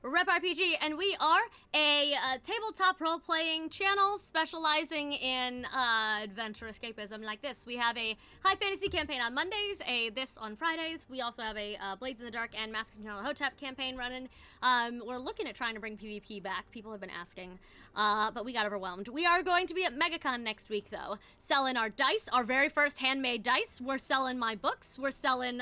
Rep RPG, and we are a tabletop role-playing channel specializing in adventure escapism like this. We have a high fantasy campaign on Mondays, a this on Fridays. We also have a Blades in the Dark and Masks of Nyarlathotep campaign running. We're looking at trying to bring PvP back. People have been asking, but we got overwhelmed. We are going to be at MegaCon next week, though, selling our dice, our very first handmade dice. We're selling my books. We're selling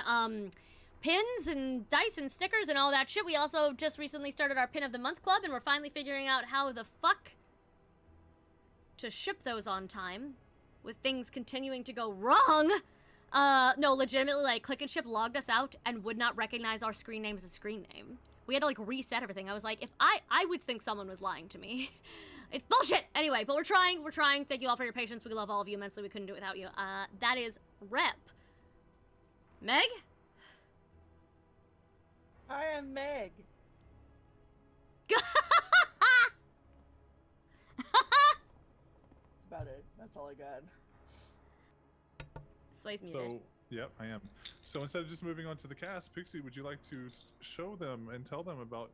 pins and dice and stickers and all that shit. We also just recently started our Pin of the Month Club, and we're finally figuring out how the fuck to ship those on time, with things continuing to go wrong. No, legitimately, like, Click and Ship logged us out and would not recognize our screen name as a screen name. We had to, like, reset everything. I was like, if I would think someone was lying to me. It's bullshit! Anyway, but we're trying. Thank you all for your patience. We love all of you immensely. We couldn't do it without you. That is Rep. Meg? Hi, I'm Meg. That's about it. That's all I got. Sway's muted. So, yep, I am. So instead of just moving on to the cast, Pixie, would you like to show them and tell them about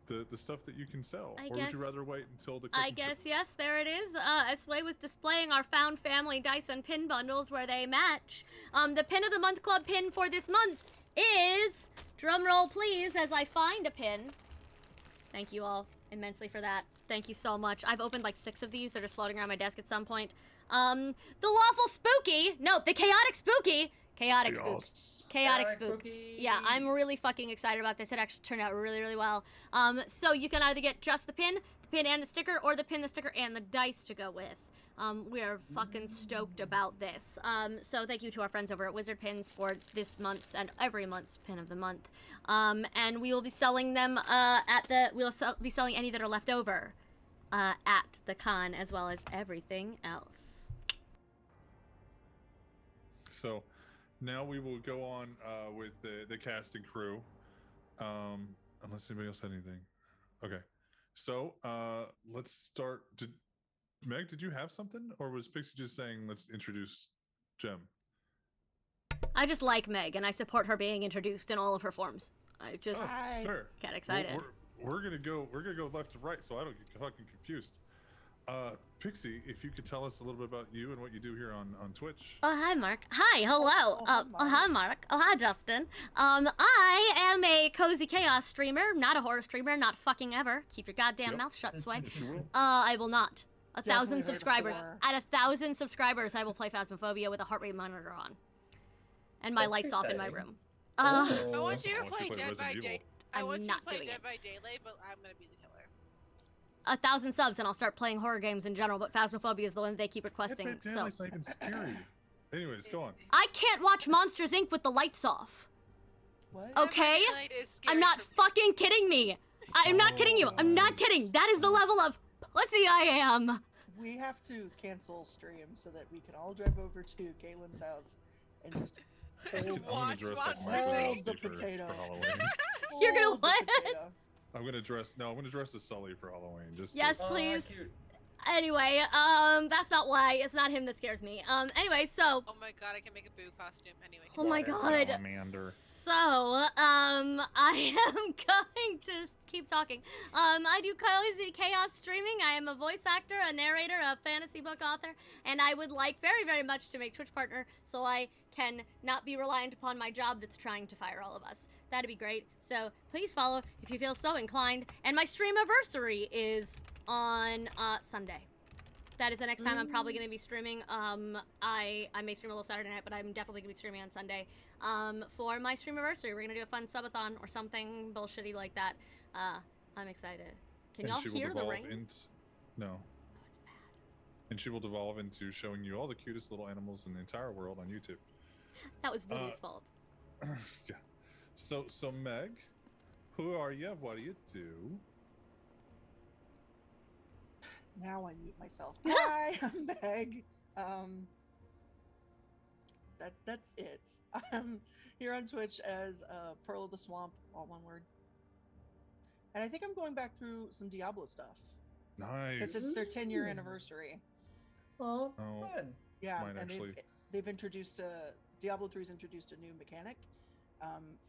the stuff that you can sell? Or would you rather wait until the I guess, yes, there it is. Sway was displaying our Found Family dice and pin bundles where they match. The Pin of the Month Club pin for this month is... Drumroll, please, as I find a pin. Thank you all immensely for that. Thank you so much. I've opened like 6 of these. They're just floating around my desk at some point. The Lawful Spooky. Nope, the Chaotic Spooky. Chaotic Spooky. Yeah, I'm really fucking excited about this. It actually turned out really, really well. So you can either get just the pin and the sticker, or the pin, the sticker, and the dice to go with. We are fucking stoked about this. So thank you to our friends over at Wizard Pins for this month's and every month's Pin of the Month. And we will be selling them be selling any that are left over at the con, as well as everything else. So now we will go on with the cast and crew. Unless anybody else had anything. Okay. So let's start. Meg, did you have something, or was Pixie just saying let's introduce Jem? I just like Meg, and I support her being introduced in all of her forms. I just get excited. We're gonna go left to right, so I don't get fucking confused. Pixie, if you could tell us a little bit about you and what you do here on Twitch. Oh, hi, Mark. Hi, hello. Hi, Mark. Oh, hi, Justin. I am a cozy chaos streamer, not a horror streamer, not fucking ever. Keep your goddamn mouth shut, Sway. Yes, you will. I will not. 1,000 subscribers. At 1,000 subscribers, I will play Phasmophobia with a heart rate monitor on. And my lights off in my room. I want you to play Dead by Day. I want you to play Dead by Daylight, but I'm gonna be the killer. 1,000 subs and I'll start playing horror games in general, but Phasmophobia is the one that they keep requesting. Dead by Daylight's not even scary. Anyways, go on. I can't watch Monsters, Inc. with the lights off. What? Okay? I'm not fucking kidding me. I'm not kidding you. I'm not kidding. That is the level of pussy I am. We have to cancel stream so that we can all drive over to Caitlin's house and just I'm gonna dress up Michael the for potato. Halloween. You're gonna what? I'm gonna dress as Sully for Halloween. Yes, please. Anyway, that's not why. It's not him that scares me. Anyway, so. Oh my god, I can make a boo costume. Anyway. Oh my god. So, I am going to keep talking. I do cozy chaos streaming. I am a voice actor, a narrator, a fantasy book author, and I would like very, very much to make Twitch partner so I can not be reliant upon my job that's trying to fire all of us. That'd be great. So please follow if you feel so inclined. And my stream anniversary is on Sunday. That is the next time I'm probably going to be streaming. I may stream a little Saturday night, but I'm definitely going to be streaming on Sunday. For my stream anniversary, we're going to do a fun subathon or something bullshitty like that. I'm excited. Can y'all hear the rain? No. Oh, it's bad. And she will devolve into showing you all the cutest little animals in the entire world on YouTube. That was Voodoo's fault. Yeah. So Meg, who are you? What do you do? Now I mute myself. Hi, I'm Meg. That's it. I'm here on Twitch as Pearl of the Swamp, all one word. And I think I'm going back through some Diablo stuff. Nice. Because it's their 10-year anniversary. Oh, fun. Yeah, Mine and actually. they've introduced Diablo 3's introduced a new mechanic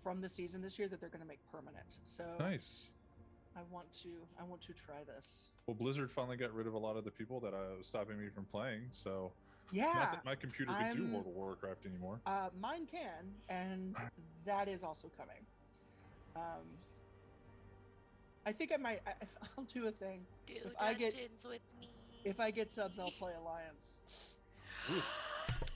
from the season this year that they're going to make permanent. So Nice. I want to try this. Well, Blizzard finally got rid of a lot of the people that was stopping me from playing. So Yeah, not that my computer could do World of Warcraft anymore. Mine can, and that is also coming. I think I might. I'll do a thing. Do dungeons with me. If I get subs, I'll play Alliance.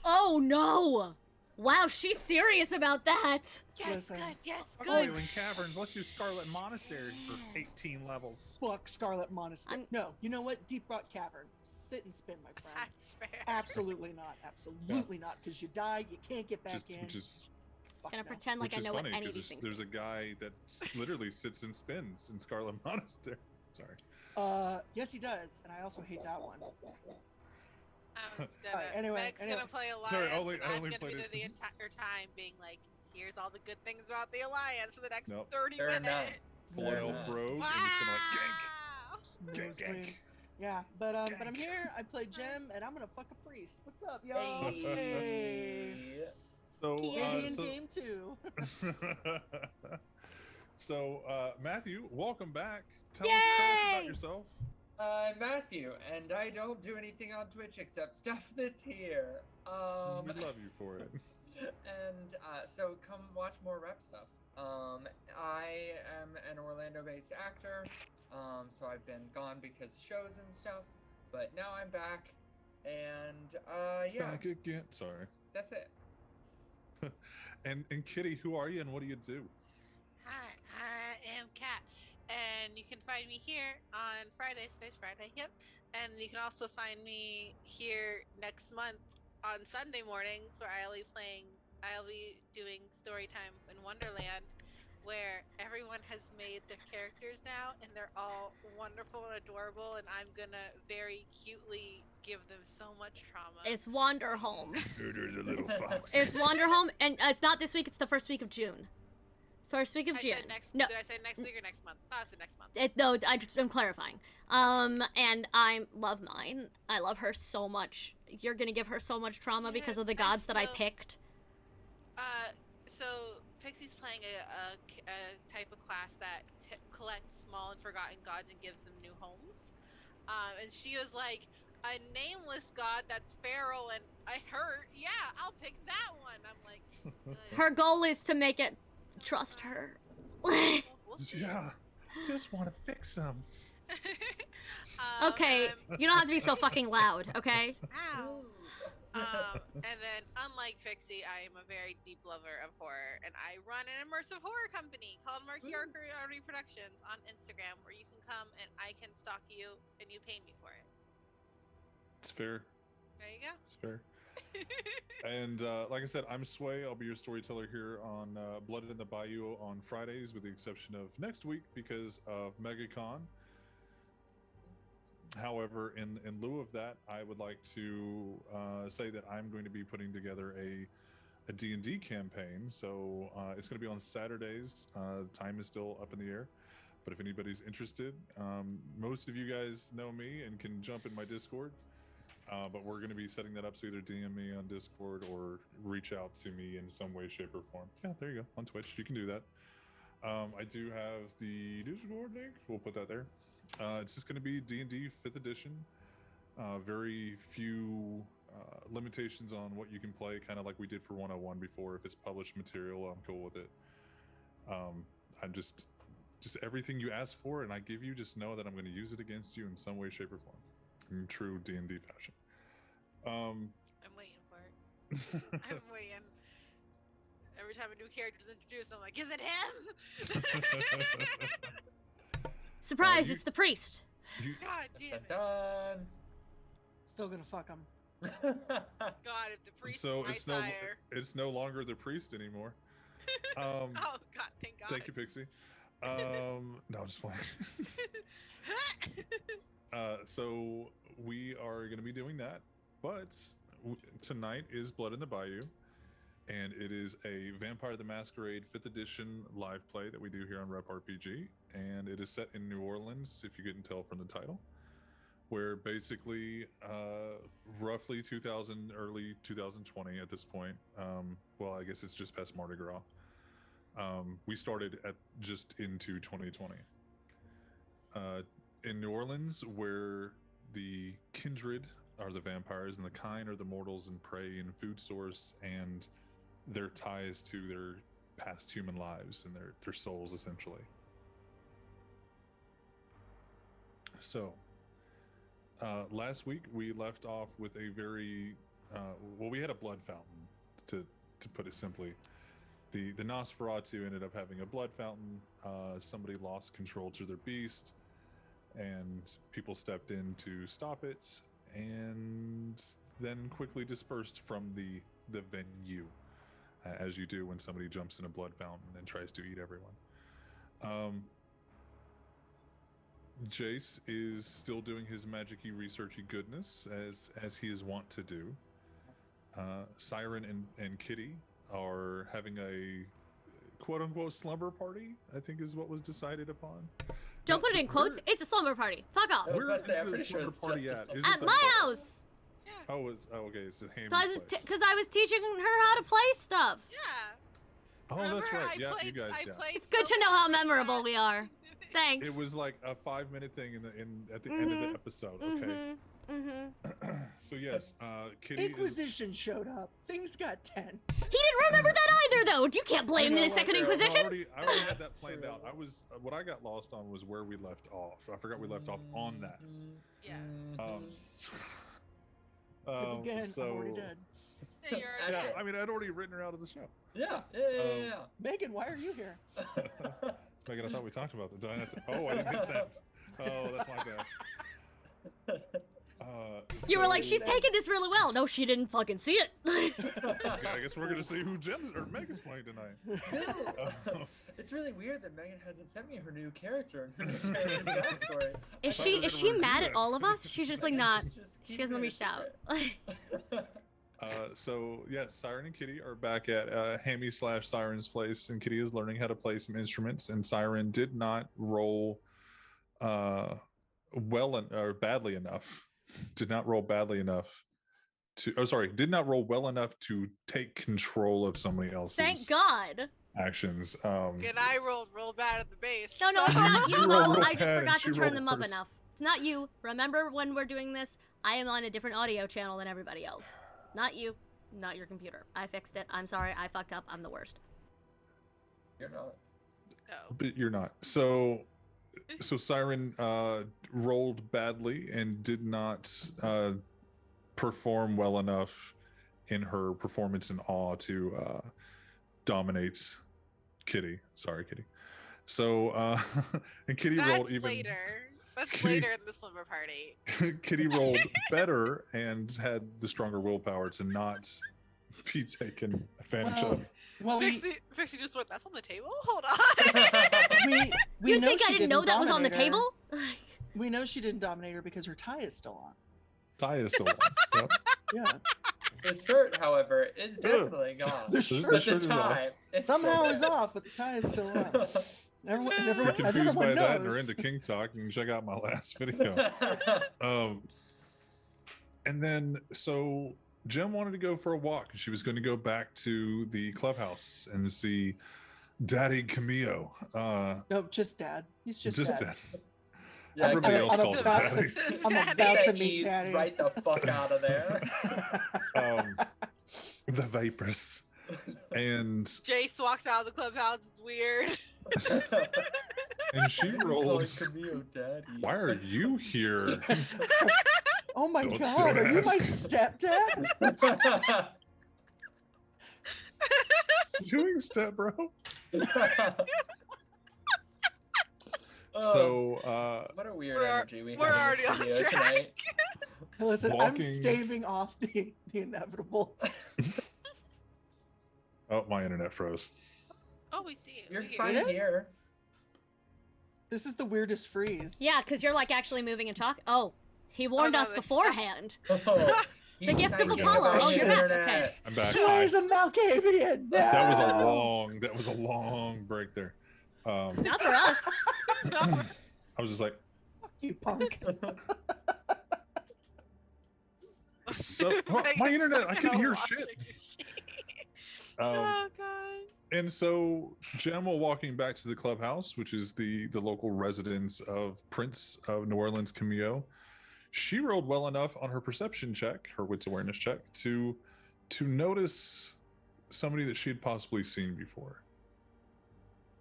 Oh no! Wow, she's serious about that. Yes, Listen, good. Yes, good. Bayou and Caverns. Let's do Scarlet Monastery for 18 levels. Fuck Scarlet Monastery. No, you know what? Deep Rock Cavern. Sit and spin, my friend. That's fair. Absolutely not. Absolutely not. Because you die, you can't get back in. Which is Gonna pretend like I know what any of these things. There's a guy that literally sits and spins in Scarlet Monastery. Sorry. Yes, he does, and I also hate that one. Meg's gonna play Alliance. Sorry, I'm I only gonna played be it the entire time being like, "Here's all the good things about the Alliance for the next 30 Fair minutes." Full elf rogue, and just gonna like gank. Gank. Yeah, but I'm here. I play Gem, and I'm gonna fuck a priest. What's up, y'all? Hey. So, in game 2. So, Matthew, welcome back. Tell Yay! us about yourself. I'm Matthew, and I don't do anything on Twitch except stuff that's here. We love you for it. And so come watch more rep stuff. I am an Orlando-based actor, so I've been gone because shows and stuff, but now I'm back, and yeah. Back again. Sorry. That's it. And Kitty, who are you and what do you do? Hi, I am Kat, and you can find me here on Fridays. Today's Friday, yep. And you can also find me here next month on Sunday mornings, where I'll be doing story time in Wonderland, where everyone has made their characters now, and they're all wonderful and adorable, and I'm gonna very cutely give them so much trauma. It's Wanderhome. Murder the little fox. It's Wanderhome, and it's not this week. It's the first week of June. First week of June. No. Did I say next week or next month? Oh, I said next month. No, I'm clarifying. And I love mine. I love her so much. You're gonna give her so much trauma because of the gods that I picked. So Pixie's playing a type of class that collects small and forgotten gods and gives them new homes. And she was like, a nameless god that's feral and I hurt. Yeah, I'll pick that one. I'm like, her goal is to make it trust her. we'll see. Yeah, just want to fix them. Okay, you don't have to be so fucking loud, okay? Ow. And then, unlike Pixie, I am a very deep lover of horror, and I run an immersive horror company called Marquee Archery Productions on Instagram, where you can come and I can stalk you, and you pay me for it. It's fair. There you go. It's fair. And like I said, I'm Sway. I'll be your storyteller here on Blood in the Bayou on Fridays, with the exception of next week because of MegaCon. However, in lieu of that, I would like to say that I'm going to be putting together a D&D campaign. So it's going to be on Saturdays. Time is still up in the air. But if anybody's interested, most of you guys know me and can jump in my Discord. But we're going to be setting that up, so either DM me on Discord or reach out to me in some way, shape, or form. Yeah, there you go. On Twitch, you can do that. I do have the Discord link. We'll put that there. It's just going to be D&D 5th edition. Very few limitations on what you can play, kind of like we did for 101 before. If it's published material, I'm cool with it. I'm just everything you ask for and I give you, just know that I'm going to use it against you in some way, shape, or form. In true D&D fashion. I'm waiting for it. I'm waiting. Every time a new character's introduced, I'm like, is it him? Surprise, it's the priest. God damn it. Done. Still gonna fuck him. God, if the priest So is my sire. it's no longer the priest anymore. Oh God, thank God. Thank you, Pixie. No, I'm just playing. So we are going to be doing that, but tonight is Blood in the Bayou, and it is a Vampire the Masquerade 5th edition live play that we do here on Rep RPG, and it is set in New Orleans, if you couldn't tell from the title, where basically roughly 2000, early 2020 at this point. Well, I guess it's just past Mardi Gras. We started at just into 2020. in New Orleans, where the kindred are the vampires and the kind are the mortals and prey and food source and their ties to their past human lives and their souls, essentially. So, last week we left off with a very we had a blood fountain, to put it simply. The Nosferatu ended up having a blood fountain. Somebody lost control to their beast, and people stepped in to stop it, and then quickly dispersed from the venue, as you do when somebody jumps in a blood fountain and tries to eat everyone. Jace is still doing his magic-y, researchy goodness as he is wont to do. Siren and Kitty are having a quote-unquote slumber party, I think is what was decided upon. Don't put it in quotes. It's a slumber party. Fuck off. Where is I'm the pretty sure slumber it's party just at? a Is At it the my bar? house. Yeah. Oh, okay. It's at Hamy's place. Because I was teaching her how to play stuff. Yeah. Oh, Remember, that's right. I Yeah, played, you guys. I Yeah. played It's good so to know how well with memorable that. we are. Thanks. It was like a 5-minute thing at the end of the episode. Okay. So yes, Kitty. Inquisition showed up. Things got tense. He didn't remember that either, though. You can't blame know the what, Second girl? Inquisition. I already had that That's planned true. out. What I got lost on was where we left off. I forgot we left off on that. Yeah. Um, Because again, so, I'm already dead. Yeah, you're Yeah, right. I mean, I'd already written her out of the show. Yeah. Megan, why are you here? Megan, I thought we talked about the dinosaur. Oh, I didn't hit send. Oh, that's my bad. You were like, So- she's taking this really well. No, she didn't fucking see it. I guess we're gonna see who Jim's or Megan's playing tonight. It's really weird that Megan hasn't sent me her new character and her new character's backstory. Is thought we she were is gonna she review mad that. at all of us? She's just like not. She's just She keeping hasn't it a reached out. secret. So yes, Siren and Kitty are back at Hammy/Siren's place, and Kitty is learning how to play some instruments. And Siren did not roll badly enough. Did not roll badly enough to. Oh, sorry, did not roll well enough to take control of somebody else's Thank God. actions. Good, I rolled bad at the base. No, it's not you, You Mo. rolled I just bad and forgot she to turn rolled them up first. enough. It's not you. Remember when we're doing this, I am on a different audio channel than everybody else. Not you. Not your computer. I fixed it. I'm sorry. I fucked up. I'm the worst. You're not. Oh. But you're not. So Siren rolled badly and did not perform well enough in her performance in awe to dominate Kitty. Sorry, Kitty. So and Kitty That's rolled even later. That's Kitty- later in the slumber party. Kitty rolled better and had the stronger willpower to not be taken advantage of. Well, Pixie just went, that's on the table? Hold on. we You know think I she didn't know that was on the dominate her. table? We know she didn't dominate her because her tie is still on. Ty is still on. Yep. Yeah. The shirt, however, is definitely gone. The shirt- But the shirt is off. tie, it's Somehow still it's there. off, but the tie is still on. Everyone, If you're everyone, as confused by everyone that and are knows. into King Talk, you can check out my last video. And then so Jem wanted to go for a walk. She was going to go back to the clubhouse and see Daddy Camillo. No, just Dad. He's just Dad. Dad. Yeah, Everybody I'm else calls him about to- Daddy. I'm Daddy. about to Get meet you Daddy. right the fuck out of there. The Vapors. And Jace walks out of the clubhouse. It's weird. she Why are you rolled. calling Camille Daddy? Why are you here? Oh my Don't God, are you my ask. stepdad? Doing step, bro. Oh, So what a weird We're al- energy we we're have in already on this video track. tonight. Listen, I'm Walking- staving off the inevitable. oh, my internet froze. Oh, we see it. You're We hear fine it. here. This is the weirdest freeze. Yeah, because you're like actually moving and talking. Oh, he warned no, us they- beforehand. Oh, he's gift of psychic Apollo. about Oh, his you're yes, internet. okay. I'm back. Swears a Malkavian. That was a No! long break there. Not for us. I was just like, Fuck you, punk. so my internet, I couldn't hear shit. Oh god. And so Gemma walking back to the clubhouse, which is the local residence of Prince of New Orleans Camille, she rolled well enough on her perception check, her wits awareness check, to notice somebody that she had possibly seen before.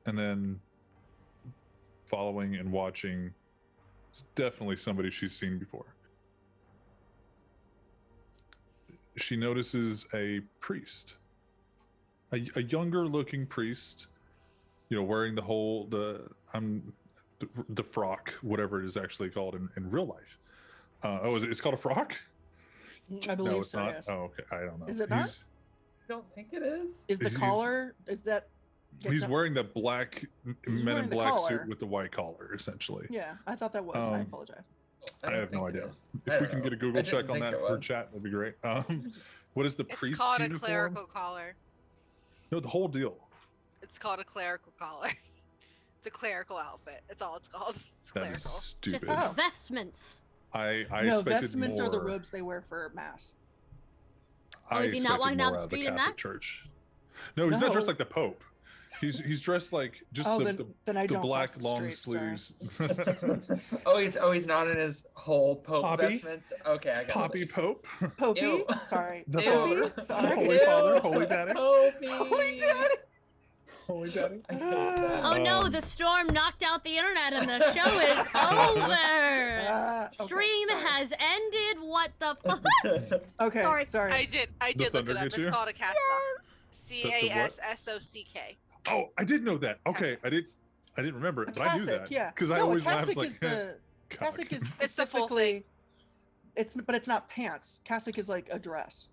And then following and watching, it's definitely somebody she's seen before. She notices a priest, a younger looking priest, wearing the frock, whatever it is actually called in real life. It's called a frock? I believe No, it's so. not. Yes. Oh, okay. I don't know. Is it not? I don't think it is. Is the He's- collar? Is that? He's wearing the black Men wearing in the Black collar. suit with the white collar, essentially. Yeah, I thought that was. I Um, apologize. I have no idea. I If we don't can know. get a Google I didn't check on think that it for was. chat, that'd be great. What is the It's priest's called a uniform? clerical collar. No, the whole deal. It's called a clerical collar. It's a clerical outfit. That's all it's called. It's That clerical. is Just stupid. Oh. vestments. I No, expected vestments more. are the robes they wear for mass. Oh, is he not expected walking down more the out of street in Catholic that? Church. No, he's not dressed No. like the Pope. He's dressed like just Oh, the then I the don't black cross the long street, sorry. sleeves. He's not in his whole Pope Poppy? vestments. Okay, I got Poppy it. Pope. Popey? Ew. Sorry. The Popey? father. Sorry. Holy Father, Holy Daddy. Popey. Holy Daddy! Holy Daddy. I hate that. Oh no, Um, the storm knocked out the internet and the show is over. Okay, Stream sorry. has ended. What the fuck? Okay, Sorry. sorry. I did The look thunder it up. gets It's you? called a cassock. Yes. CASSOCK. Oh, I did know that. Okay, I didn't remember it, but I knew Cassock, that. yeah. Because I No, a always laugh cassock like is the cock. cassock is It's the full specifically. But it's not pants. Cassock is like a dress.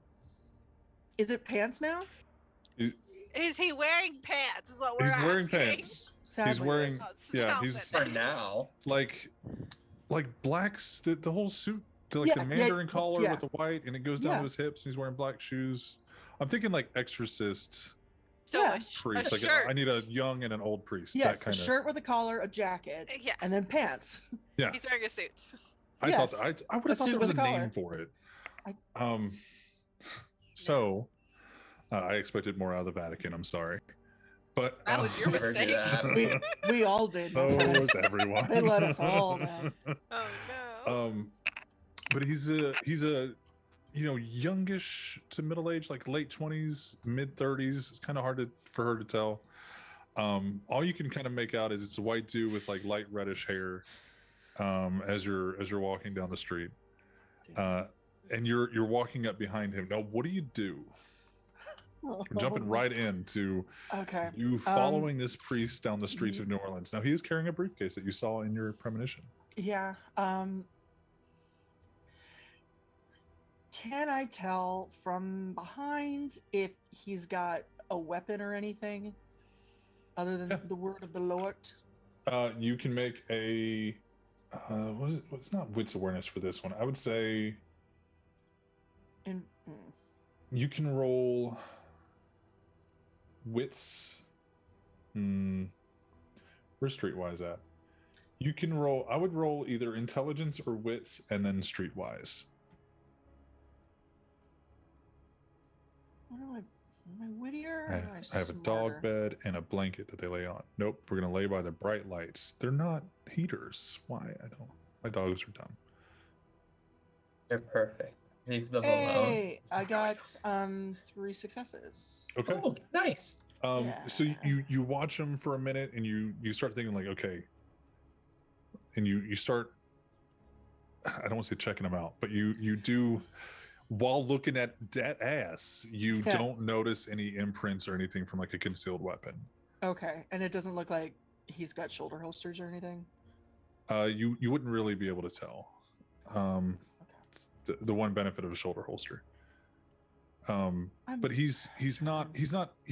Is it pants now? Is he wearing pants? Is what we're He's wearing asking. pants. Sadly, He's wearing yes. Oh, it's yeah, an he's outfit. For now. like blacks, the whole suit, the Yeah, Mandarin collar yeah. with the white, and it goes down Yeah. to his hips. And he's wearing black shoes. I'm thinking like Exorcist So Yeah. a, sh- priest. a Like shirt. I need a young and an old priest. Yes, that a kind of. shirt with a collar, a jacket, Yeah, and then pants. Yeah, he's wearing a suit. I yes, thought I would a have thought suit there was a with a name collar. for it. I- So I expected more out of the Vatican. I'm sorry, but That was your Never do mistake. that. We all did. my So friend. was everyone. They let us all down. Oh no. But he's a youngish to middle age, like late 20s, mid 30s. It's kind of hard for her to tell. All you can kind of make out is it's a white dude with like light reddish hair. As you're walking down the street, and you're walking up behind him. Now, what do you do? We're jumping right into Okay. you following this priest down the streets of New Orleans. Now, he is carrying a briefcase that you saw in your premonition. Yeah. Can I tell from behind if he's got a weapon or anything other than Yeah. the word of the Lord? You can make a what is it? It's not wits awareness for this one. I would say And you can roll wits. Where's streetwise at? You can roll. I would roll either intelligence or wits, and then streetwise. what am I wittier? Or am I have a dog smarter? bed and a blanket that they lay on. Nope, we're gonna lay by the bright lights. They're not heaters. Why? I don't. My dogs are dumb. They're perfect. Leave them alone. Hey, I got 3 successes. Okay. Oh, nice. So Yeah. you watch them for a minute, and you start thinking like, okay, and you start. I don't want to say checking them out, but you do. While looking at that ass, you Yeah. don't notice any imprints or anything from like a concealed weapon. Okay, and it doesn't look like he's got shoulder holsters or anything. You wouldn't really be able to tell. The one benefit of a shoulder holster. But he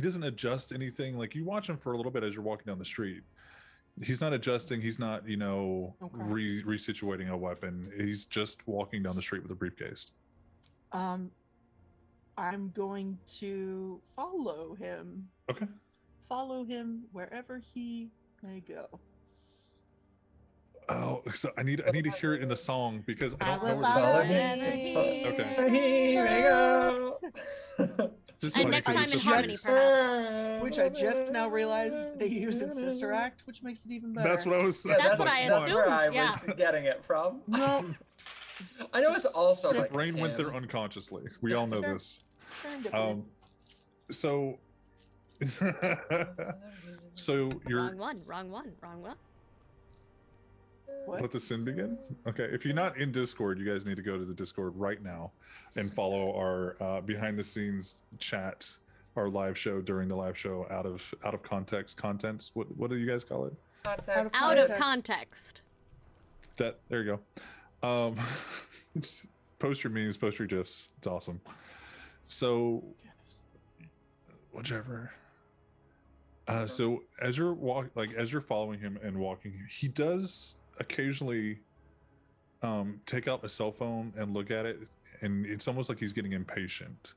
doesn't adjust anything. Like you watch him for a little bit as you're walking down the street. He's not adjusting. He's not, resituating a weapon. He's just walking down the street with a briefcase. I'm going to follow him. Okay. Follow him wherever he may go. Oh, so I need to hear it in the song because I don't know will where follow the song is. him. Okay. Here we go. Just And funny next 'cause time it's in a harmony, phrase. perhaps. Which I just now realized they use in Sister Act, which makes it even better. That's what I was. Yeah, That's what like, I that's where I assumed, yeah. was getting it from. No, I know it's also Your like brain went there him. unconsciously. We all know Sure. this. serendipity. So, so you're Wrong one. Wrong one. Wrong one. What? let the sin begin. Okay, if you're not in Discord, you guys need to go to the Discord right now and follow our behind the scenes chat, our live show during the live show out of context contents. What do you guys call it? Context. Out of Context. context. That there you go. Post your memes, post your gifs. It's awesome. So whichever. So as you're as you're following him and walking, he does occasionally take out a cell phone and look at it, and it's almost like he's getting impatient.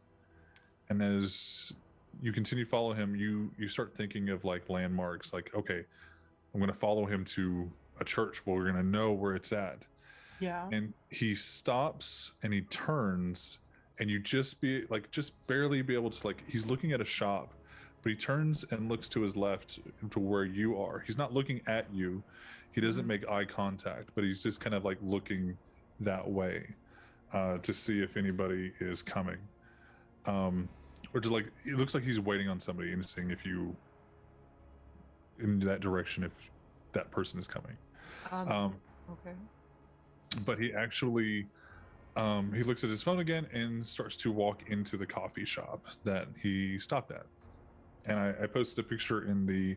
And as you continue to follow him, you start thinking of like landmarks, like, okay, I'm going to follow him to a church where we're going to know where it's at. Yeah. And he stops and he turns, and you just barely be able to, like, he's looking at a shop, but he turns and looks to his left to where you are. He's not looking at you. He doesn't make eye contact, but he's just kind of like looking that way to see if anybody is coming. Or to, like, it looks like he's waiting on somebody and seeing if you in that direction, if that person is coming. Okay. But he actually he looks at his phone again and starts to walk into the coffee shop that he stopped at. And I posted a picture in the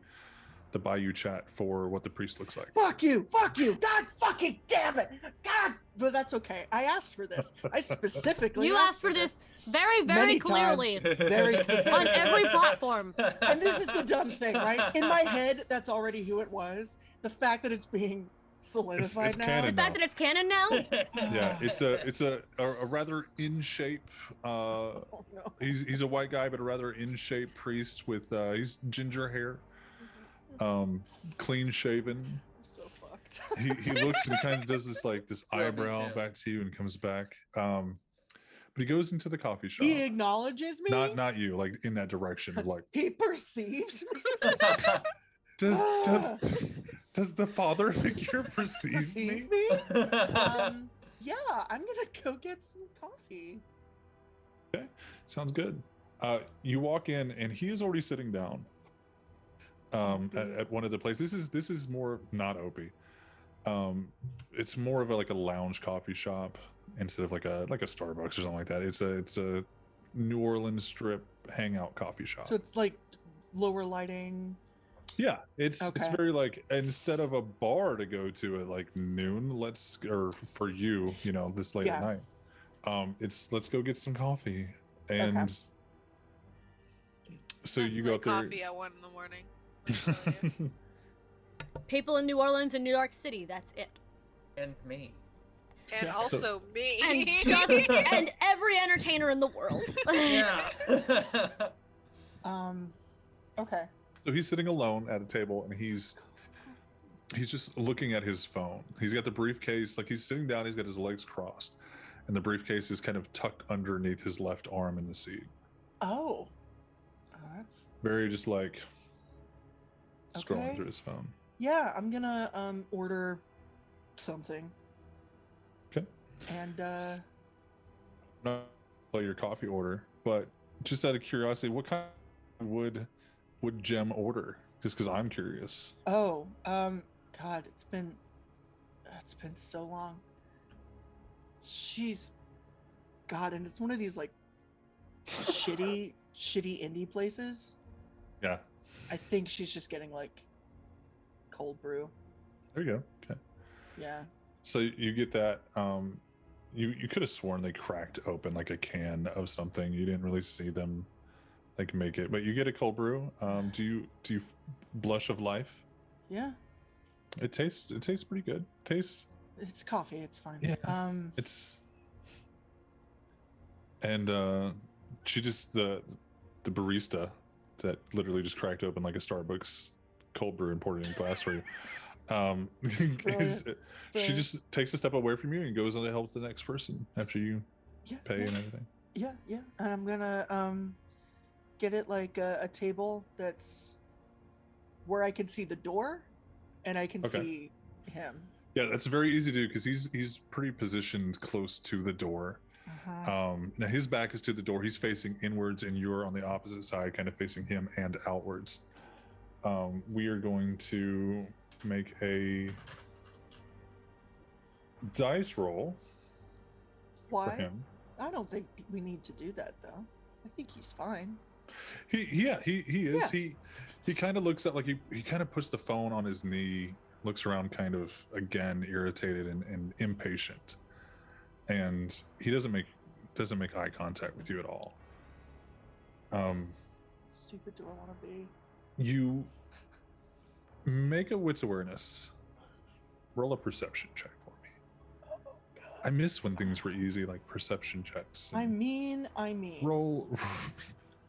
Bayou chat for what the priest looks like. Fuck you! Fuck you! God fucking damn it! God! But that's okay. I asked for this. I specifically You asked for this very, very Many clearly Very specific. on every platform. And this is the dumb thing, right? In my head, that's already who it was. The fact that it's being solidified it's now. canon. The fact that it's canon now? Yeah, it's a rather in shape. Oh, no. He's a white guy, but a rather in shape priest with he's ginger hair, clean shaven. I'm so fucked. He looks and he kind of does this like this Love me eyebrow some. back to you and comes back. But he goes into the coffee shop. He acknowledges me. Not you, like in that direction of like. He perceives me. Does the father figure perceive me? Perceive me. Yeah, I'm gonna go get some coffee. Okay, sounds good. You walk in and he is already sitting down. At one of the places. This is more not Opie. It's more of like a lounge coffee shop instead of like a Starbucks or something like that. It's a New Orleans strip hangout coffee shop. So it's like lower lighting. Yeah, it's Okay. very like, instead of a bar to go to at like noon, or for you, this late at Yeah. night, it's let's go get some coffee. And so you go My up there. coffee at 1 in the morning. Let me tell you. People in New Orleans and New York City, that's it. And me. And Yeah. also me. And every entertainer in the world. Yeah. Okay. So he's sitting alone at a table and he's just looking at his phone. He's got the briefcase, like he's sitting down, he's got his legs crossed, and the briefcase is kind of tucked underneath his left arm in the seat. Oh. That's Very just like scrolling Okay. through his phone. yeah. I'm gonna order something. Okay. And Not about your coffee order, but just out of curiosity, what kind would Jem order? Just because I'm curious. God, it's been so long. And it's one of these like shitty indie places. Yeah. I think she's just getting like cold brew. There you go. Okay. Yeah. So you get that. You could have sworn they cracked open like a can of something. You didn't really see them like make it, but you get a cold brew. Do you blush of life? Yeah. It tastes pretty good. It's coffee. It's fine. Yeah. And she just the barista that literally just cracked open like a Starbucks cold brew and poured it in a glass for you. She just takes a step away from you and goes on to help the next person after you Yeah. pay yeah. and everything. Yeah, and I'm gonna get it like a table that's where I can see the door and I can see him. Yeah, that's very easy to do because he's pretty positioned close to the door. Now his back is to the door. He's facing inwards, and you're on the opposite side, kind of facing him and outwards. We are going to make a dice roll for Why? him. I don't think we need to do that though. I think he's fine. He is. Yeah. He kind of looks at, like, he kind of puts the phone on his knee, looks around kind of again irritated and impatient. And he doesn't make eye contact with you at all. Stupid do I want to be? You make a wits awareness. Roll a perception check for me. Oh, God. I miss when things were easy, like perception checks. I mean. Roll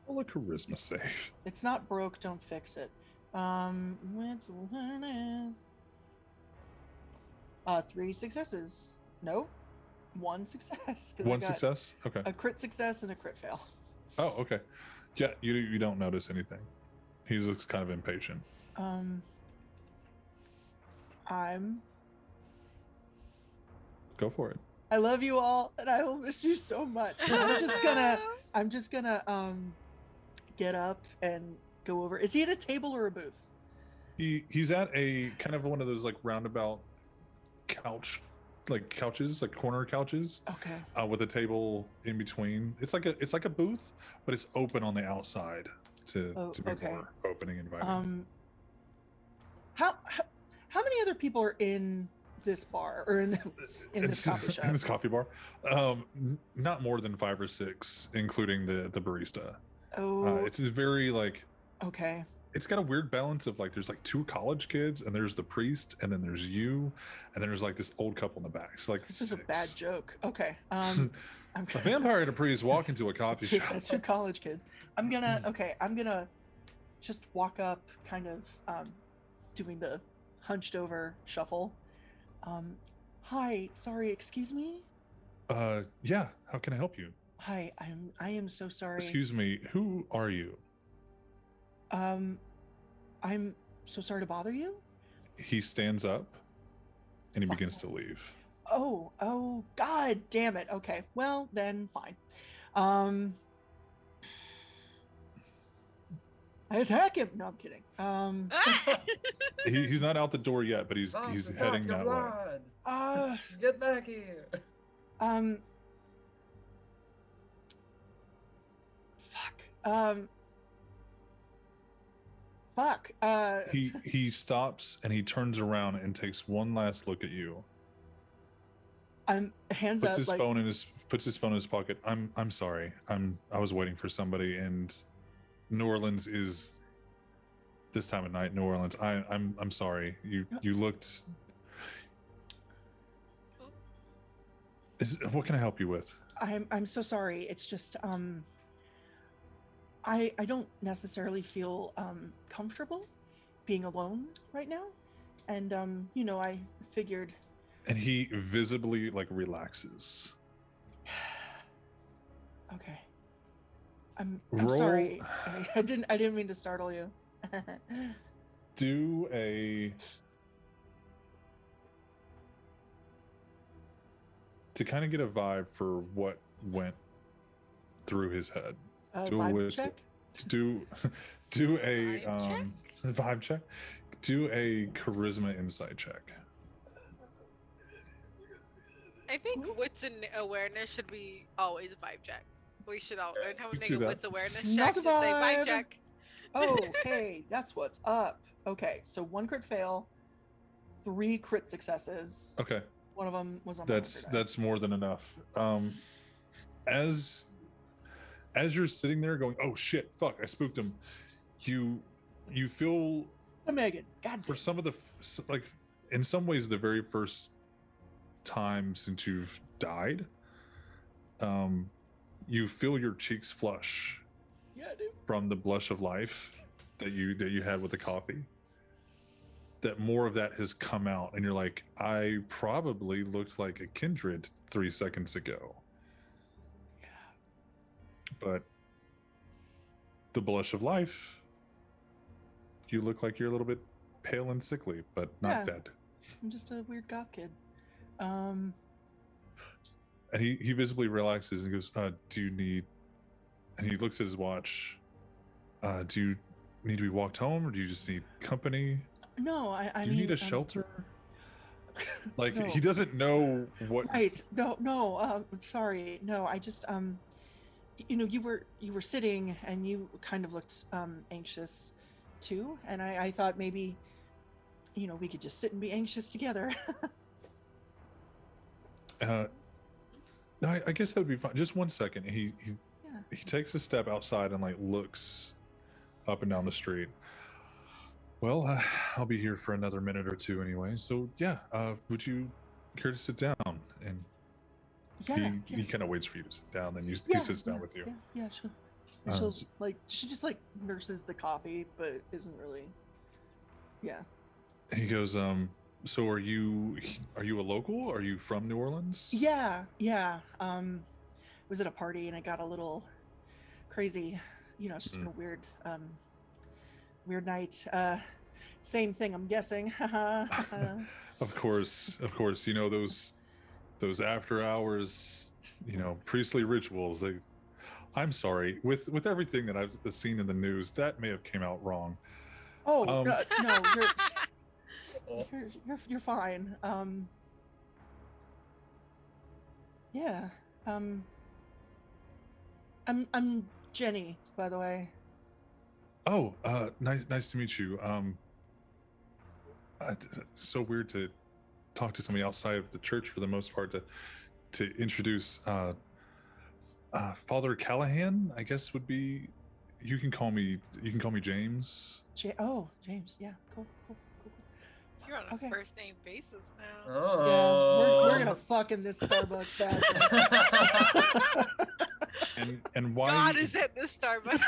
a charisma save. It's not broke, don't fix it. Wits awareness. 3 successes. No, 1 success. 'Cause I One got success. Okay. A crit success and a crit fail. Oh, okay. Yeah, you don't notice anything. He looks kind of impatient. Go for it. I love you all, and I will miss you so much. I'm just gonna get up and go over. Is he at a table or a booth? He's at a kind of one of those like roundabout couches, like corner couches, Okay. with a table in between. It's like a booth, but it's open on the outside to be more opening and inviting. How many other people are in this bar or in this coffee shop? In this coffee bar, not more than 5 or 6, including the barista. It's very like, okay. It's got a weird balance of like, there's like 2 college kids, and there's the priest, and then there's you, and then there's like this old couple in the back. So like, this is a bad joke. Okay. A vampire and a priest walk into a coffee shop. 2 college kids. I'm gonna just walk up, kind of doing the hunched over shuffle. Hi, sorry, excuse me? Yeah, how can I help you? Hi, I am so sorry. Excuse me, who are you? I'm so sorry to bother you. He stands up and he begins to leave. Oh, God damn it. Okay, well then, fine. I attack him. No, I'm kidding. He's not out the door yet, but he's heading that way. Get back here. Fuck. He stops and he turns around and takes one last look at you. Hands puts up. His phone in his puts his phone in his pocket. I'm sorry. I was waiting for somebody, and New Orleans is this time of night. New Orleans. I'm sorry. You looked. What can I help you with? I'm so sorry. It's just I don't necessarily feel comfortable being alone right now, and I figured. And he visibly like relaxes. Okay. I'm sorry. I didn't mean to startle you. Do to kind of get a vibe for what went through his head. Vibe check? Do a vibe check. Do a charisma insight check. I think wits and awareness should be always a vibe check. We should all have do a that. wits awareness Not check. a Just say vibe vibe. check. Oh, hey, that's what's up. Okay, so 1 crit fail, 3 crit successes. Okay. One of them was on my That's monster die. that's more than enough. As you're sitting there going, oh shit, fuck, I spooked him. You feel Megan. God for damn. some of the like, in some ways, the very first time since you've died, you feel your cheeks flush. Yeah, dude. From the blush of life that you had with the coffee. That more of that has come out, and you're like, I probably looked like a kindred 3 seconds ago. Yeah. But the blush of life, you look like you're a little bit pale and sickly, but not Yeah. dead. I'm just a weird goth kid. And he visibly relaxes and goes, do you need, and he looks at his watch, do you need to be walked home, or do you just need company? No, I Do you mean, need a shelter? Like, no. he doesn't know what. Right. No, sorry. No, I just you were sitting and you kind of looked anxious too, and I thought maybe we could just sit and be anxious together. I guess that would be fine. Just 1 second. He Yeah. takes a step outside and like looks up and down the street. Well, I'll be here for another minute or two anyway. So yeah, would you care to sit down? And Yeah. he kind of waits for you to sit down, then he sits down with you. Yeah, sure. Uh, She'll s- she just like nurses the coffee, but isn't really. Yeah. He goes, so are you a local? Are you from New Orleans? Yeah. Was at a party and it got a little crazy. It's just been a weird night. Same thing, I'm guessing. Of course. Those after hours, priestly rituals. I'm sorry, with everything that I've seen in the news, that may have came out wrong. Oh Um, no, you're fine. Yeah. I'm Jenny, by the way. Oh, nice to meet you. So weird to talk to somebody outside of the church for the most part, to introduce Father Callahan, I guess would be. You can call me James. James. Yeah, cool. You're on a Okay. first name basis now. Oh. Yeah, we're gonna fuck in this Starbucks bathroom. And why God is at the Starbucks.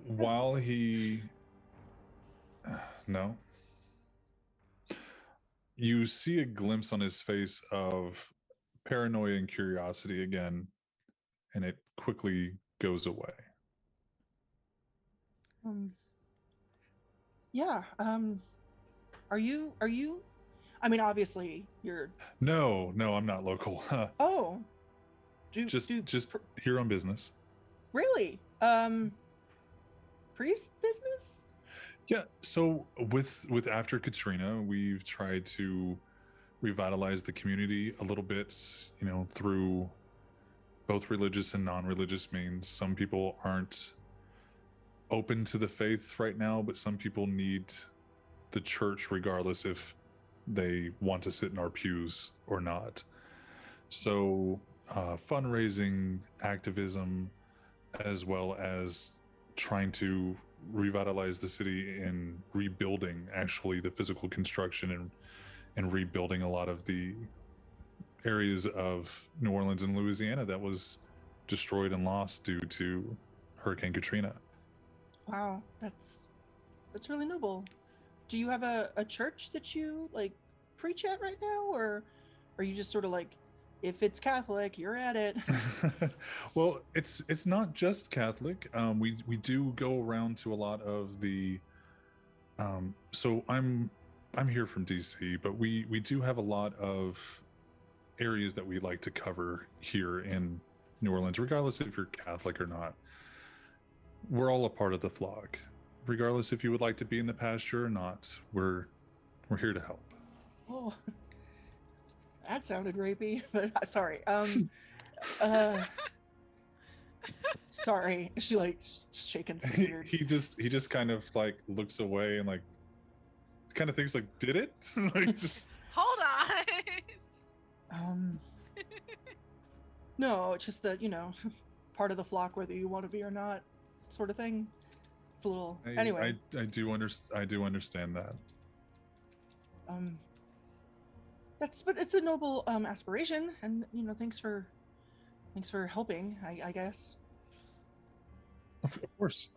while he no, you see a glimpse on his face of paranoia and curiosity again, and it quickly goes away. Yeah. Are you? I mean, obviously you're. No, I'm not local. Oh. just here on business. Really? Priest business? Yeah, so with after Katrina, we've tried to revitalize the community a little bit, through both religious and non-religious means. Some people aren't open to the faith right now, but some people need the church regardless if they want to sit in our pews or not. So fundraising, activism, as well as trying to revitalize the city and rebuilding actually the physical construction and rebuilding a lot of the areas of New Orleans and Louisiana that was destroyed and lost due to Hurricane Katrina. Wow, that's really noble. Do you have a church that you like preach at right now, or are you just sort of like, if it's Catholic, you're at it? Well, it's not just Catholic. We do go around to a lot of the. So I'm here from DC, but we do have a lot of areas that we like to cover here in New Orleans, regardless if you're Catholic or not. We're all a part of the flock, regardless if you would like to be in the pasture or not. We're here to help. Oh, that sounded rapey, but sorry. Sorry. She like shaking some weird. He just kind of like looks away and like kind of thinks like, did it? Like, Hold on. No, it's just that part of the flock, whether you want to be or not, sort of thing. It's a little. Anyway. I do understand that. But it's a noble aspiration, and thanks for helping. I guess. Of course.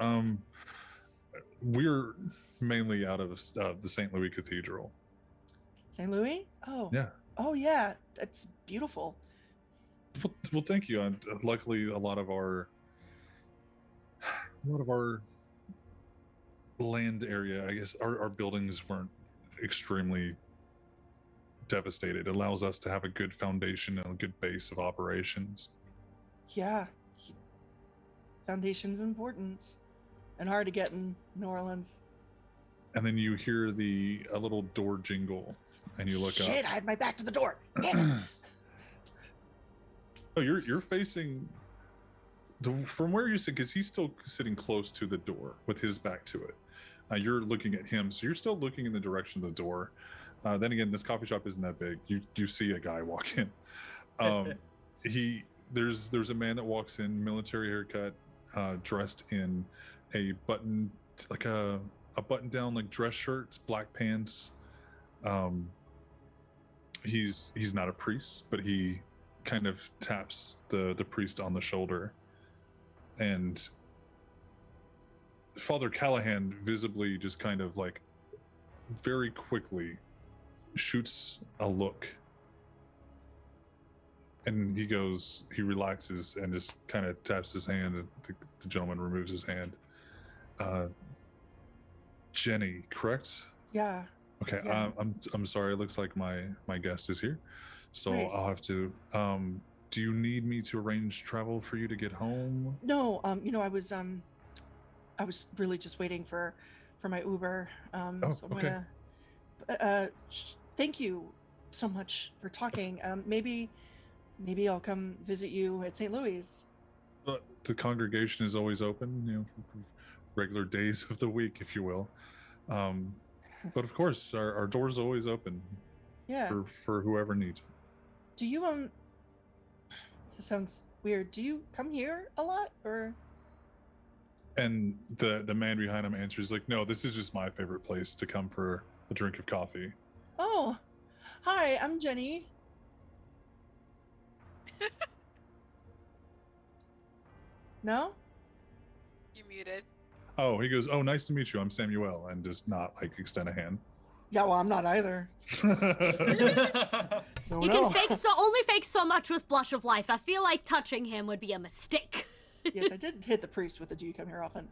We're mainly out of the St. Louis Cathedral. St. Louis? Oh. Yeah. Oh yeah, that's beautiful. Well, thank you. And luckily, a lot of our land area, I guess, our buildings weren't extremely devastated. It allows us to have a good foundation and a good base of operations. Yeah. Foundation's important and hard to get in New Orleans. And then you hear a little door jingle, and you look Shit, up. I had my back to the door. Damn it. Oh, you're facing from where you sit, because he's still sitting close to the door with his back to it. You're looking at him, so you're still looking in the direction of the door. Then again, this coffee shop isn't that big. You see a guy walk in. There's a man that walks in, military haircut, dressed in a button down like dress shirts, black pants. He's not a priest, but he kind of taps the priest on the shoulder, and Father Callahan visibly just kind of like very quickly shoots a look, and he relaxes and just kind of taps his hand, and the gentleman removes his hand. Jenny, correct? Yeah. Okay. Yeah. I'm sorry, it looks like my guest is here, so Nice. I'll have to do you need me to arrange travel for you to get home? No, I was really just waiting for my Uber. So I'm okay. gonna thank you so much for talking. Maybe I'll come visit you at St. Louis. The congregation is always open, regular days of the week, if you will. But of course, our door's always open. Yeah. For whoever needs it. Do you this sounds weird. Do you come here a lot, or? And the man behind him answers like, no, this is just my favorite place to come for a drink of coffee. Oh, hi, I'm Jenny. No? You're muted. Oh, he goes, oh, nice to meet you. I'm Samuel, and does not like extend a hand. Yeah, well, I'm not either. No, You no. can only fake so much with Blush of Life. I feel like touching him would be a mistake. Yes, I did hit the priest with the "Do you come here often?"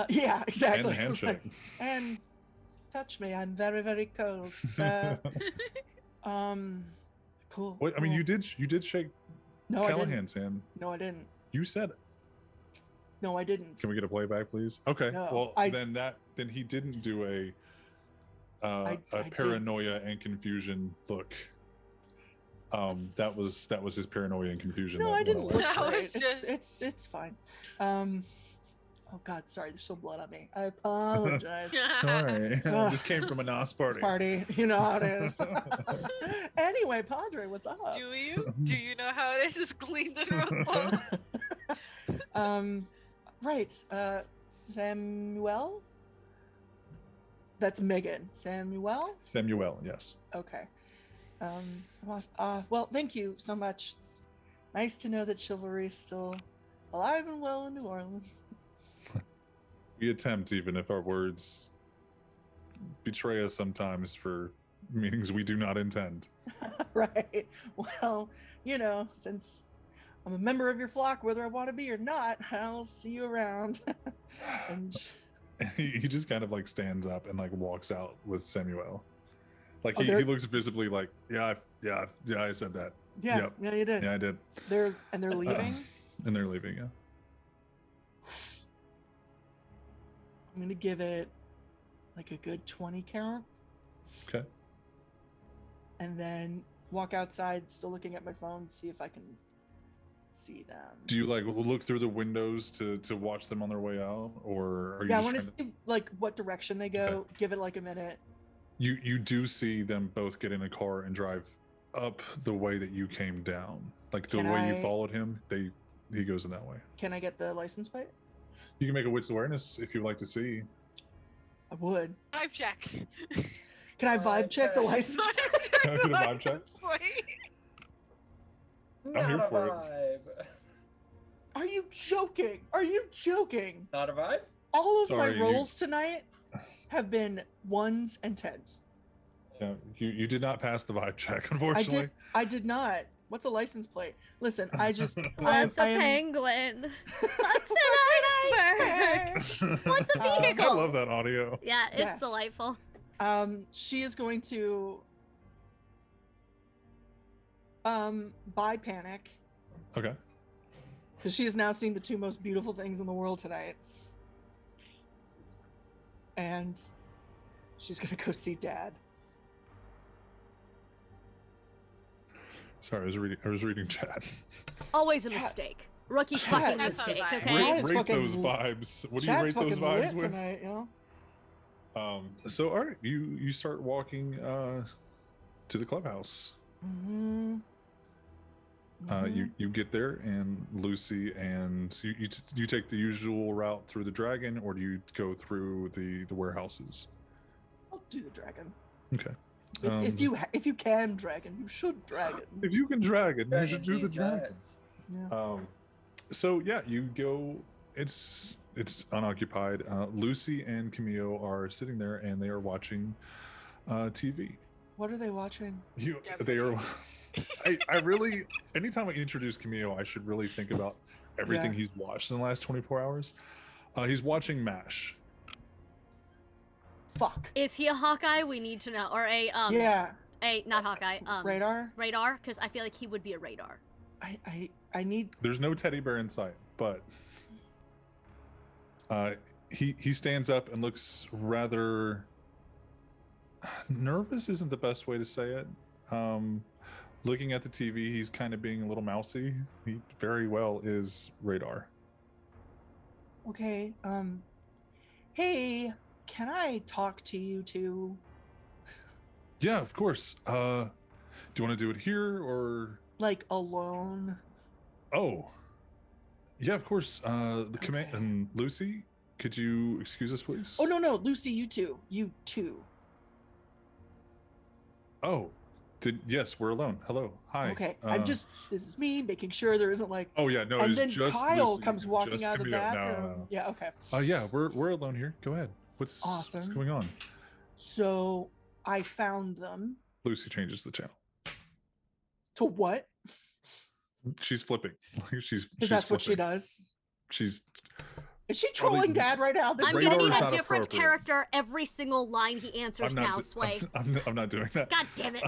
Yeah, exactly. And the I was like, handshake. and touch me. I'm very, very cold. Cool. Wait, I mean, cool. you did shake No, I Callahan, didn't. Sam. No, I didn't. You said it. No, I didn't. Can we get a playback, please? Okay. No, well, then he didn't do a I paranoia and confusion look. That was his paranoia and confusion. No, that I went didn't away. look That was great. just- It's fine. Oh God, sorry. There's still blood on me. I apologize. Sorry, Ugh. this came from a NOS party. Party, you know how it is. Anyway, Padre, what's up? Do you know how it is? Just clean the room. Right. Samuel? That's Megan. Samuel? Samuel, yes. Okay. Well, thank you so much. It's nice to know that chivalry is still alive and well in New Orleans. We attempt, even if our words betray us sometimes for meanings we do not intend. Right. Well, since I'm a member of your flock, whether I want to be or not, I'll see you around. And He just kind of like stands up and like walks out with Samuel. Like Oh, he they're- looks visibly like, yeah, I said that. yeah, Yep. yeah, you did. Yeah, I did. They're leaving. And they're leaving, yeah. I'm gonna give it like a good 20 count, Okay. and then walk outside, still looking at my phone, see if I can see them. Do you like look through the windows to watch them on their way out, or are you Yeah, I just want to trying see like what direction they go. Give it like a minute. You do see them both get in a car and drive up the way that you came down, like the Can way I- you followed him. He goes in that way. Can I get the license plate? You can make a wits awareness if you'd like to see. I would. Vibe check. Can I vibe check the Okay. license? Can I get a vibe check? I'm here Not for a it. vibe. Are you joking? Are you joking? Not a vibe? All of Sorry, my you- rolls tonight have been 1s and 10s. Yeah, you did not pass the vibe check, unfortunately. I did not. What's a license plate? Listen, I just. What's a I am- penguin? What's an iceberg? What's a I vehicle? I love that audio. Yeah, it's Yes. delightful. She is going to buy Panic Okay. because she has now seen the two most beautiful things in the world tonight. And she's gonna go see Dad. Sorry, I was reading chat. Always a Cat- mistake. Rookie Cat fucking That's not mistake, fine. okay? Cat Rate, is rate fucking those vibes. What do you Chad's rate those fucking vibes lit with? tonight, you know? So all right, you start walking to the clubhouse. Mm-hmm. You get there, and Lucy and you take the usual route through the dragon, or do you go through the warehouses? I'll do the dragon. Okay. If you can dragon, you should dragon. If you can dragon, you should do the These dragon. ads. Yeah. So yeah, you go. It's unoccupied. Lucy and Camille are sitting there, and they are watching TV. What are they watching? They are. I really. Anytime I introduce Camille, I should really think about everything Yeah. he's watched in the last 24 hours. He's watching MASH. Fuck. Is he a Hawkeye? We need to know. Or a Yeah. a not Hawkeye. Radar. Radar, because I feel like he would be a radar. I need. There's no teddy bear in sight, but he stands up and looks rather nervous. Isn't the best way to say it. Looking at the TV, he's kind of being a little mousy. He very well is radar. Okay. Hey, can I talk to you two? Yeah, of course. Do you want to do it here or? Like alone? Oh, yeah, of course. The command Okay. and Lucy, could you excuse us, please? Oh no, Lucy, you two. You two. Oh, yes, we're alone. Hello, hi. Okay. This is me making sure there isn't like. Oh yeah, no. and it's then just Kyle Lucy, comes walking just out of the Camille. bathroom. Yeah. Okay. Yeah, we're alone here. Go ahead. What's Awesome. going on? So I found them. Lucy changes the channel. To what? She's flipping. She's Because that's what she flipping. does. She's Is she Probably- trolling Dad right now? This I'm Radar gonna is need a not different appropriate. character every single line he answers now, do- Sway. I'm not doing that. God damn it.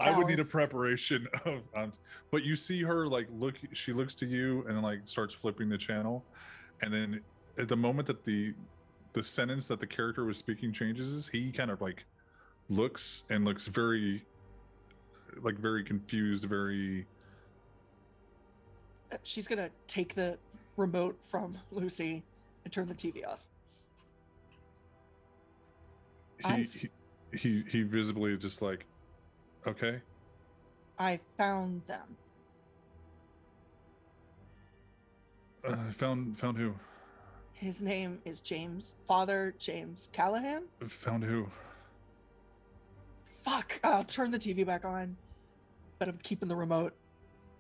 I would Ow. need a preparation of but you see her like she looks to you and like starts flipping the channel, and then at the moment that the sentence that the character was speaking changes, he kind of like looks very confused, very She's gonna take the remote from Lucy and turn the TV off. he visibly just like, okay. I found them. Found who? His name is James. Father James Callahan. Found who? Fuck. I'll turn the TV back on, but I'm keeping the remote.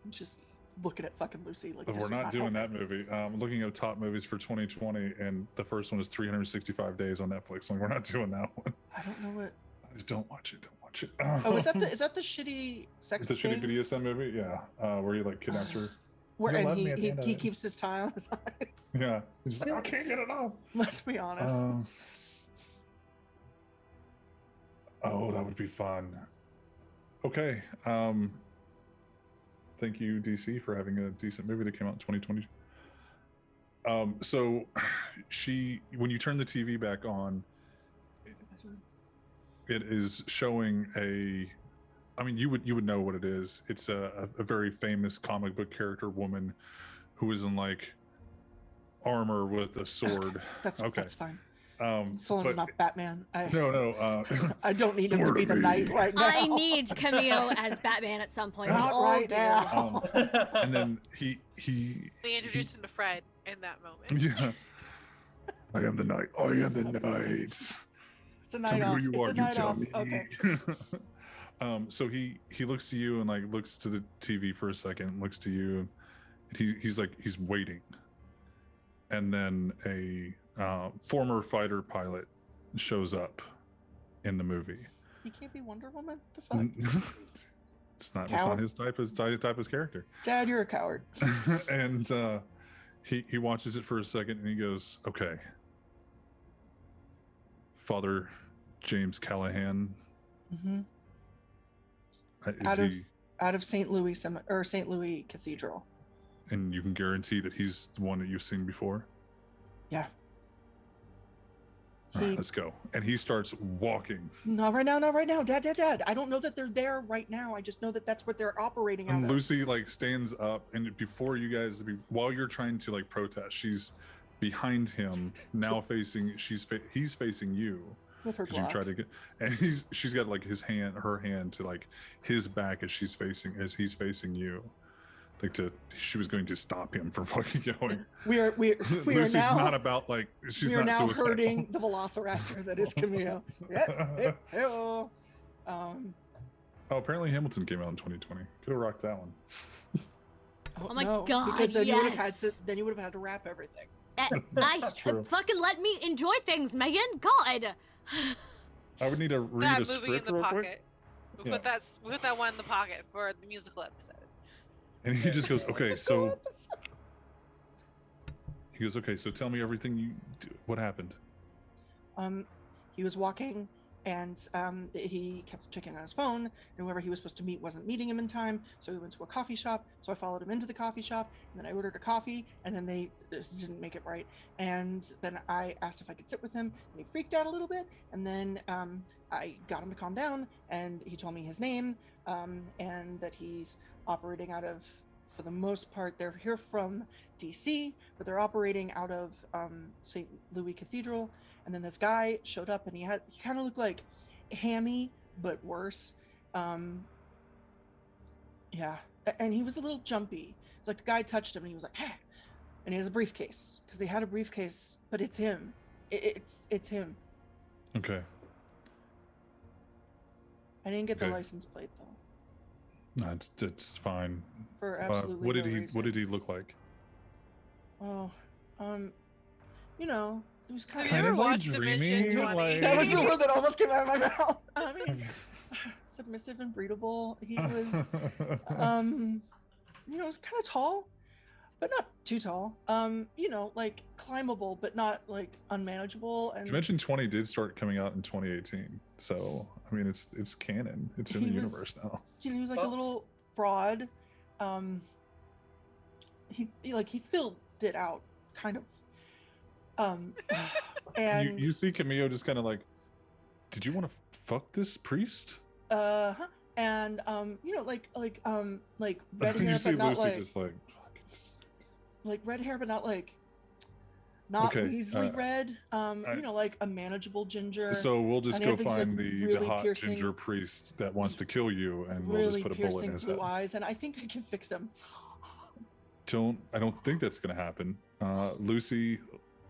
I'm just looking at fucking Lucy. Like We're not doing that movie. Looking at top movies for 2020, and the first one is 365 Days on Netflix. Like, we're not doing that one. I don't know what. Just don't watch it. Don't watch it. Oh, is that the shitty sex the shitty thing? BDSM movie? Yeah, where he like kidnaps her. Where You'll and love me at the end of he it. keeps his tie on his eyes. Yeah, he's just like, I can't get it off. Let's be honest. Oh, that would be fun. Okay. Thank you, DC, for having a decent movie that came out in 2020. So when you turn the TV back on, it is showing you would know what it is. It's a very famous comic book character woman who is in like armor with a sword. That's fine. So long as but- it's not Batman. No. I don't need him to be the knight right now. I need Camille as Batman at some point. We Not all right do. now. And then he We introduced him to Fred in that moment. yeah. I am the knight. I am the knight. It's a Tell night me off. who you It's are. a You night tell off. me. Okay. So he looks to you and like looks to the TV for a second, looks to you, and he's waiting. And then a former fighter pilot shows up in the movie. He can't be Wonder Woman. The fuck? It's not Coward. his type of character. Dad, you're a coward. And he watches it for a second and he goes, "Okay, Father James Callahan, Hmm. is Out of St. Louis Cathedral. and you can guarantee that he's the one that you've seen before? Yeah. All right, let's go." And he starts walking. Not right now, Dad. I don't know that they're there right now. I just know that that's what they're operating out And of. Lucy like stands up, and before you guys, while you're trying to like protest, she's behind him now, he's facing you. With her Because you block. try to get, and she's got like her hand to like his back as he's facing you, like she was going to stop him from fucking going. We are Lucy's now not about like she's we are not now suicidal. hurting the velociraptor that is Camille. Hey-oh. Oh, apparently Hamilton came out in 2020. Could have rocked that one. Oh my no, God, because then you would have had to yes. had to wrap everything. True. Fucking let me enjoy things, Megan. God. I would need to read That a movie in script the real pocket. quick. We put that one in the pocket for the musical episode. And he just goes, "Okay, so." He goes, "Okay, so tell me everything you do. What happened?" He was walking and he kept checking on his phone, and whoever he was supposed to meet wasn't meeting him in time, so he went to a coffee shop. So I followed him into the coffee shop, and then I ordered a coffee, and then they didn't make it right, and then I asked if I could sit with him, and he freaked out a little bit, and then I got him to calm down, and he told me his name, and that he's operating out of, for the most part, they're here from DC, but they're operating out of St. Louis Cathedral. And then this guy showed up, and he kind of looked like Hammy, but worse. Yeah, and he was a little jumpy. It's like the guy touched him, and he was like, "Ha!" And he has a briefcase, because they had a briefcase, but it's him. It's him. Okay. I didn't get the Okay. license plate though. No, it's fine. For absolutely What no did he reason. What did he look like? Oh, you know, it was kind Have you of. ever like watched Dimension dreamy, 20? like- That was the word that almost came out of my mouth. I mean, submissive and breedable. He was, you know, he was kind of tall, but not too tall. You know, like climbable, but not like unmanageable. And Dimension 20 did start coming out in 2018, so I mean it's canon. It's in the He was- universe now. you know, he was like a Well- little broad. He filled it out, kind of. And You see Camille just kind of like, "Did you want to fuck this priest?" and you know, like red You hair, see but not Lucy like just like red hair, but not Okay, Weasley red. You know, like a manageable ginger. So we'll just And go everything's, find like, the really hot piercing- ginger priest that wants to kill you, and we'll really just put a bullet in piercing his blue head. eyes, and I think I can fix him. I don't think that's gonna happen. Lucy,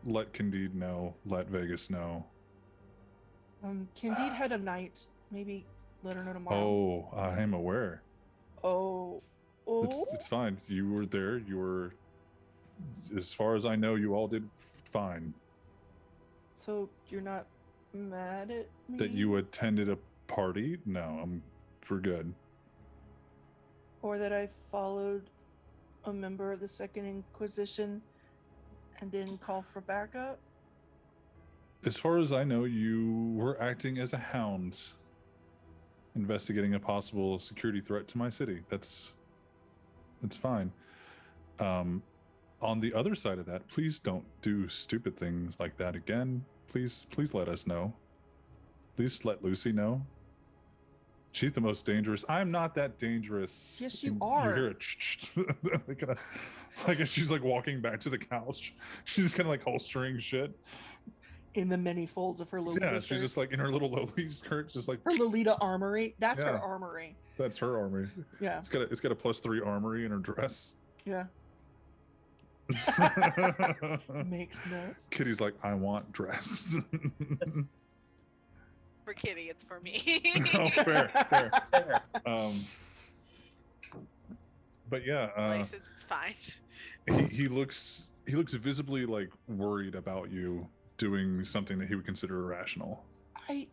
let Candide know. Let Vegas know. Candide had a night. Maybe let her know tomorrow. Oh, I am aware. Oh. It's fine. You were there. You were, as far as I know, you all did fine. So you're not mad at me? That you attended a party? No, we're good. Or that I followed a member of the Second Inquisition and didn't call for backup? As far as I know, you were acting as a hound, investigating a possible security threat to my city. That's fine. On the other side of that, please don't do stupid things like that again. Please let us know. Please let Lucy know. She's the most dangerous. I'm not that dangerous. Yes, you And are. You hear it. Like as she's like walking back to the couch, she's just kind of like holstering shit. In the many folds of her Lolita Yeah, she's just skirts. like in her little Lolita skirt, just like her Lolita armory. That's her Yeah. armory. that's her armory. Yeah, It's got a +3 armory in her dress. yeah. Makes notes. Kitty's like, I want dress. For Kitty, it's for me. Oh, fair. Fair. But yeah, Like, it's fine. he looks visibly like worried about you doing something that he would consider irrational. I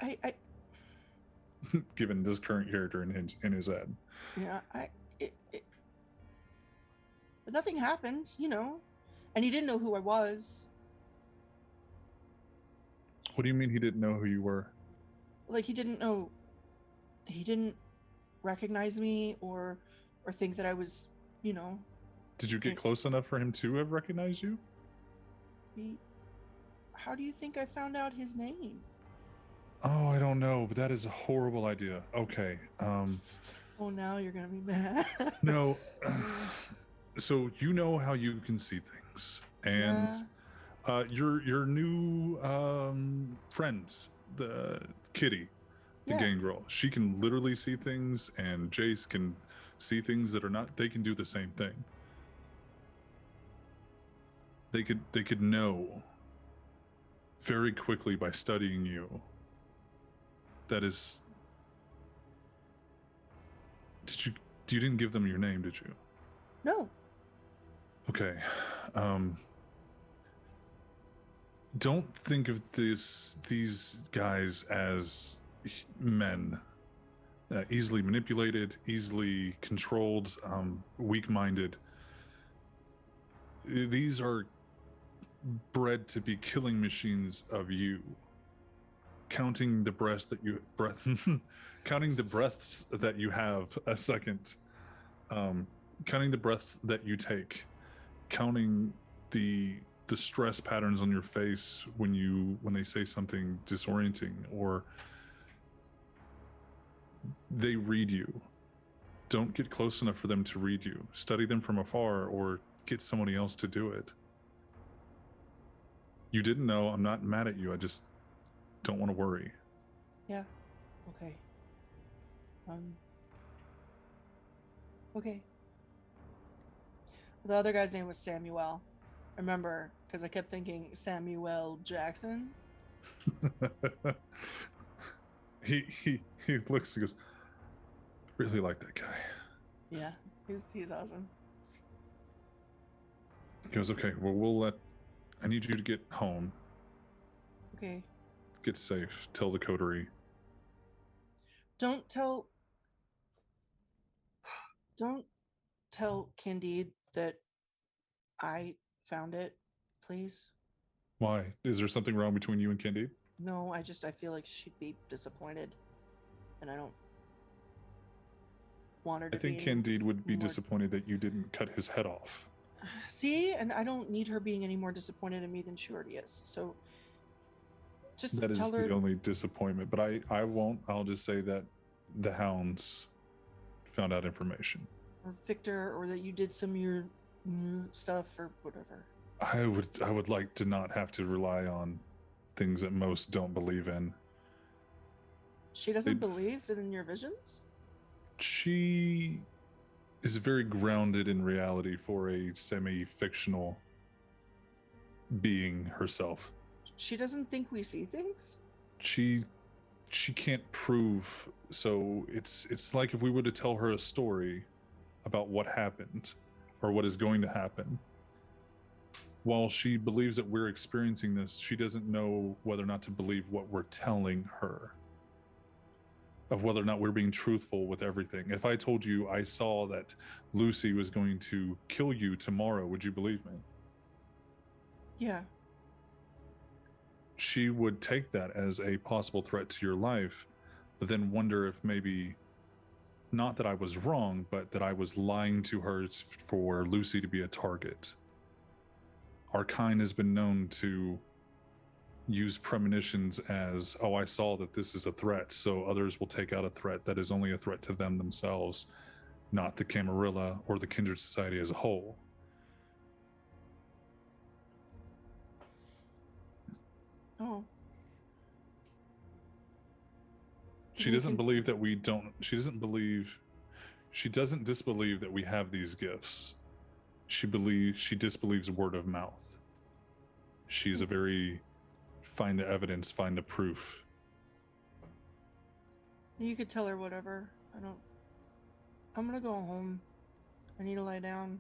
given this current character in his head. Yeah, but nothing happened, you know. And he didn't know who I was. What do you mean he didn't know who you were? Like he didn't recognize me or think that I was, you know. Did you get close enough for him to have recognized you? How do you think I found out his name? Oh, I don't know, but that is a horrible idea. Okay. Oh, now you're gonna be mad. No. So you know how you can see things, and your new friend, the Kitty, the gangrel, she can literally see things, and Jace can see things that are not. They can do the same thing. They could know very quickly by studying you. That is. You didn't give them your name, did you? No. Okay. Don't think of these guys as men, easily manipulated, easily controlled, weak-minded. These are bred to be killing machines of you. Counting the breaths that you counting the breaths that you have a second, counting the breaths that you take, counting the stress patterns on your face when they say something disorienting, or they read you. Don't get close enough for them to read you. Study them from afar or get somebody else to do it. You didn't know. I'm not mad at you. I just don't want to worry. Yeah. Okay. Okay. The other guy's name was Samuel. I remember, because I kept thinking Samuel Jackson. he looks and goes, really like that guy. Yeah, he's awesome. He goes, okay, well, I need you to get home. Okay. Get safe. Tell the coterie. Don't tell Candide that I found it, please. Why? Is there something wrong between you and Candide? No, I feel like she'd be disappointed, and I don't want her to be. I think Candide would be disappointed that you didn't cut his head off. See, and I don't need her being any more disappointed in me than she already is. So just that is tell her. The only disappointment. But I won't. I'll just say that the hounds found out information. Or Victor, or that you did some of your stuff or whatever. I would like to not have to rely on things that most don't believe in. She doesn't believe in your visions? She is very grounded in reality for a semi-fictional being herself. She doesn't think we see things? She can't prove, so it's like if we were to tell her a story about what happened or what is going to happen. While she believes that we're experiencing this, she doesn't know whether or not to believe what we're telling her, of whether or not we're being truthful with everything. If I told you I saw that Lucy was going to kill you tomorrow, would you believe me? Yeah. She would take that as a possible threat to your life, but then wonder if maybe, not that I was wrong, but that I was lying to her for Lucy to be a target. Our kind has been known to use premonitions as, oh, I saw that this is a threat, so others will take out a threat that is only a threat to them themselves, not the Camarilla or the Kindred Society as a whole. Oh. She doesn't believe that we don't, she doesn't disbelieve that we have these gifts. She disbelieves word of mouth. She's a very find the evidence, find the proof. You could tell her whatever. I'm gonna go home. I need to lie down.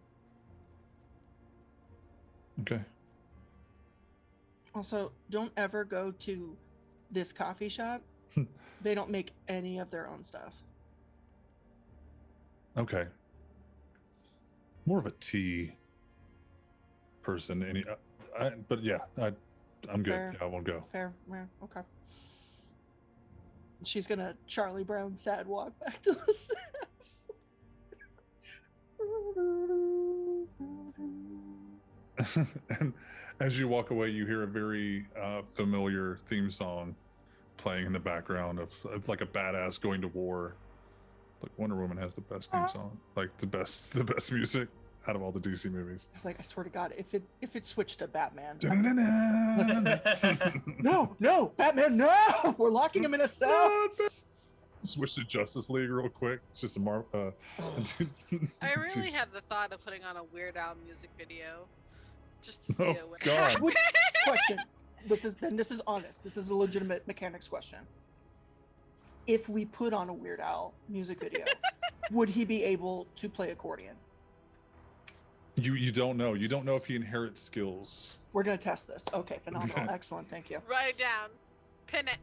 Okay. Also, don't ever go to this coffee shop They don't make any of their own stuff. Okay. More of a tea person. But yeah, I'm good. Fair. Yeah, I won't go. Fair. Yeah, okay. She's gonna Charlie Brown sad walk back to the staff. And as you walk away, you hear a very familiar theme song playing in the background of like a badass going to war. Like Wonder Woman has the best theme song, like the best music out of all the DC movies. I was like, I swear to God, if it switched to Batman, No, no, Batman, no, we're locking him in a cell. Switch to Justice League real quick. It's just a I really Jeez. had the thought of putting on a Weird Al music video, just to see Oh, it. Would God. happen. Which question? This is honest. This is a legitimate mechanics question. If we put on a Weird Al music video, would he be able to play accordion? You don't know. You don't know if he inherits skills. We're gonna test this. Okay, phenomenal, Okay. excellent, thank you. Write it down, pin it.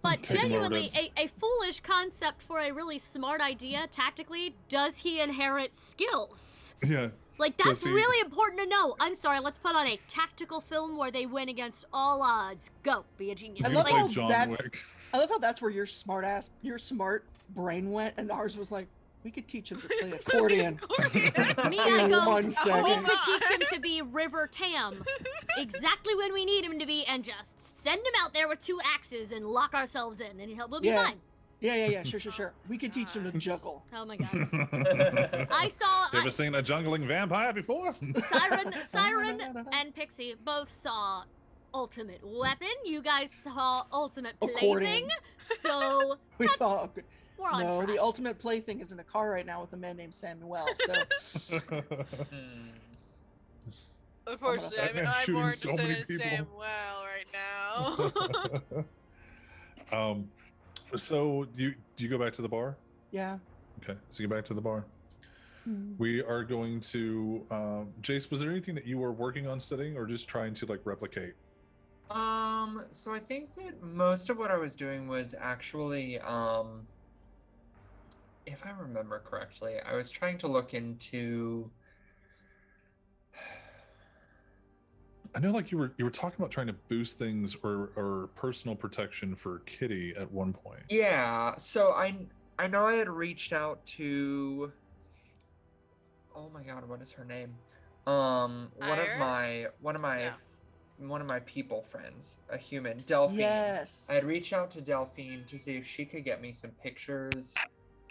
But Take him over genuinely, a foolish concept for a really smart idea tactically. Does he inherit skills? Yeah. Like, Does that's he- really important to know. I'm sorry, let's put on a tactical film where they win against all odds. Go, be a genius. I You love play how John that's- Wick. I love how that's where your smart brain went, and ours was like, we could teach him to play accordion. Me, I in go, 1 we second. could teach him to be River Tam exactly when we need him to be, and just send him out there with 2 axes and lock ourselves in, and we'll be Yeah. fine. Yeah, sure. We could teach him to juggle. Oh my god. I saw You ever seen a jungling vampire before? Siren and Pixie both saw Ultimate Weapon. You guys saw Ultimate Accordion. Plaything. So We saw. we're on No, track. the ultimate plaything is in a car right now with a man named Samuel. So Unfortunately, Batman I'm shooting more so interested many in people. Samuel right now. So do you go back to the bar? yeah. Okay, so you go back to the bar. Hmm. We are going to Jace, was there anything that you were working on studying or just trying to like replicate? So I think that most of what I was doing was actually, if I remember correctly, I was trying to look into. I know like you were talking about trying to boost things or personal protection for Kitty at one point. Yeah, so I know I had reached out to. Oh my God, what is her name? One of my people friends, a human, Delphine. Yes. I had reached out to Delphine to see if she could get me some pictures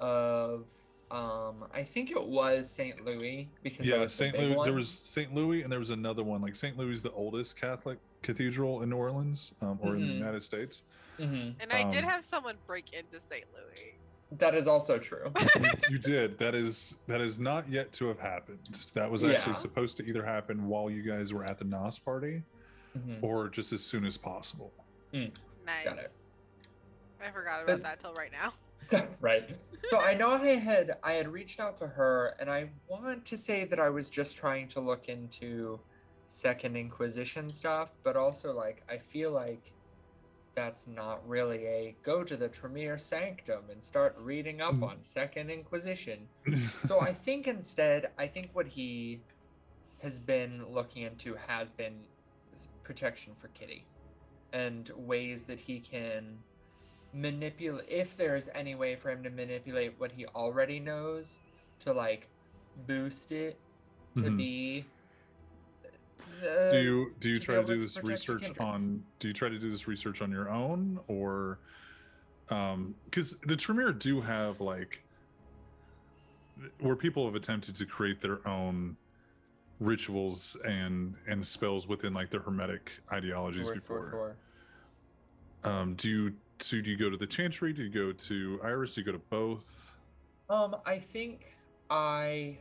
of I think it was St. Louis because that Yeah, was the St. big Louis. one. There was St. Louis, and there was another one. Like St. Louis is the oldest Catholic cathedral in New Orleans, or in the Mhm. United States. Mhm. And I did Um, have someone break into St. Louis. That is also true. You did. That is not yet to have happened. That was actually Yeah. supposed to either happen while you guys were at the NOS party, Mhm. or just as soon as possible. Nice. Got it. I forgot about But- that till right now. Right. So I know I had reached out to her, and I want to say that I was just trying to look into Second Inquisition stuff, but also like I feel like that's not really a go to the Tremere Sanctum and start reading up Mm. on Second Inquisition. So I think instead, what he has been looking into has been protection for Kitty and ways that he can manipulate, if there's any way for him to manipulate what he already knows to like boost it to Mhm. be do you to try be to do able this protect the research kindred. on? Do you try to do this research on your own, or because the Tremere do have like where people have attempted to create their own rituals and spells within like their hermetic ideologies before. Do you go to the Chantry? Do you go to Iris? Do you go to both? I think I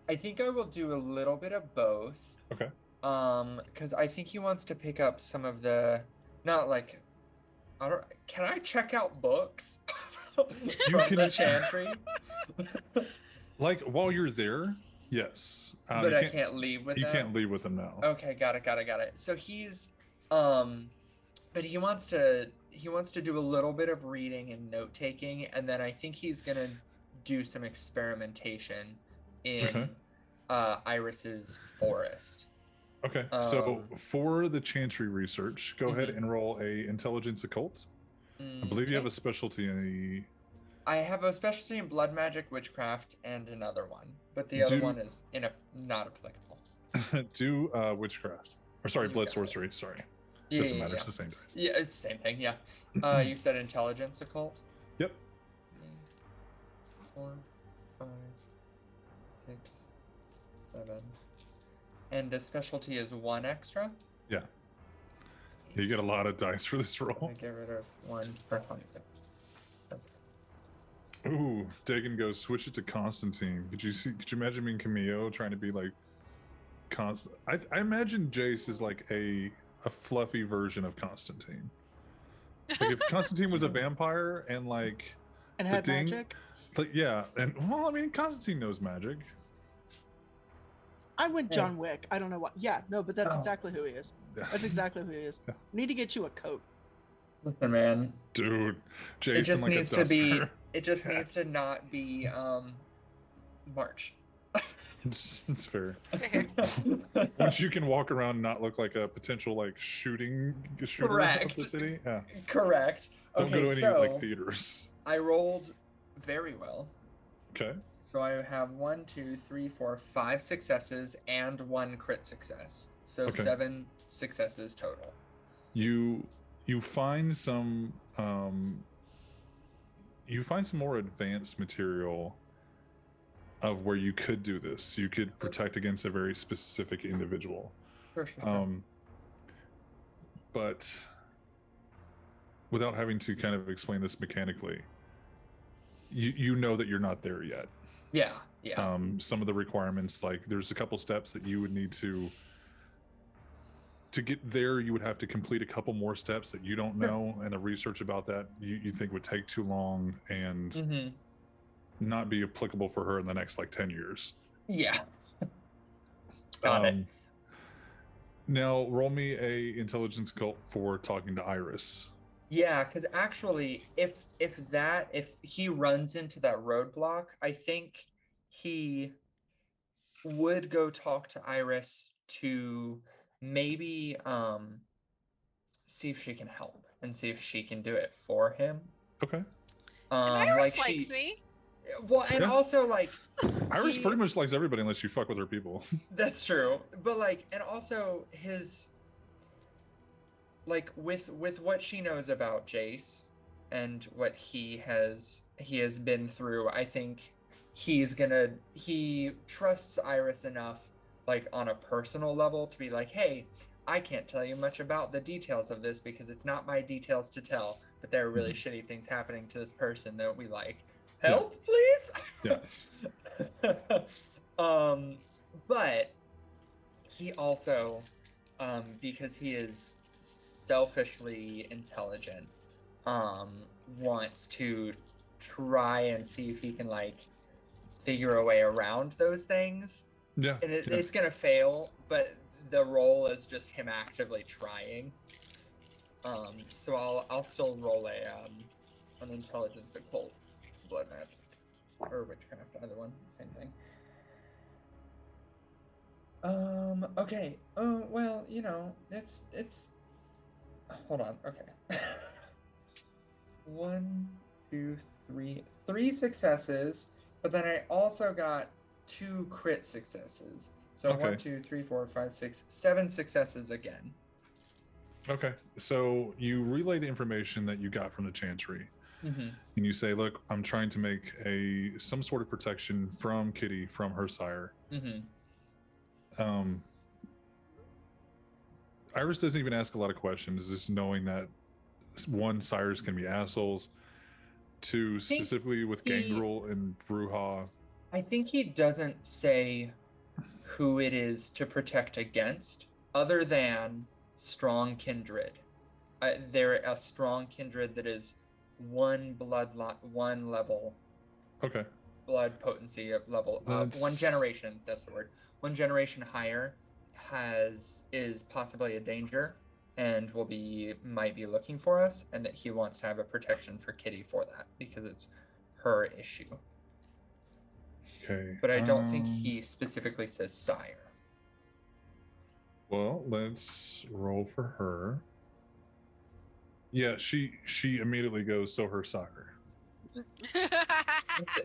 will do a little bit of both. Okay. Because I think he wants to pick up some of the, not like, can I check out books? You from can- the Chantry, Like while you're there, yes. but you I can't leave with You them. can't leave with them now. Okay, got it. So he's, but he wants to to do a little bit of reading and note taking, and then I think he's gonna do some experimentation in Iris's forest. Okay, so for the Chantry research, go ahead and roll a intelligence occult. I believe you have a specialty in the. I have a specialty in blood magic, witchcraft, and another one, but the other one is not applicable. Do witchcraft, or sorry, blood sorcery. Sorry, doesn't matter. It's the same dice. Yeah, it's the same thing. Yeah. You said intelligence occult. Yep. 4, 5, 6, 7, and the specialty is 1 extra. Yeah. You get a lot of dice for this roll. Get rid of 1 per 5. Ooh, Dagon goes, switch it to Constantine. Could you imagine being Camille trying to be like Constant? I imagine Jace is like a fluffy version of Constantine. Like if Constantine was a vampire and like and had magic. Like yeah, and well, I mean Constantine knows magic. I went John Wick. I don't know what. Yeah, no, but that's exactly who he is. That's exactly who he is. Yeah. We need to get you a coat. Listen, man. Dude, Jason it just like needs a to be. duster. It just needs to not be March. It's fair. Once you can walk around and not look like a potential like shooter of the city. Yeah. Correct. Don't go to any like theaters. I rolled very well. Okay. So I have 1, 2, 3, 4, 5 successes and 1 crit success. So 7 successes total. You find some more advanced material of where you could do this. You could protect against a very specific individual. For sure. But without having to kind of explain this mechanically, you know that you're not there yet. Yeah, yeah. Some of the requirements, like there's a couple steps that you would need to get there. You would have to complete a couple more steps that you don't know, and the research about that you think would take too long and not be applicable for her in the next like 10 years. Yeah. Got it. Now roll me a intelligence cult for talking to Iris. Yeah, because actually, if he runs into that roadblock, I think he would go talk to Iris to maybe see if she can help and see if she can do it for him. Okay. And Iris likes me. Well, and also like Iris pretty much likes everybody unless you fuck with her people. That's true. But like, and also his like with what she knows about Jace and what he has been through, I think he trusts Iris enough like on a personal level to be like, hey, I can't tell you much about the details of this because it's not my details to tell, but there are really shitty things happening to this person that we like. Help, please. Yeah. But he also, because he is selfishly intelligent, wants to try and see if he can like figure a way around those things. Yeah. And it's gonna fail, but the role is just him actively trying. So I'll still roll an intelligence occult, blood magic, or witchcraft, either one, same thing. Okay. Oh well, you know, it's. Hold on. Okay. 1, 2, 3, 3 successes, but then I also got 2 crit successes. So 1, 2, 3, 4, 5, 6, 7 successes again. Okay, so you relay the information that you got from the Chantry, and you say, "Look, I'm trying to make some sort of protection from Kitty, from her sire." Iris doesn't even ask a lot of questions, just knowing that 1, sires can be assholes. 2, specifically with Gangrel and Bruja. I think he doesn't say who it is to protect against, other than strong kindred. They're a strong kindred that is 1 level. Okay. Blood potency level. 1 generation. That's the word. 1 generation higher is possibly a danger, and might be looking for us, and that he wants to have a protection for Kitty for that because it's her issue. Okay. But I don't think he specifically says sire. Well, let's roll for her. Yeah, she immediately goes, so her sire.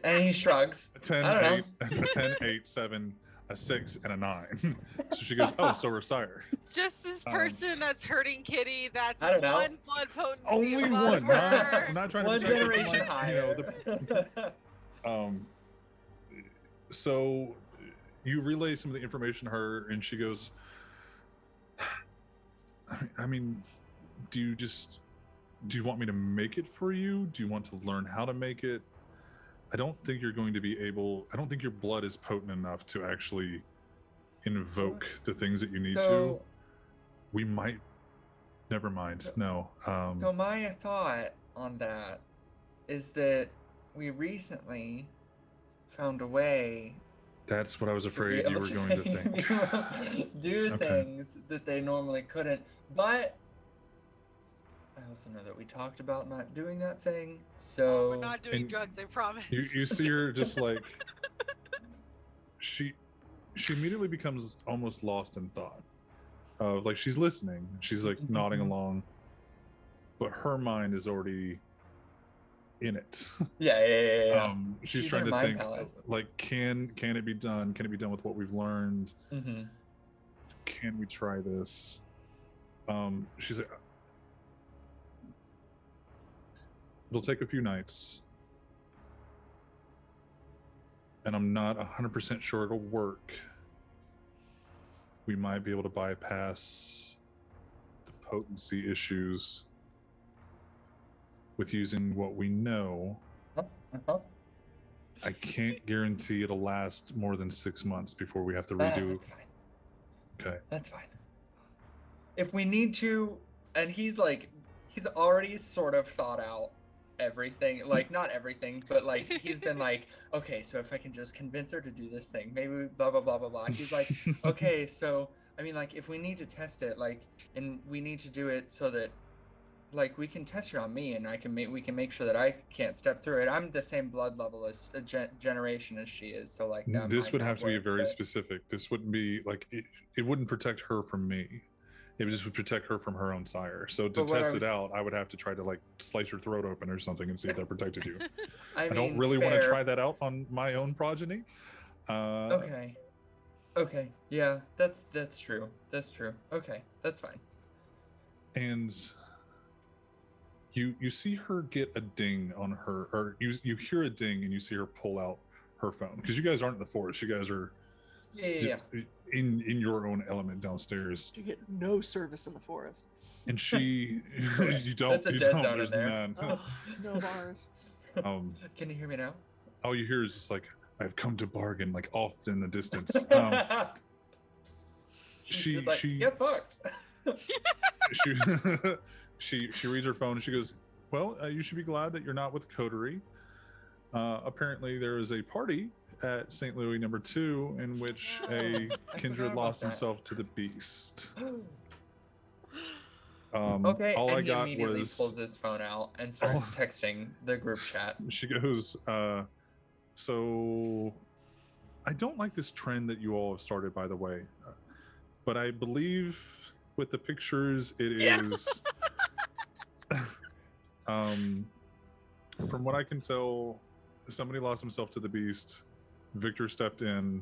And he shrugs. A 10, I don't 8, a 10, 8, 7, a 6, and a 9. So she goes, oh, so her sire. Just this person that's hurting Kitty. That's I don't know. one blood potency. Only above one. her. I'm not trying One to protect her from, generation higher. So you relay some of the information to her, and she goes, I mean, do you want me to make it for you? Do you want to learn how to make it? I don't think you're going to be able, I don't think your blood is potent enough to actually invoke the things that you need to. We might, never mind. No. So my thought on that is that we recently found a way. That's what I was afraid you were going to think. Do things that they normally couldn't. But I also know that we talked about not doing that thing. So we're not doing drugs, I promise. You see her just like she immediately becomes almost lost in thought. Like she's listening, she's like nodding along, but her mind is already in it. Yeah. She's trying to think like, can it be done? Can it be done with what we've learned? Can we try this? She's like, it'll take a few nights, and I'm not 100% sure it'll work. We might be able to bypass the potency issues with using what we know. I can't guarantee it'll last more than 6 months before we have to redo. That's fine. Okay. That's fine. If we need to, and he's already sort of thought out everything, like not everything, but like he's been like, okay, so if I can just convince her to do this thing, maybe blah blah blah blah blah. He's like, okay, so I mean, like if we need to test it, like, and we need to do it so that like we can test her on me, and we can make sure that I can't step through it. I'm the same blood level as a generation as she is, so like that this would have to be very specific. This wouldn't be like it wouldn't protect her from me. It just would protect her from her own sire. So to test it out, I would have to try to like slice your throat open or something and see if that protected you. I don't really want to try that out on my own progeny. Okay. Yeah, that's true. That's true. Okay, that's fine. And you see her get a ding on her, or you hear a ding and you see her pull out her phone, because you guys aren't in the forest. You guys are in your own element downstairs. You get no service in the forest. And she you don't. That's a dead zone in there. None. Oh, no bars. Can you hear me now? All you hear is just like, I've come to bargain, like off in the distance. She get fucked. she reads her phone and she goes, well, you should be glad that you're not with Coterie. Apparently there is a party at St. Louis number 2 in which a kindred lost himself to the beast. Okay, all and I he got immediately was pulls his phone out and starts texting the group chat. She goes, so I don't like this trend that you all have started, by the way, but I believe with the pictures it is from what I can tell, somebody lost himself to the beast. Victor stepped in.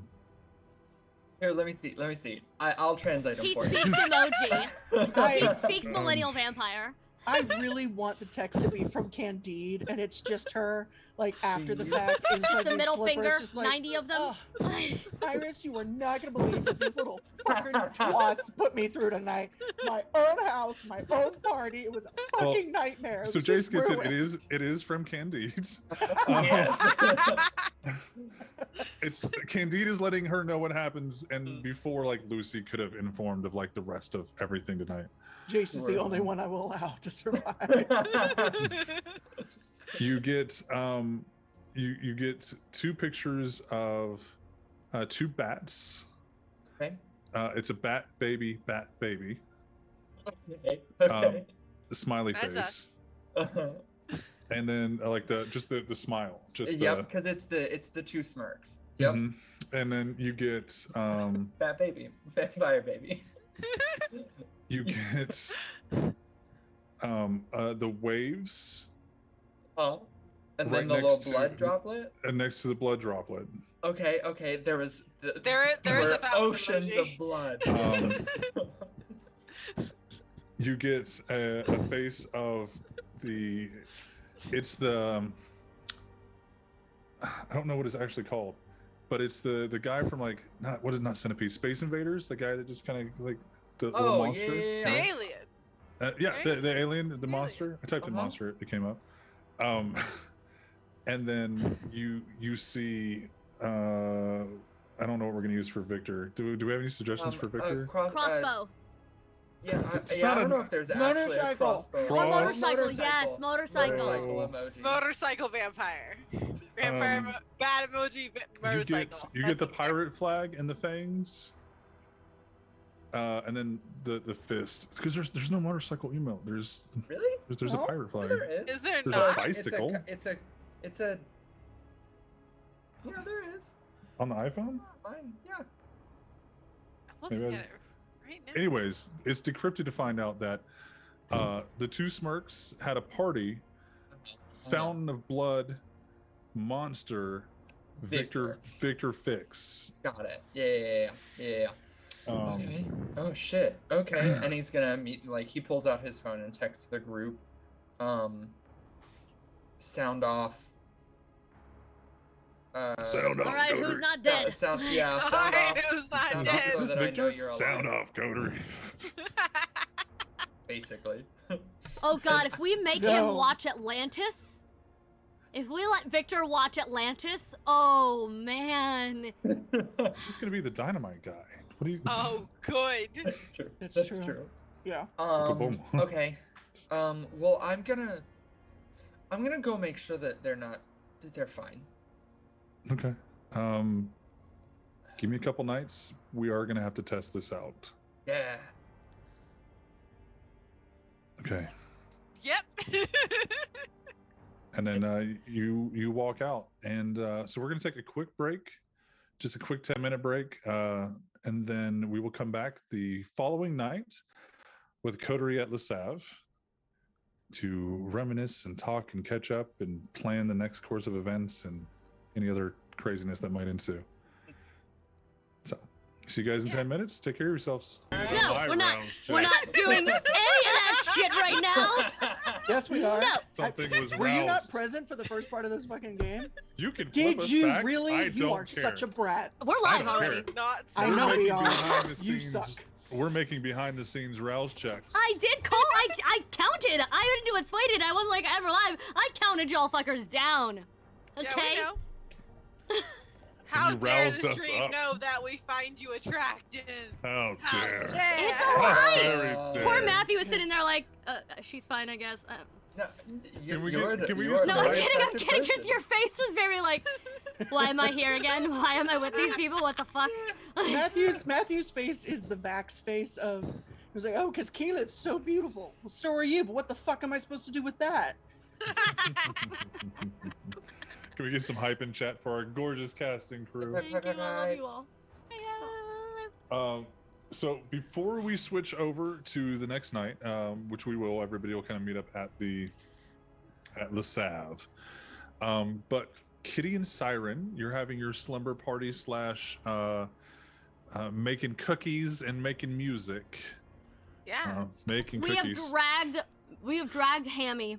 Here, let me see. I'll translate him He for you. speaks emoji. He I, speaks millennial vampire. I really want the text to be from Candide, and it's just her, like, after the fact. In Just the fuzzy middle slippers, finger, just like, 90 of them. "Ugh, Iris, you are not going to believe what these little fucking twats put me through tonight. My own house, my own party. It was a fucking nightmare. It So was Jace just gets ruined." it is from Candide. Yeah. It's Candide is letting her know what happens, and before like Lucy could have informed of like the rest of everything tonight. Jace is the only one I will allow to survive. You get you get 2 pictures of 2 bats. Okay. It's a bat baby. Okay. Okay. The smiley That's face, us. and then like the smile, just Yep, because it's the two smirks. Yep. Mhm. And then you get Fat baby, vampire baby. you get the waves Oh, and Right then the next little to- blood droplet. next to the blood droplet. Okay. There was There is were a fountain oceans emoji. of blood. You get a face of the. It's the. I don't know what it's actually called, but it's the guy from like not Centipede, Space Invaders, the guy that just kind of like the little Oh, monster. yeah. The alien. Yeah, Right? the alien, the Alien. monster. I typed in Uh-huh. monster, it came up. And then you see. I don't know what we're gonna use for Victor. Do we have any suggestions for Victor? Crossbow. It's I not don't a- know if there's actually a Motorcycle. crossbow. Or Cross- motorcycle, yes, motorcycle. Motorcycle Oh. emoji. Motorcycle vampire. Vampire bad emoji motorcycle. You get the That's okay. pirate flag and the fangs. And then the fist, because there's no motorcycle email. There's Really? a No? pirate flag. There is. Is there There's a not? bicycle It's a. Yeah, there is. on the iPhone. Fine. Yeah. I'm Maybe looking I at it right now. Anyways, it's decrypted to find out that the two Smirks had a party. Fountain of Blood, monster, Victor Fix. Got it. Yeah. Okay. Oh shit. Okay. And he's gonna meet. Like he pulls out his phone and texts the group. Sound off. Sound off. All right, Coder. who's not Yeah, dead? sound off. Alright, who's not Sound dead? off so Is this that I know Victor? you're alive. Sound off, Coder. Basically. Oh God, if we make No. him watch Atlantis, if we let Victor watch Atlantis, oh man. He's gonna be the dynamite guy. What do you? Oh, good. That's true. That's That's true. true. Yeah. Kaboom. Okay. Well, I'm gonna go make sure that they're fine. Okay. Give me a couple nights. We are gonna have to test this out. Yeah. Okay. Yep. And then you walk out, and so we're gonna take a quick break, just a quick 10-minute break, and then we will come back the following night with Coterie at Le Save to reminisce and talk and catch up and plan the next course of events and any other craziness that might ensue. So, see you guys in 10 minutes. Take care of yourselves. No, My we're not. rounds We're check. not doing any of that shit right now. Yes, we are. No. Something was Were you not roused. present for the first part of this fucking game? You can flip Did us you back. really? I You don't are care. such a brat. We're I live don't already. care. Not I We're know we making are. behind the You scenes- suck. We're making behind the scenes rouse checks. I did call. I counted. I didn't do it slated. I wasn't like ever live. I counted y'all fuckers down. Okay. Yeah, we know. How you dare roused the us stream up. know that we find you attractive? How How dare. dare. It's a lie. Very dare. Poor Matthew was sitting there like, she's fine, I guess. No, Can we you're get- can we you're use a No, some I'm very kidding. I'm attractive kidding. Just person. your face was very like, why am I here again? Why am I with these people? What the fuck? Matthew's face is the Vax face of. He was like, oh, because Keelan's so beautiful. Well, so are you, but what the fuck am I supposed to do with that? Can we get some hype in chat for our gorgeous casting crew? Thank you. I love you all. So before we switch over to the next night, which we will, everybody will kind of meet up at Le Save. But Kitty and Siren, you're having your slumber party / making cookies and making music. Yeah. Making We cookies. have dragged Hammy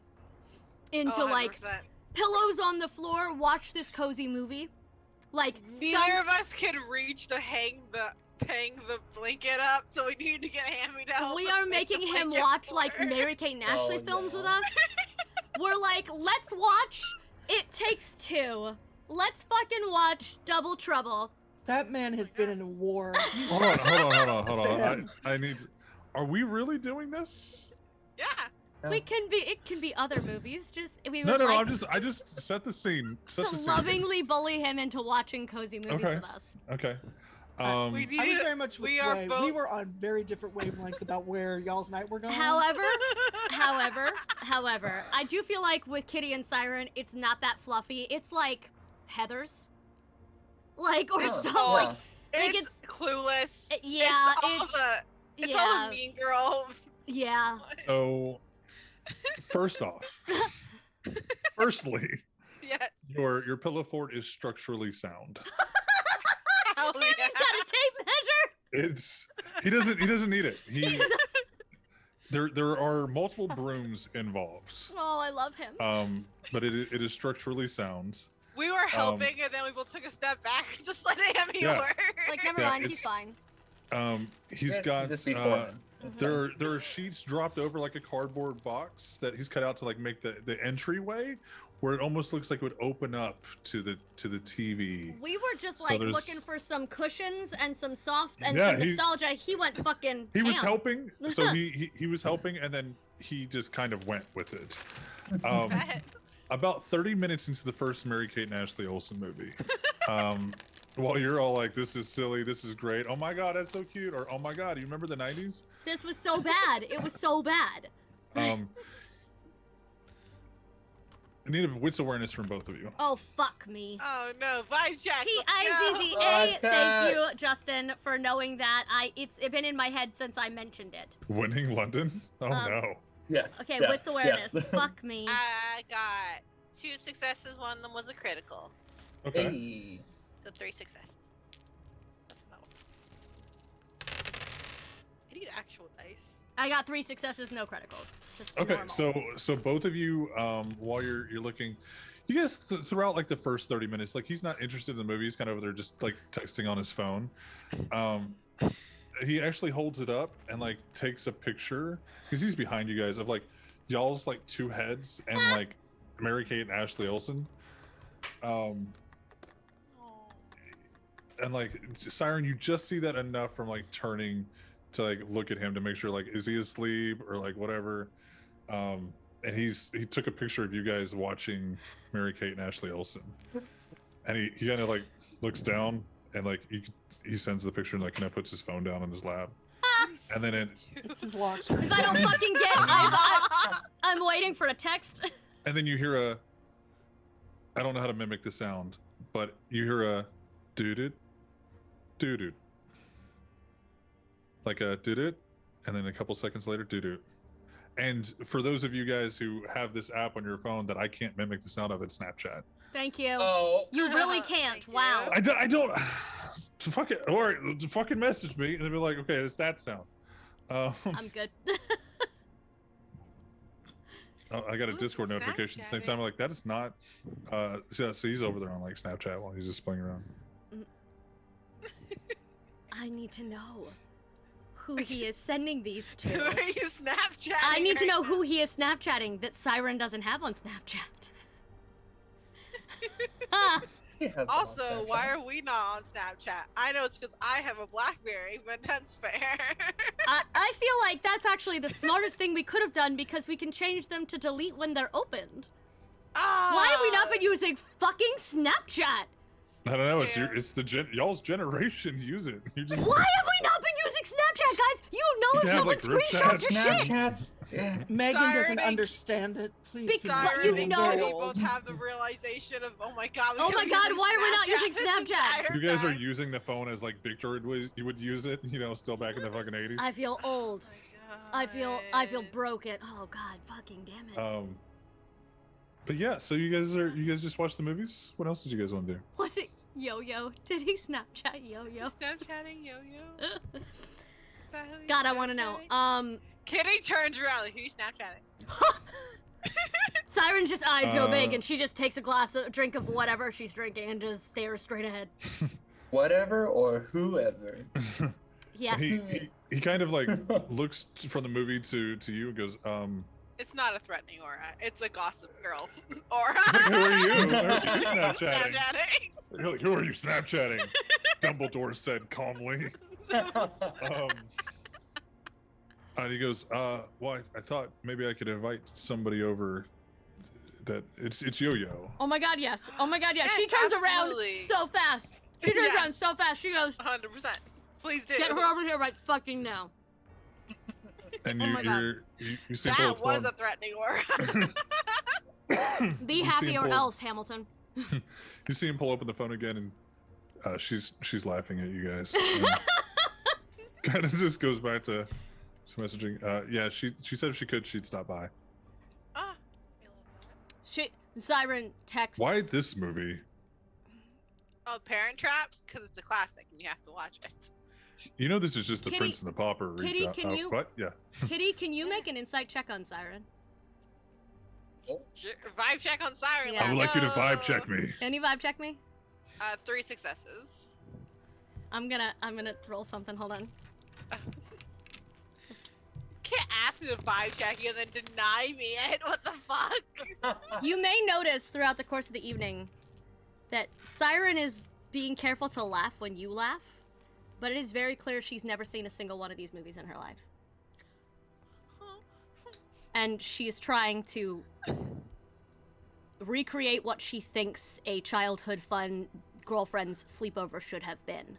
into Oh, like 100%. pillows on the floor. Watch this cozy movie. Like Neither of us can reach to hang the blanket up, so we need to get Hammy to help we us are make the making him blanket watch for like her. Mary Kate and Ashley Oh, films no. with us. We're like, let's watch It Takes Two. Let's fucking watch Double Trouble. That man has been in war. Hold on. Stand. I need. Are we really doing this? Yeah. We can be. It can be other movies. Just we No, would no, like I just set the scene. Set to the scene. lovingly bully him into watching cozy movies Okay. with us. Okay. We I need was it. very much with We are Sway. both. We were on very different wavelengths about where y'all's night were going. However, I do feel like with Kitty and Siren, it's not that fluffy. It's like Heather's, like or Huh, some Oh, like it's, it's clueless. yeah, It's all yeah, the Mean Girl. yeah. So, first off, firstly, Yeah. your pillow fort is structurally sound. Hell And he's got a tape measure. It's he doesn't need it. There are multiple brooms involved. Oh, I love him. But it is structurally sound. We were helping, and then we both took a step back and just let Amy Yeah. work. Like, never Yeah, mind, he's it's- fine. He's Just- got just be foreman. there are sheets dropped over like a cardboard box that he's cut out to like make the entryway where it almost looks like it would open up to the TV. We were just So like there's- looking for some cushions and some soft and Yeah, some he- nostalgia. He went fucking. He was ham. helping, so he was helping, and then he just kind of went with it. About 30 minutes into the first Mary-Kate and Ashley Olsen movie, while you're all like, "This is silly, this is great, oh my god, that's so cute," or "Oh my god, you remember the 90s?" This was so bad. It was so bad. I need a wits awareness from both of you. Oh fuck me. Oh no, vibe check. P-I-Z-Z-A. Podcast. Thank you, Justin, for knowing that. It's been in my head since I mentioned it. Winning London? Oh no. Yes. Okay, yes, wits awareness. yes. Fuck me. I got 2 successes. One of them was a critical. Okay. Hey. So 3 successes. That's about. I need actual dice. I got 3 successes, no criticals. Just Okay, normal. so both of you, while you're looking, you guys throughout like the first 30 minutes, like he's not interested in the movie. He's kind of over there just like texting on his phone. He actually holds it up and like takes a picture because he's behind you guys of like y'all's like 2 heads and like Mary-Kate and Ashley Olsen. And like Siren, you just see that enough from like turning to like look at him to make sure like is he asleep or like whatever. And he took a picture of you guys watching Mary-Kate and Ashley Olsen, and he kind of like looks down and like he sends the picture and like kind of puts his phone down on his lap, and then It's his lock screen. If I don't fucking get, I'm waiting for a text. and then you hear a, I don't know how to mimic the sound, but you hear a doo-doo, doo-doo, like a doo-doo, and then a couple seconds later doo-doo. And for those of you guys who have this app on your phone that I can't mimic the sound of, it's Snapchat. Thank you. Oh. You really can't. Thank you. Wow. I don't fucking or fucking message me and they'll be like, okay, it's that sound. I'm good. I got a Who's Discord notification at the same time. I'm like, that is not. So he's over there on like Snapchat while he's just playing around. I need to know who he is sending these Who to. are you Snapchatting? I need to right know now? who he is Snapchatting that Siren doesn't have on Snapchat. Ah, He has them on Also, Snapchat. why are we not on Snapchat? I know it's because I have a BlackBerry, but that's fair. I feel like that's actually the smartest thing we could have done because we can change them to delete when they're opened. Why have we not been using fucking Snapchat? I don't know. It's Yeah. it's the y'all's generation use it. You just Why have we not been using Snapchat, guys? You know You if have, someone like, group screenshots your chats. shit. Snapchats. Yeah. Megan Sorry, doesn't thank- understand it. Please. Big- do but not Sorry, you say know- I'm we old. both have the realization of, oh my god, we Oh could my be God, using why are we not using this Snapchat? entire you guys are time. using the phone as like Victor would use it. You know, still back in the fucking 80s. I feel old. Oh my I feel God. broken. Oh God, fucking damn it. But yeah, so you guys just watched the movies. What else did you guys want to do? Was it Yo-Yo? Did he Snapchat Yo-Yo? Snapchatting yo-yo? Is that who he's God, I want to know. Snapchatting? Kitty turns around like, who you Snapchatting? Siren's just eyes go big, Uh, and she just takes a drink of whatever she's drinking and just stares straight ahead. Whatever or whoever. Yes. he kind of like looks from the movie to you and goes, It's not a threatening aura. It's a gossip girl aura. Who are you? Who are you Snapchatting? Snapchatting. You're like, who are you Snapchatting? Dumbledore said calmly. And he goes, well, I thought maybe I could invite somebody over. That it's Yo-Yo. Oh my God, yes. Oh my God, yes. She Yes, turns absolutely. around so fast. She turns Yeah. around so fast. She goes, 100%. Please do. "Get her over here right fucking now." And Oh my God. you see him pull That his was phone. a threatening word. Be You see happy him or pull- else, Hamilton. You see him pull open the phone again, and she's laughing at you guys. Kind of just goes back to messaging. Yeah, she said if she could, she'd stop by. Ah, Siren texts. Why this movie? oh, Parent Trap? Because it's a classic and you have to watch it. You know, this is just the Kitty- Prince and the Pauper. Kitty, can you- What? Yeah. Kitty, can you make an insight check on Siren? Vibe check on Siren. Yeah. I would like you to vibe check me. me. Can you vibe check me? 3 successes. I'm gonna roll something. Hold on. Can't ask me to vibe check you and then deny me it. What the fuck? You may notice throughout the course of the evening that Siren is being careful to laugh when you laugh, but it is very clear she's never seen a single one of these movies in her life. And she is trying to recreate what she thinks a childhood fun girlfriend's sleepover should have been.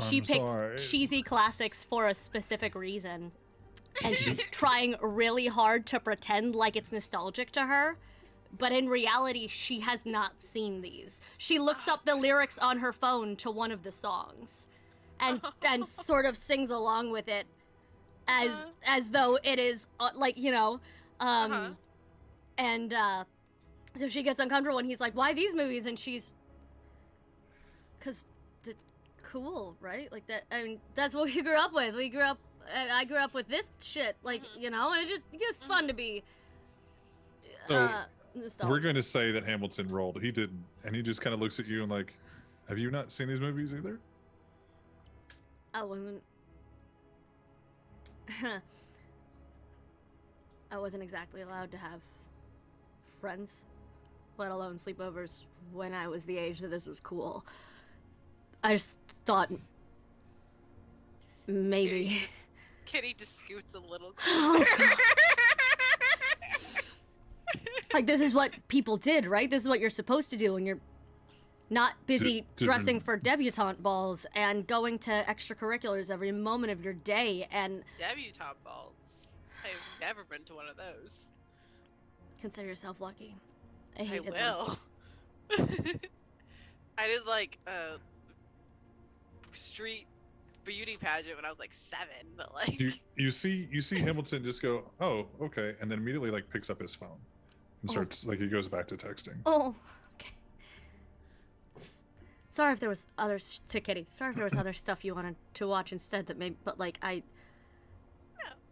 She I'm picked sorry. cheesy classics for a specific reason. And she's trying really hard to pretend like it's nostalgic to her. But in reality, she has not seen these. She looks up the lyrics on her phone to one of the songs. And sort of sings along with it as though it is, like, you know. And so she gets uncomfortable and he's like, why these movies? And she's... Because the cool, right? Like that, I mean, that's what we grew up with. I grew up with this shit. Like, you know, it's just fun to be... So, nostalgic. we're going to say that Hamilton rolled. He didn't. And he just kind of looks at you and like, have you not seen these movies either? I wasn't... I wasn't exactly allowed to have friends, let alone sleepovers, when I was the age that this was cool. I just thought maybe... Kitty just scoots a little Oh, closer. Like, this is what people did, right? This is what you're supposed to do when you're not busy To- dressing for debutante balls and going to extracurriculars every moment of your day and... Debutante balls. I've never been to one of those. Consider yourself lucky. I I hated them. will. I did like a street beauty pageant when I was like 7, but like You see Hamilton just go, oh, okay, and then immediately like picks up his phone and starts like he goes back to texting. Oh, okay. Sorry if there was to Kitty. Sorry if there was other stuff you wanted to watch instead that maybe, but like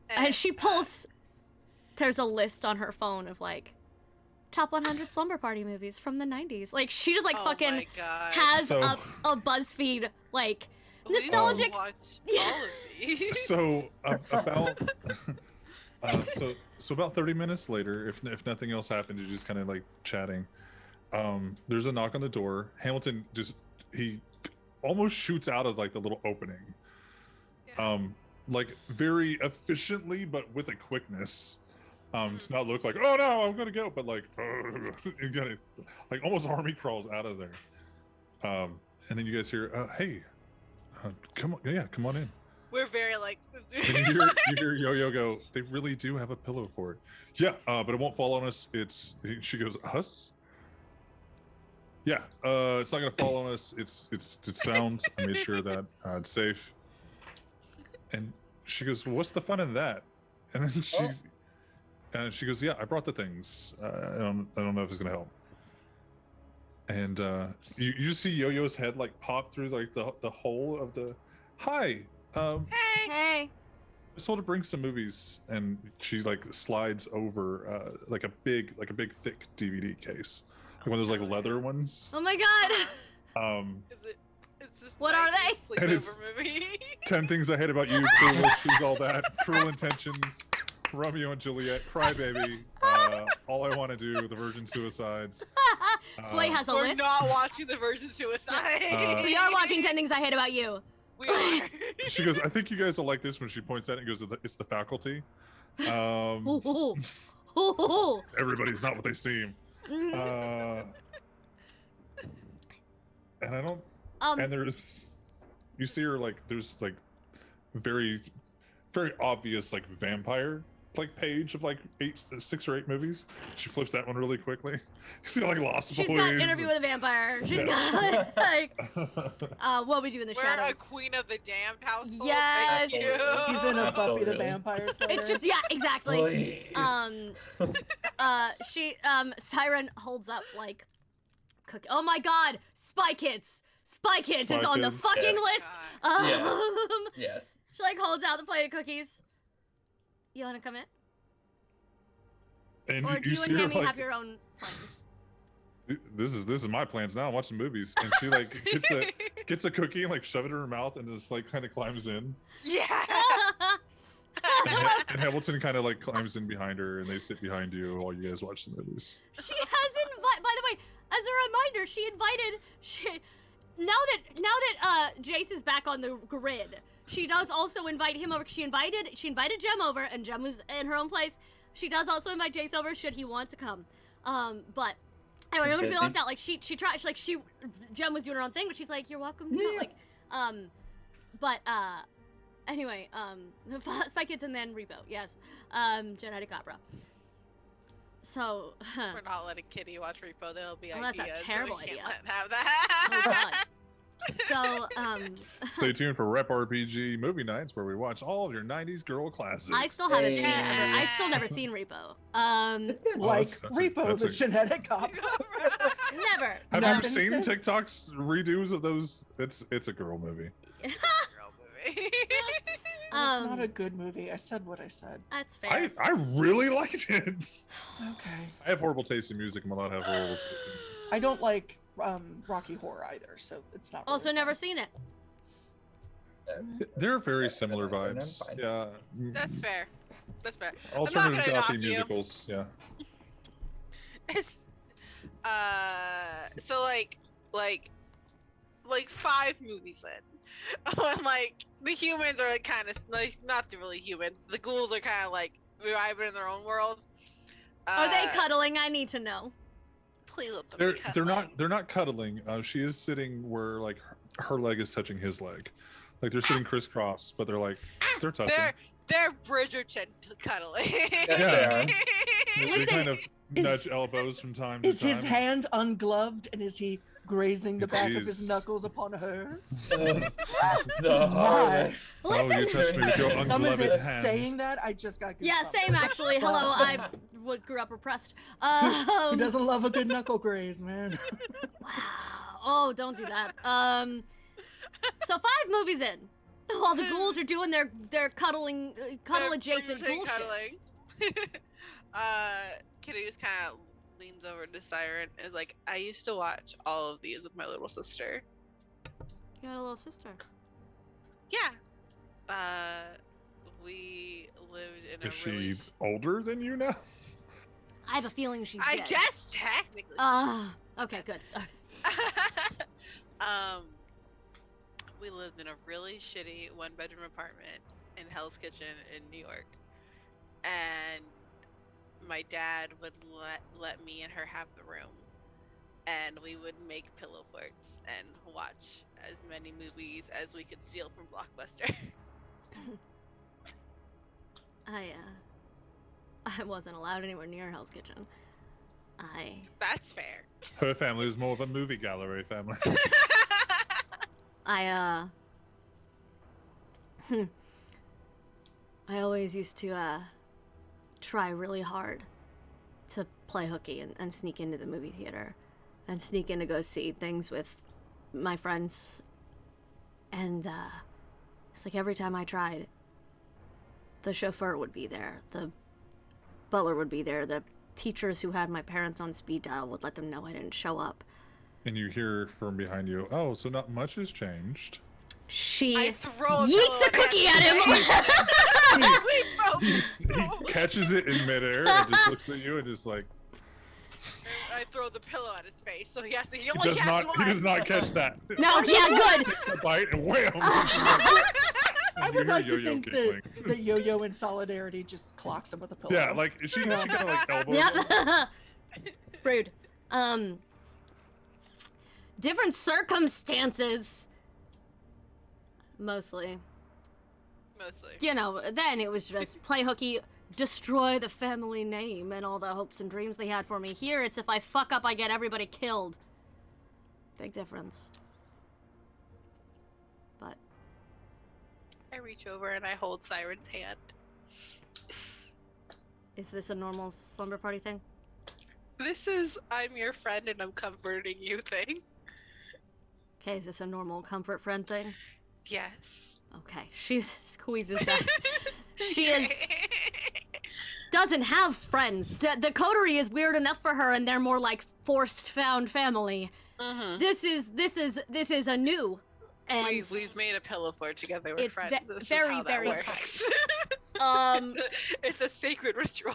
and she pulls. There's a list on her phone of like top 100 slumber party movies from the 90s. Like she just like oh fucking my God. has So- a BuzzFeed like We need to nostalgic. watch all of these. So about so about 30 minutes later, if nothing else happened, you're just kind of like chatting. There's a knock on the door. Hamilton he almost shoots out of like the little opening. Yeah. Like very efficiently, but with a quickness. To not look like, oh no, I'm gonna go, but like, you gotta, like almost army crawls out of there. And then you guys hear, hey, come on, yeah, come on in. We're very like. And you hear Yo-Yo go, they really do have a pillow for it. Yeah, but it won't fall on us. She goes, us? Yeah, it's not gonna fall on us. It's sound. I made sure that it's safe. And she goes, well, what's the fun in that? And then she goes, yeah, I brought the things. I don't know if it's gonna help. And you just see Yo-Yo's head like pop through like the hole of the. Hi. Hey. Hey. I just want to bring some movies, and she like slides over like a big thick DVD case, like one of those like leather ones. Oh my God. It's just What are 90s And it's- sleepover movie. 10 Things I Hate About You, Clueless, She's All That, Cruel Intentions, Romeo and Juliet, Crybaby, All I Want to Do, The Virgin Suicides. Sway has a We're list. not watching the version suicide. We are watching 10 Things I Hate About You. We are. She goes, I think you guys will like this when she points at it and goes, it's the faculty. Ooh, ooh. Ooh, ooh. Everybody's not what they seem. Mhm. And I don't. and you see her like there's like very obvious like vampire like page of like 6 or 8 movies. She flips that one really quickly. She's got like Lost She's Boys. got Interview with a Vampire. She's got like What We Do in the We're Shadows. a Queen of the Damned household. Yes. Thank you. He's in a Buffy the Absolutely. Vampire Slayer. It's just exactly. Please. Siren holds up like cookie. Oh my God, Spy Kids. Spy Kids Spy is on the Kids. fucking Yes. list. Yes. Yes. She like holds out the plate of cookies. You wanna come in? And Or do you see and her, Hammy like, have your own plans? This is my plans now. I'm watching movies, and she like gets a cookie and like shove it in her mouth and just like kind of climbs in. Yeah. And Hamilton kind of like climbs in behind her, and they sit behind you while you guys watch the movies. She has invited. By the way, as a reminder, she invited. Now that Jace is back on the grid, she does also invite him over. She invited Jem over, and Jem was in her own place. She does also invite Jace over should he want to come. But I don't want to feel left out. Like she tried. Jem was doing her own thing, but she's like, "You're welcome to come." Like, anyway, Spy Kids and then Repo. Yes, Genetic Opera. So We're not letting Kitty watch Repo. There'll be Well, that's a ideas. So terrible we can't idea. let him have that. Oh God. So Stay tuned for Rep RPG movie nights, where we watch all of your '90s girl classics. I still haven't seen it. Yeah. I still never seen Repo. Like that's Repo, the genetic opera. Never. Have Not you been seen since? TikTok's redos of those? It's a girl movie. Girl movie. It's not a good movie. I said what I said. That's fair. I really liked it. Okay. I have horrible taste in music. I'm allowed to have horrible taste in I don't like Rocky Horror either, so it's not. Also really never fun. seen it. They're very similar Fine. vibes. Fine. Yeah. That's fair. That's fair. Alternative gonna knock gothy you. musicals. Yeah. It's, so like 5 movies in, when like the humans are like kind of like not the really humans. The ghouls are kind of like reviving in their own world. Are they cuddling? I need to know. Please let them. They're be they're not cuddling. they're not cuddling. She is sitting where like her leg is touching his leg, like they're sitting crisscross, but they're touching. They're Bridgerton cuddling. Yeah. They Listen, kind of is- nudge elbows from time to Is time. his hand ungloved and is he grazing the It back of his is. knuckles upon hers? The My. harlots. Oh, you Listen. touched me with your Dumb as ungloved it hand. saying that, I just got Yeah, goosebumps. same actually. Hello, I grew up repressed. Who doesn't love a good knuckle graze, man? Wow. Oh, don't do that. So 5 movies in, while the ghouls are doing their cuddle adjacent They're ghoul shit. cuddling. Kitty just kind of leans over to Siren and is like, I used to watch all of these with my little sister. You got a little sister. Yeah. We lived in a Is really... she older than you now? I have a feeling she's I dead. guess technically. Okay, good. We lived in a really shitty 1-bedroom apartment in Hell's Kitchen in New York. And my dad would let me and her have the room. And we would make pillow forts and watch as many movies as we could steal from Blockbuster. I wasn't allowed anywhere near Hell's Kitchen. That's fair. Her family is more of a movie gallery family. I always used to try really hard to play hooky and sneak into the movie theater and sneak in to go see things with my friends. And it's like every time I tried, the chauffeur would be there, the butler would be there, the teachers who had my parents on speed dial would let them know I didn't show up. And you hear from behind you, oh, so not much has changed. She I throw yeets a cookie at him. We both He catches it in midair and just looks at you and just like I throw the pillow at his face, so he has to. He he only does has not one. he does not catch that. No, yeah, good. Takes a bite and wham. I You would hear like to Yo-Yo think giggling. that Yo-Yo in solidarity just clocks him with a pillow. Yeah, like she kind of like elbows him. Yep. Rude. different circumstances. Mostly. You know, then it was just play hooky, destroy the family name and all the hopes and dreams they had for me. Here, it's if I fuck up, I get everybody killed. Big difference. But I reach over and I hold Siren's hand. is this a normal slumber party thing? This is I'm your friend and I'm comforting you thing. Okay, is this a normal comfort friend thing? Yes. Okay, she squeezes back. She doesn't have friends. The coterie is weird enough for her, and they're more like forced found family. Mm-hmm. This is a new, and We've made a pillow fort together. We're it's friends. This is very, how that very works. It's a sacred ritual.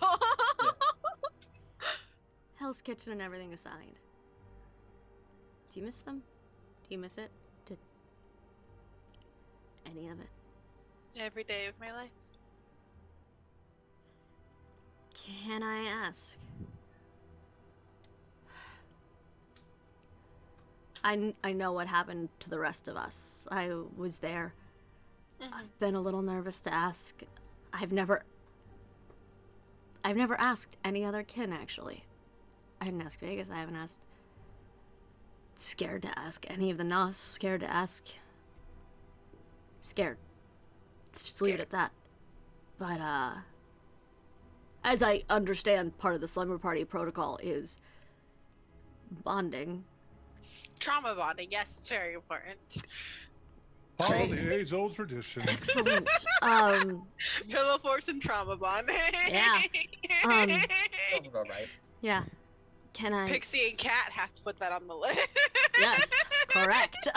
Hell's Kitchen and everything aside. Do you miss them? Do you miss it? Did any of it? Every day of my life. Can I ask? I know what happened to the rest of us. I was there. Mm-hmm. I've been a little nervous to ask. I've never asked any other kin, actually. I didn't ask Vegas, I haven't asked. Scared to ask any of the Nos. Scared to ask. Scared. Let's just leave it at that. But, as I understand, part of the slumber party protocol is bonding. Trauma bonding, yes, it's very important. Follow the age-old tradition. Excellent. Pillow forts and trauma bonding. Yeah. Sounds about right. Yeah. Can I? Pixie and Cat have to put that on the list. Yes, correct.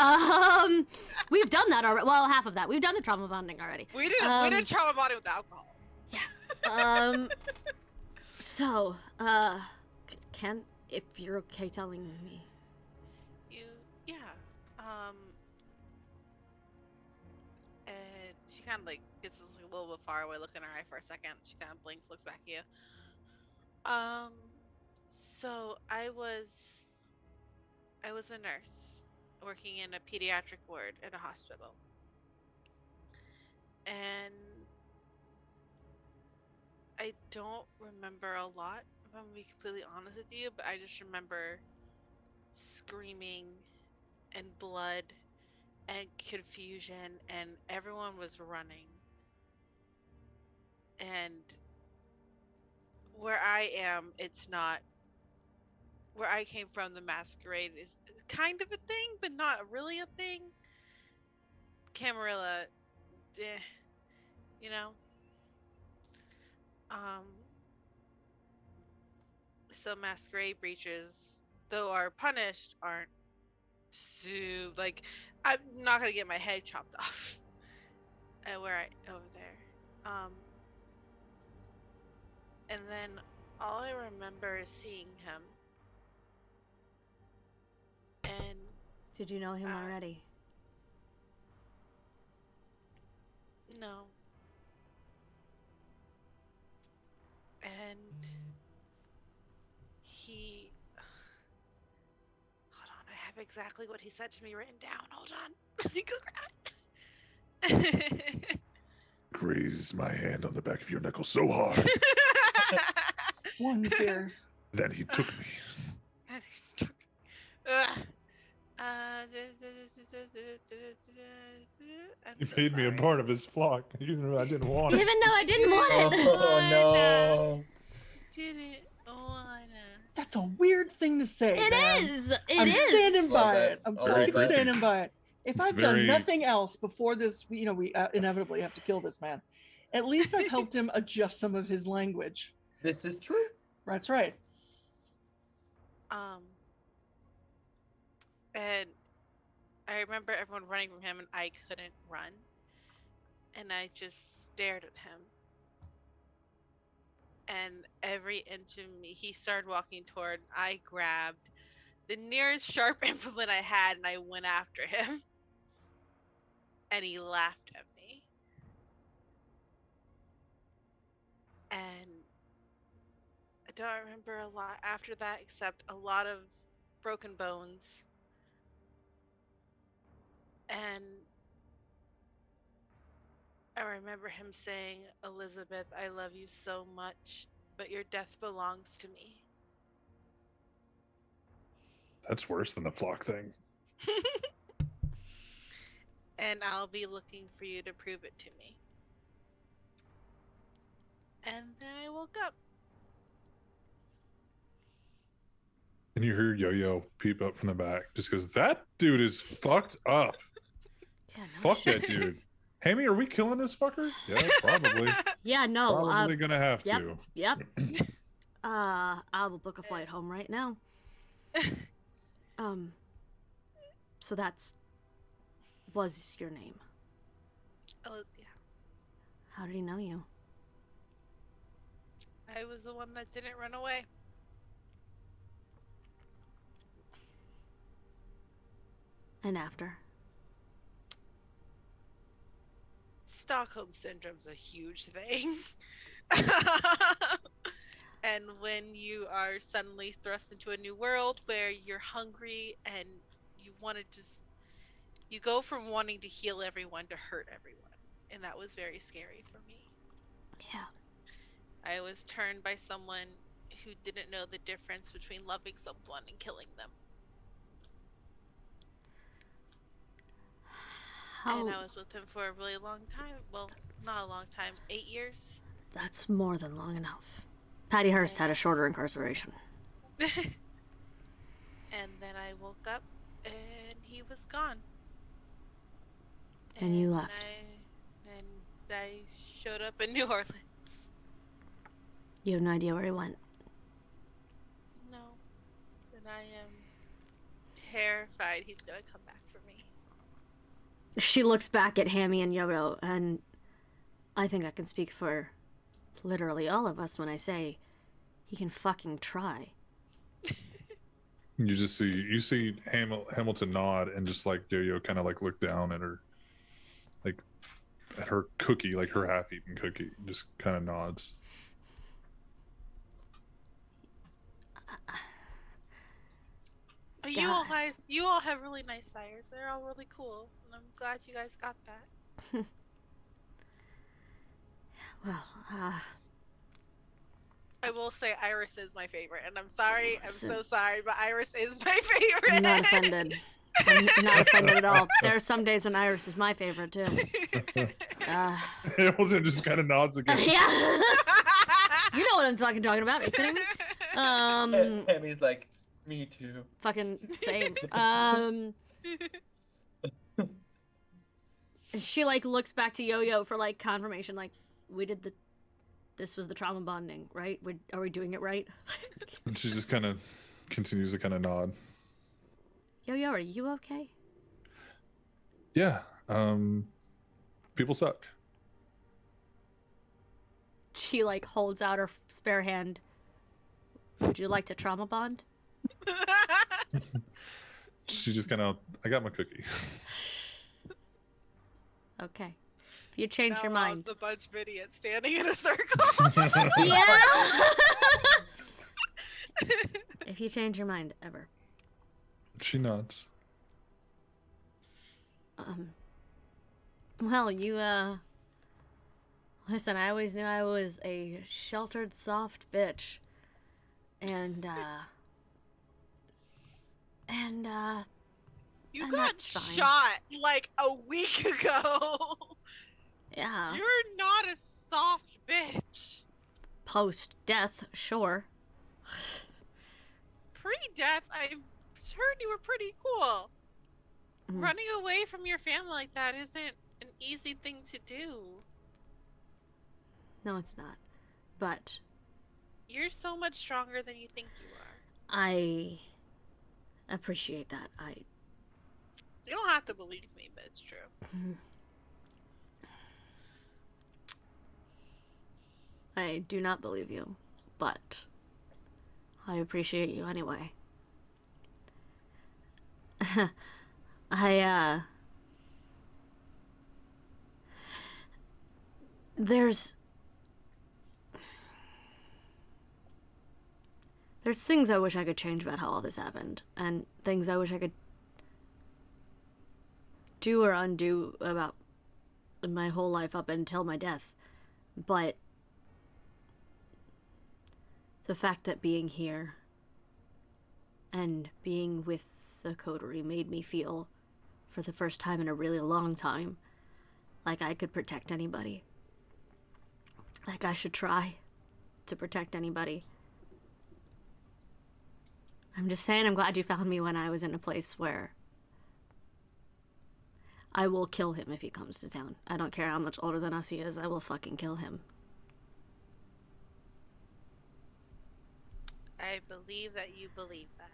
We've done that already. Well, half of that. We've done the trauma bonding already. We did trauma bonding with alcohol. So, can, if you're okay telling me. Yeah. And she kind of like gets a little bit far away, looking in her eye for a second. She kind of blinks, looks back at you. So I was a nurse working in a pediatric ward at a hospital. And I don't remember a lot, if I'm gonna be completely honest with you, but I just remember screaming and blood and confusion, and everyone was running. And where I am, it's not. Where I came from, the masquerade is kind of a thing, but not really a thing. Camarilla, you know? So masquerade breaches, though are punished, aren't like, I'm not gonna get my head chopped off over there. And then all I remember is seeing him. And Did you know him already? no. And he, hold on, I have exactly what he said to me written down. Hold on. Let me go grab it. Grazed my hand on the back of your knuckle so hard. One fear. Then he took me. He made me a part of his flock, even though I didn't want it. Even though I didn't want it. Oh no. Didn't wanna. That's a weird thing to say. It man. is. I'm standing Love by that. it. I'm I like fucking that. standing by it. If It's I've very- done nothing else before this, we inevitably have to kill this man. At least I've helped him adjust some of his language. This is true. That's right. And I remember everyone running from him, and I couldn't run. And I just stared at him. And every inch of me, he started walking toward. I grabbed the nearest sharp implement I had, and I went after him. And he laughed at me. And I don't remember a lot after that, except a lot of broken bones And I remember him saying, Elizabeth, I love you so much, but your death belongs to me. That's worse than the flock thing. And I'll be looking for you to prove it to me. And then I woke up. And you hear Yo-Yo peep up from the back. Just goes, that dude is fucked up. Yeah, no Fuck shit. that dude. Hammy, are we killing this fucker? Yeah, probably. Yeah, no. Probably gonna have yep. to. Yep. I will book a flight home right now. So that's was your name. Oh, yeah. How did he know you? I was the one that didn't run away. And after? Stockholm Syndrome's a huge thing. And when you are suddenly thrust into a new world where you're hungry and you want to you go from wanting to heal everyone to hurt everyone. And that was very scary for me. Yeah. I was turned by someone who didn't know the difference between loving someone and killing them. How? And I was with him for a really long time. Well, not a long time. 8 years. That's more than long enough. Patty Hearst had a shorter incarceration. And then I woke up and he was gone. And you left. And I showed up in New Orleans. You have no idea where he went. No. And I am terrified he's gonna come back for me. She looks back at Hammy and Yodo, and I think I can speak for literally all of us when I say he can fucking try. You just see Hamilton nod and just like Yo-Yo kind of like look down at her, like at her cookie, like her half-eaten cookie, just kind of nods. You all have really nice sires. They're all really cool, and I'm glad you guys got that. Well, I will say Iris is my favorite, and I'm sorry, I'm so sorry, but Iris is my favorite. I'm not offended. I'm not offended at all. There are some days when Iris is my favorite too. Hamilton just kind of nods again. Yeah. You know what I'm talking about. Are you kidding me? Hammy's like, me too. Fucking same. She like looks back to Yo-Yo for like confirmation. Like, this was the trauma bonding, right? Are we doing it right? And she just kind of continues to kind of nod. Yo-Yo, are you okay? Yeah. People suck. She like holds out her spare hand. Would you like to trauma bond? She just kind of, I got my cookie. Okay. If you change your mind. The bunch of idiots standing in a circle. Yeah. If you change your mind ever. She nods. Well, you listen, I always knew I was a sheltered, soft bitch. And You and got that's fine. shot like a week ago. Yeah. You're not a soft bitch. Post-death, sure. Pre-death, I heard you were pretty cool. Mhm. Running away from your family like that isn't an easy thing to do. No, it's not. But You're so much stronger than you think you are. I appreciate that. You don't have to believe me, but it's true. I do not believe you, but I appreciate you anyway. There's things I wish I could change about how all this happened, and things I wish I could do or undo about my whole life up until my death, but the fact that being here and being with the coterie made me feel, for the first time in a really long time, like I could protect anybody. Like I should try to protect anybody. I'm just saying, I'm glad you found me when I was in a place where I will kill him if he comes to town. I don't care how much older than us he is, I will fucking kill him. I believe that you believe that.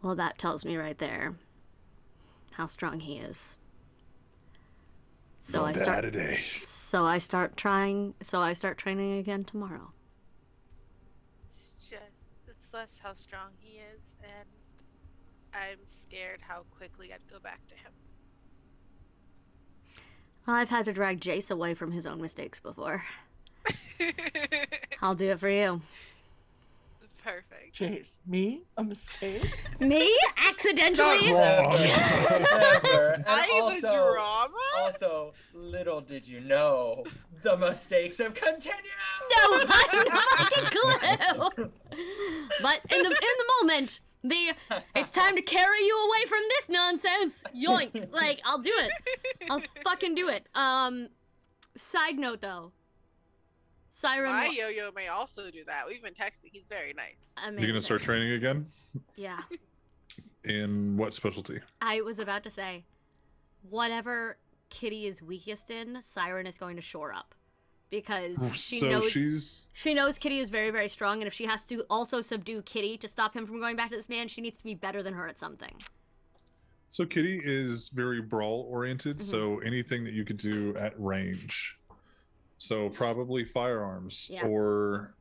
Well, that tells me right there how strong he is. So I start today. So I start training again tomorrow. It's less how strong he is, and I'm scared how quickly I'd go back to him. I've had to drag Jace away from his own mistakes before. I'll do it for you. Perfect. Jace, me? A mistake? Me? Accidentally? Never. And The drama? Also, little did you know, the mistakes have continued. No, I have no fucking clue. But in the moment, it's time to carry you away from this nonsense. Yoink! Like, I'll do it. I'll fucking do it. Side note though, Siren. My yo-yo may also do that. We've been texting. He's very nice. Amazing. You gonna start training again? Yeah. In what specialty? I was about to say, whatever Kitty is weakest in, Siren is going to shore up. Because she knows Kitty is very, very strong, and if she has to also subdue Kitty to stop him from going back to this man, she needs to be better than her at something. So Kitty is very brawl oriented, so anything that you could do at range. So probably firearms or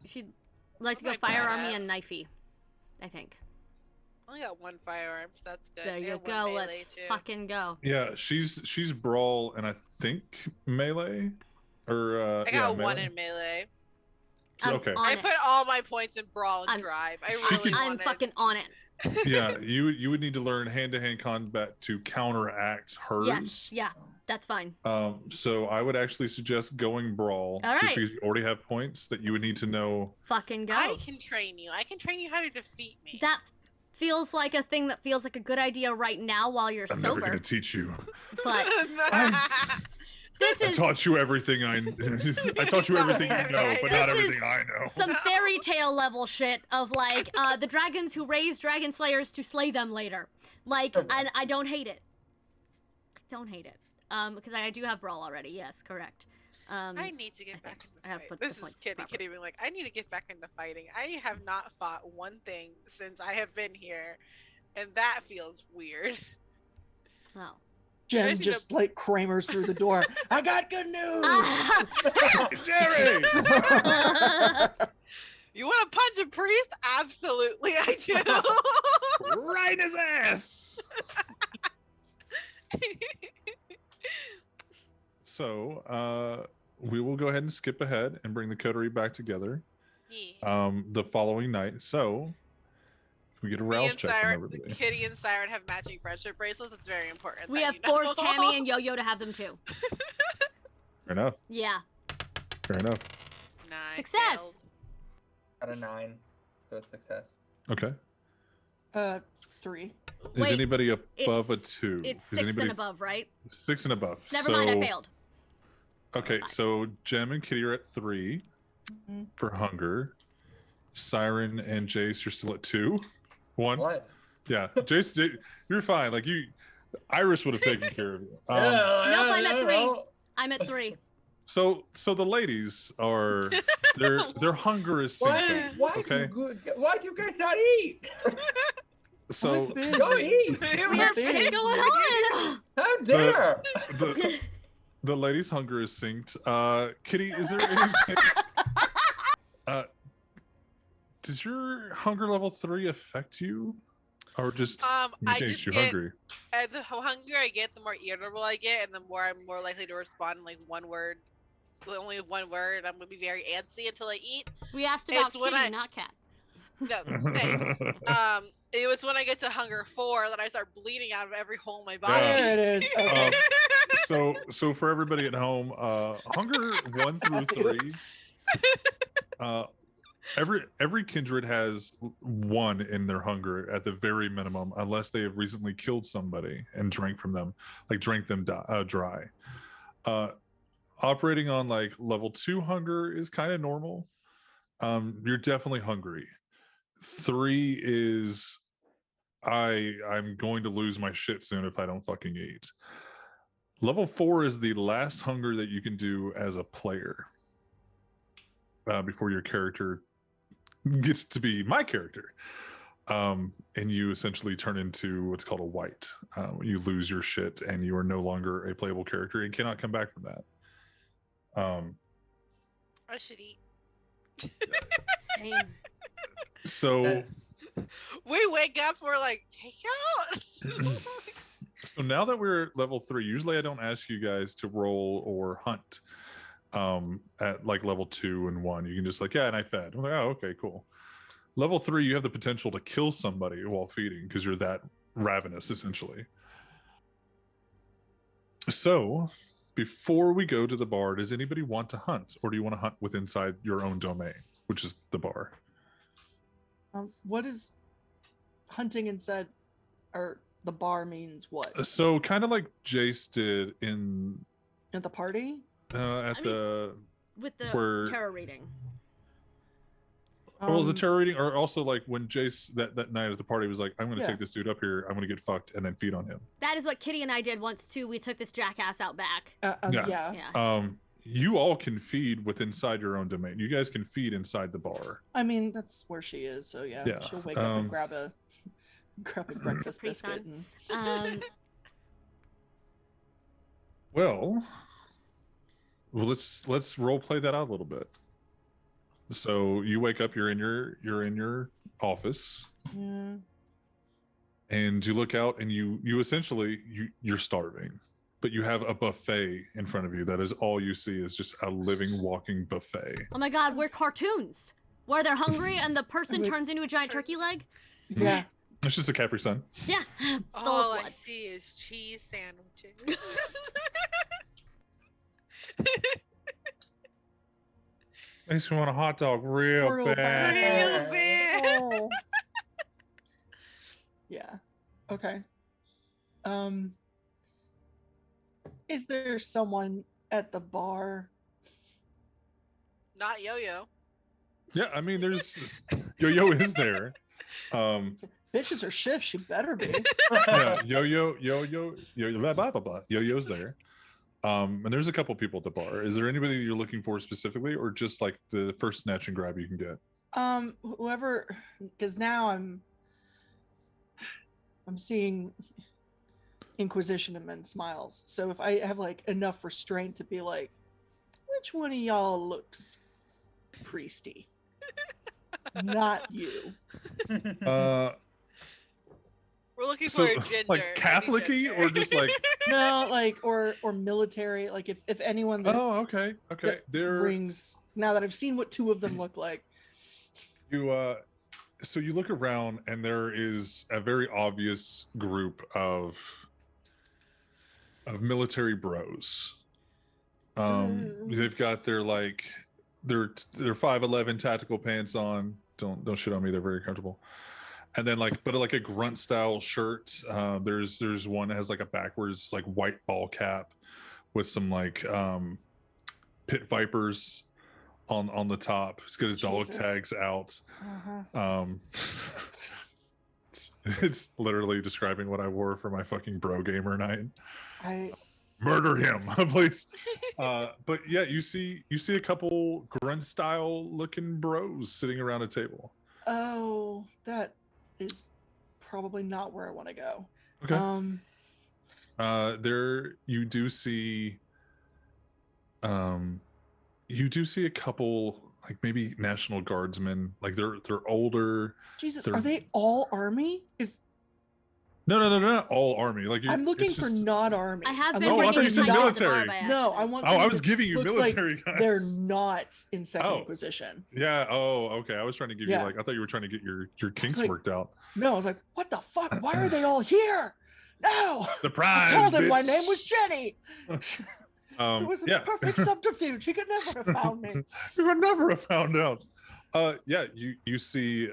She'd like to go firearmy and knifey, I think. I only got one firearm, so that's good. There you go. Let's fucking go. Yeah, she's brawl and I think melee, or I got one in melee. Okay. I put all my points in brawl and drive. I'm fucking on it. Yeah, you would need to learn hand-to-hand combat to counteract hers. Yes, yeah, that's fine. So I would actually suggest going brawl, all right. just because you already have points that you would need to know. Fucking go. I can train you. I can train you how to defeat me. That feels like a thing that feels like a good idea right now while you're I'm sober. never gonna teach you. But I taught you everything I taught you everything you know, but not everything I know. Some fairy tale level shit of like the dragons who raise dragon slayers to slay them later. Like, and I don't hate it. I don't hate it. Because I do have brawl already. Yes, correct. I need to get back in the fight. This is Kitty. properly. Kitty being like, I need to get back into fighting. I have not fought one thing since I have been here, and that feels weird. Well. Jen just like Kramer's through the door. I got good news! Jerry! You want to punch a priest? Absolutely, I do. Right in his ass! So, we will go ahead and skip ahead and bring the coterie back together the following night. So, we get a rouse check from everybody. Kitty and Siren have matching friendship bracelets. It's very important. We have forced Hammy and Yo-Yo to have them too. Fair enough. Yeah. Fair enough. Nice. Success. Out of 9, so it's success. Okay. 3. Is Wait, anybody above a 2? It's Is 6 and above, right? 6 and above. Never mind, I failed. Okay, so Jem and Kitty are at 3 for hunger. Siren and Jace are still at 2. 1. What? Yeah, Jace, you're fine. Like Iris would have taken care of you. Nope, I'm at 3. I'm at 3. So the ladies are their hunger is synced. Why Okay. Why do you guys not eat? So Go eat. We have shit going on. How dare? the ladies' hunger is synced. Kitty, is there anything? Does your hunger level 3 affect you, or just I makes just you get, hungry? The hungrier I get, the more irritable I get, and the more I'm more likely to respond in like one word. Only one word. I'm gonna be very antsy until I eat. We asked about It's when Kitty, not Cat. No, same. It was when I get to hunger 4 that I start bleeding out of every hole in my body. There it is. Okay. So for everybody at home, hunger 1 through 3. Every kindred has 1 in their hunger at the very minimum, unless they have recently killed somebody and drank from them, like drank them dry. Operating on like level 2 hunger is kind of normal. You're definitely hungry. 3 is I'm going to lose my shit soon if I don't fucking eat. Level 4 is the last hunger that you can do as a player before your character gets to be my character. And you essentially turn into what's called a white. You lose your shit and you are no longer a playable character and cannot come back from that. I should eat. Same. So Yes. We wake up, we're like, takeout. so now that we're at level 3, usually I don't ask you guys to roll or hunt at like level 2 and 1. You can just like, yeah, and I fed. I'm like, oh, okay, cool. Level 3, you have the potential to kill somebody while feeding because you're that ravenous, essentially. So before we go to the bar, does anybody want to hunt, or do you want to hunt with inside your own domain, which is the bar? What is hunting inside, or the bar means what? So kind of like Jace did At the party? With the Where- tarot reading. Well, the tarot reading, or also like when Jace that night at the party was like, I'm going to Yeah. take this dude up here, I'm going to get fucked, and then feed on him. That is what Kitty and I did once too. We took this jackass out back. Yeah. Yeah. You all can feed with inside your own domain. You guys can feed inside the bar. I mean, that's where she is, so yeah. Yeah, She'll wake up and grab a breakfast Capri biscuit. Sun. And... Well, let's role play that out a little bit. So you wake up, you're in your office, Yeah. and you look out, and you essentially you're starving, but you have a buffet in front of you. That is all you see is just a living, walking buffet. Oh my god, we're cartoons. Where they're hungry and the person Wait. turns into a giant turkey leg. Yeah. It's just a Capri Sun. Yeah. All Gold I blood. see is cheese sandwiches. Makes me want a hot dog real Real bad. bad. Real bad. Oh. Yeah. Okay. Is there someone at the bar? Not Yo-Yo. Yeah, I mean, there's Yo-Yo is there. Bitches are shift. She better be. Yeah, Yo-Yo, blah, blah, blah, blah. Yo-Yo's there. And there's a couple people at the bar. Is there anybody you're looking for specifically, or just like the first snatch and grab you can get? Whoever, because now I'm seeing inquisition in men's smiles. So if I have like enough restraint to be like, which one of y'all looks priesty? Not you. We're looking So, for a gender. like any Catholic-y, gender. or just like No, like or military. Like if anyone that, oh, okay. that There rings. Now that I've seen what 2 of them look like. you so you look around, and there is a very obvious group of military bros. They've got their like their 5'11" tactical pants on. Don't shit on me, they're very comfortable. And then like a grunt style shirt. There's one that has like a backwards like white ball cap with some like pit vipers on the top. He's got his dog Jesus. tags out. Uh-huh. It's literally describing what I wore for my fucking bro gamer night. I Murder him, please. But yeah, you see a couple grunt style looking bros sitting around a table. oh, that is probably not where I want to go. Okay. There you do see a couple like maybe National Guardsmen. Like they're older. Jesus, They're- are they all army? No, not all army. Like I'm looking it's for just- not army. I have I'm been Oh, I looking thought bringing you the said knife to the bar military. by No, I accident. want. Oh, I somebody was that giving you looks military like guys. they're not in Second Oh. Inquisition. Yeah. Oh, okay. I was trying to give you Yeah. like I thought you were trying to get your kinks like- worked out. No, I was like, what the fuck? Why are they all here? No. Surprise! I told him my bitch. name was Jenny. It was a yeah. perfect subterfuge. He could never have found me. You would never have found out. Yeah. You see.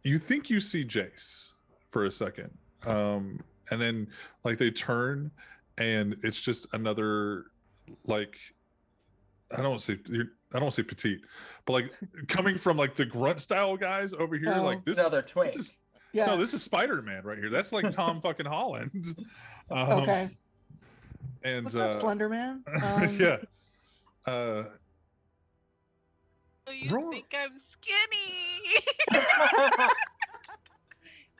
You think you see Jace for a second, and then like they turn, and it's just another like I don't want to say petite, but like coming from like the grunt style guys over here, Oh. like this. Another twink. This is, Yeah. No, this is Spider-Man right here. That's like Tom fucking Holland. Okay. And What's up, Slender Man? yeah. Oh, you Roar. think I'm skinny?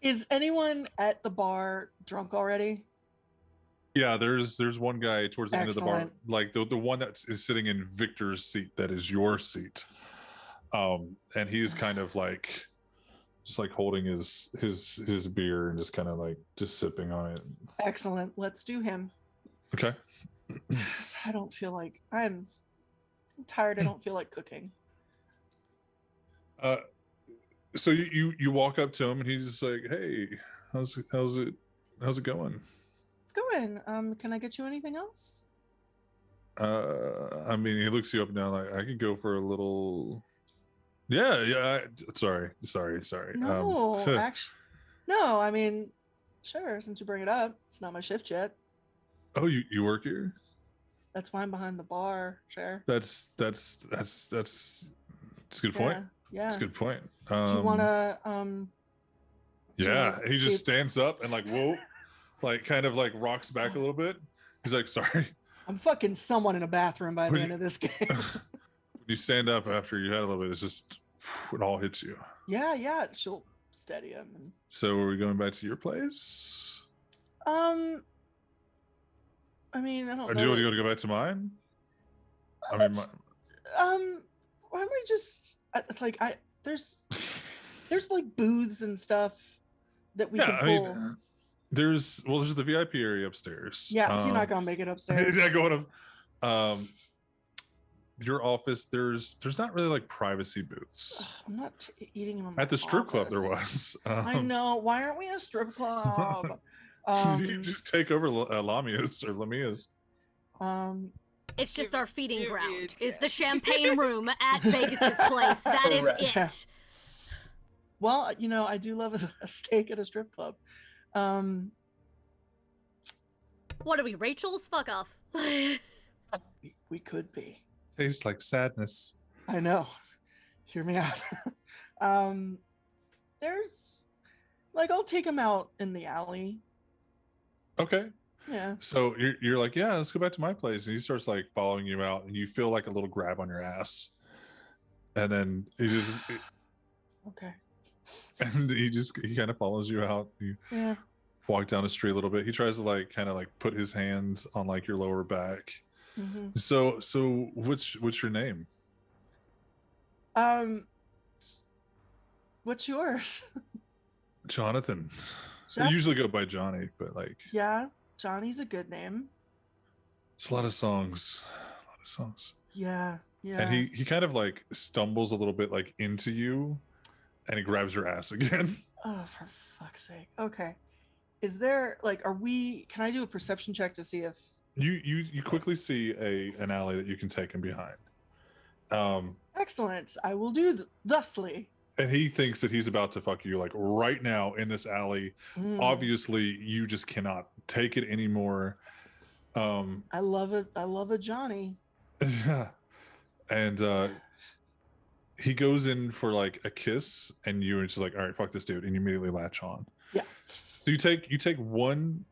Is anyone at the bar drunk already? Yeah, there's one guy towards the end of the bar, Excellent. like the one that is sitting in Victor's seat, that is your seat. And he's kind of like just like holding his beer and just kind of like just sipping on it. Excellent. Let's do him. Okay. I don't feel like I'm tired. I don't feel like cooking. So you walk up to him and he's like, "Hey, how's it going?" It's going. Can I get you anything else? I mean, he looks you up and down like, I could go for a little. Yeah. Sorry. No, actually, no. I mean, sure. Since you bring it up, it's not my shift yet. Oh, you work here? That's why I'm behind the bar. Sure. That's a good point. Yeah. That's a good point. Do you want to do you Yeah, wanna he see just if- stands up and like, whoa, like kind of like rocks back a little bit. He's like, sorry. I'm fucking someone in a bathroom by the Would end you- of this game. When you stand up after you had a little bit, it's just it all hits you. Yeah. She'll steady him. And, So are we going back to your place? I mean, I don't Or know. do you want to go back to mine? I mean, Why don't we just there's like booths and stuff that we yeah, can I pull. mean, there's the VIP area upstairs. Yeah, you're not gonna make it upstairs. Yeah, going up. Your office, there's not really like privacy booths. Ugh, I'm not eating in my At the strip club, there office. was. I know. Why aren't we a strip club? You just take over Lamia's or Lamia's. It's just Give- our feeding give me a ground. Is the chance. champagne room at Vegas's place? That is Correct. it. Well, I do love a steak at a strip club. What are we, Rachel's? Fuck off. We could be. Tastes like sadness. I know. Hear me out. There's I'll take him out in the alley. Okay. Yeah. So you're like, yeah, let's go back to my place. And he starts like following you out, and you feel like a little grab on your ass. And then Okay. he kind of follows you out. You Yeah. walk down the street a little bit. He tries to like kind of like put his hands on like your lower back. hmm So what's your name? What's yours? Jonathan. I That's- usually go by Johnny, but like Yeah, Johnny's a good name. it's a lot of songs. Yeah. And he kind of like stumbles a little bit like into you, and he grabs your ass again. Oh, for fuck's sake. Okay. Is there can I do a perception check to see if You quickly see an alley that you can take him behind. excellent. I will do thusly. And he thinks that he's about to fuck you like right now in this alley. Mm, Obviously, you just cannot take it anymore. I love it. I love a Johnny. Yeah. And he goes in for like a kiss, and you're just like, all right, fuck this dude, and you immediately latch on. Yeah. So you take one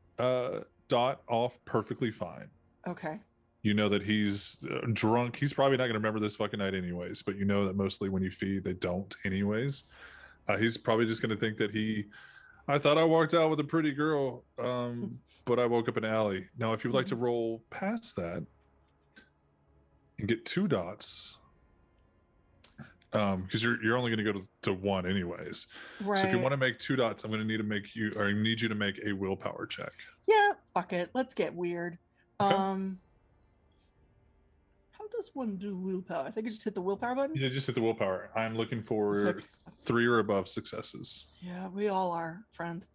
dot off perfectly fine. Okay. You know that he's drunk. He's probably not going to remember this fucking night anyways, but you know that mostly when you feed, they don't anyways. He's probably just going to think that I thought I walked out with a pretty girl, but I woke up in an alley. Now, if you would like to roll past that and get 2 dots, because you're only going to go to one anyways. Right. So if you want to make 2 dots, I'm going to need you to make a willpower check. Yeah, fuck it. Let's get weird. Okay. How does one do willpower? I think I just hit the willpower button. Yeah, just hit the willpower. I'm looking for 3 or above successes. Yeah, we all are, friend.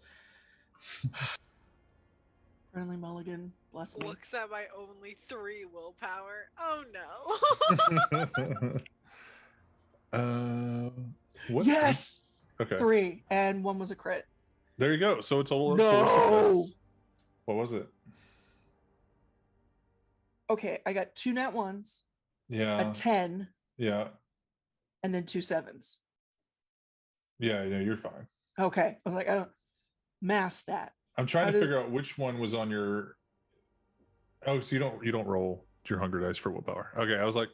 Friendly mulligan, bless me. Looks at my only 3 willpower. Oh no. What? Yes. Okay. 3, and 1 was a crit. There you go. So it's a total of 4 No. successes. What was it? Okay, I got 2 nat 1s, Yeah. a 10, Yeah. and then 2 7s. Yeah, you're fine. Okay, I was like, I don't math that. I'm trying to figure out which one was on your. Oh, so you don't roll your hunger dice for willpower. Okay, I was like,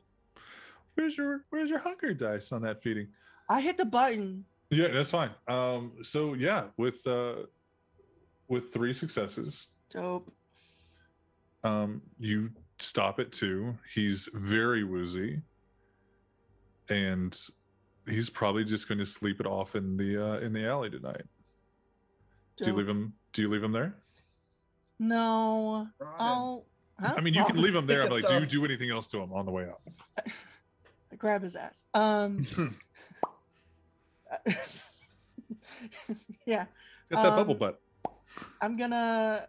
where's your hunger dice on that feeding? I hit the button. Yeah, that's fine. So yeah, with 3 successes, Dope. you stop at 2. He's very woozy, and he's probably just going to sleep it off in the alley tonight. Dope. Do you leave him there? No. I'll. Huh? I mean, you can leave him there. I'm like, do you stuff. do anything else to him on the way out? I grab his ass. Yeah. Got that bubble butt. I'm gonna.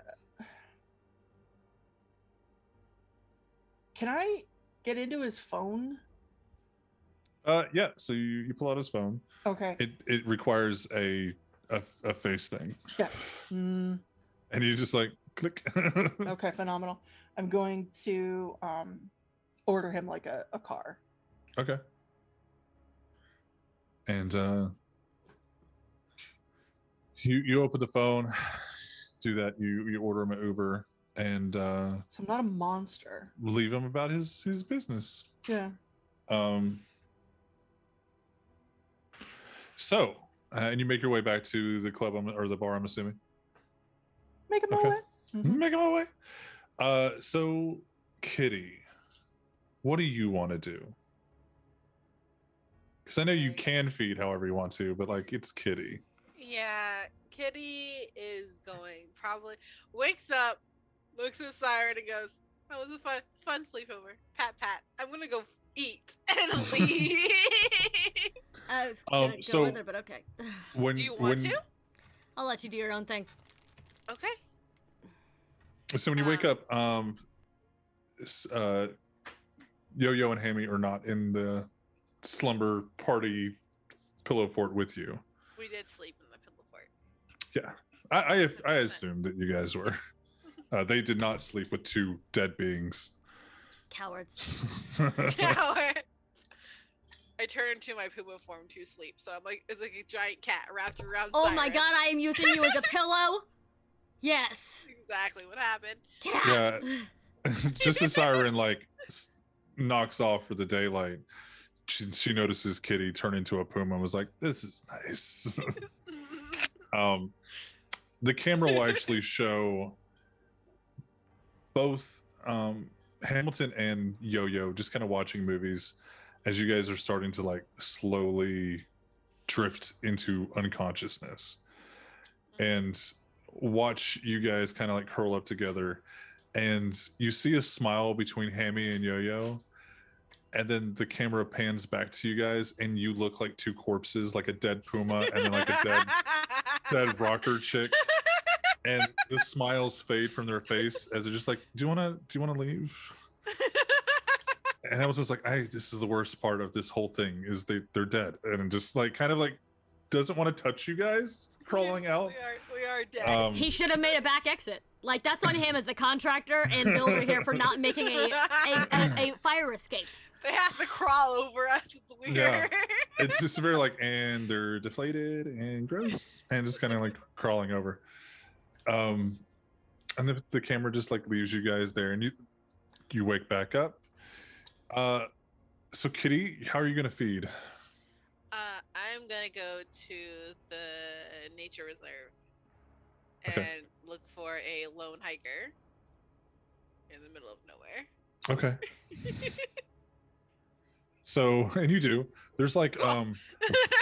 Can I get into his phone? Yeah. So you pull out his phone. Okay. It requires a face thing. Yeah. Mm, And you just like click. okay, phenomenal. I'm going to order him like a car. Okay. And you open the phone, do that. You order him an Uber, and So I'm not a monster. leave him about his business. Yeah. So, and you make your way back to the club or the bar, I'm assuming. Make him Okay. away. Mhm. Make him away. So Kitty, what do you want to do? Because I know you can feed however you want to, but like it's Kitty. Yeah, Kitty is going probably wakes up, looks at Siren and goes, "That was a fun sleepover. Pat pat. I'm gonna go eat and leave." I was gonna so go with her, but okay. When Do you want to? I'll let you do your own thing. Okay. So when you wake up, Yo-Yo and Hammy are not in the slumber party pillow fort with you. We did sleep in the pillow fort. Yeah, I assumed that you guys were. They did not sleep with 2 dead beings. Cowards. Coward. I turn into my Puma form to sleep, so I'm like, it's like a giant cat wrapped around. Oh Siren. my god, I am using you as a pillow. Yes. Exactly what happened. Cat. Yeah. Just as Siren like knocks off for the daylight, she notices Kitty turn into a puma and was like, "This is nice." The camera will actually show both Hamilton and Yo-Yo just kind of watching movies as you guys are starting to like slowly drift into unconsciousness, and watch you guys kind of like curl up together, and you see a smile between Hammy and Yo-Yo, and then the camera pans back to you guys and you look like 2 corpses, like a dead puma and then like a dead rocker chick, and the smiles fade from their face as they're just like, do you want to leave? And I was just like, this is the worst part of this whole thing is they're dead, and just like kind of like doesn't want to touch you guys crawling out. We are dead. He should have made a back exit. Like, that's on him as the contractor and builder here for not making a fire escape. They have to crawl over us. It's weird. Yeah. It's just very like, and they're deflated and gross, and just kind of like crawling over. And the camera just like leaves you guys there, and you wake back up. So Kitty, how are you gonna feed? I'm gonna go to the nature reserve and Okay. look for a lone hiker in the middle of nowhere. Okay. So, and you do. There's like a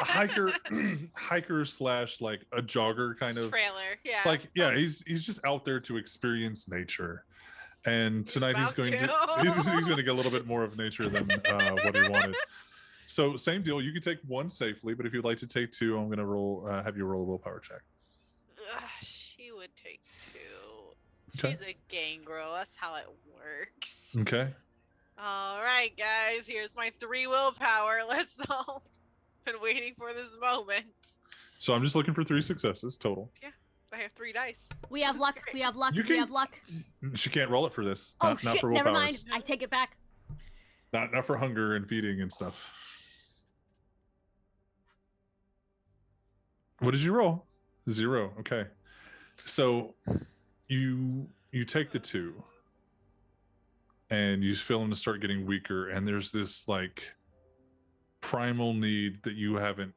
hiker slash like a jogger kind of trailer. Yeah. like he's just out there to experience nature. And tonight he's going to he's going to get a little bit more of nature than what he wanted. So same deal. You can take one safely, but if you'd like to take two, I'm going to roll have you roll a willpower check. She would take two. Okay. She's a gangrel. That's how it works. Okay. All right, guys. Here's my 3 willpower. Let's all. Been waiting for this moment. So I'm just looking for 3 successes total. Yeah, I have 3 dice. We have luck. We have luck. You We can- have luck. She can't roll it for this. Oh Not shit! for Never willpowers. mind. I take it back. Not for hunger and feeding and stuff. What did you roll? 0. Okay. So you take the 2 and you feel them to start getting weaker, and there's this like primal need that you haven't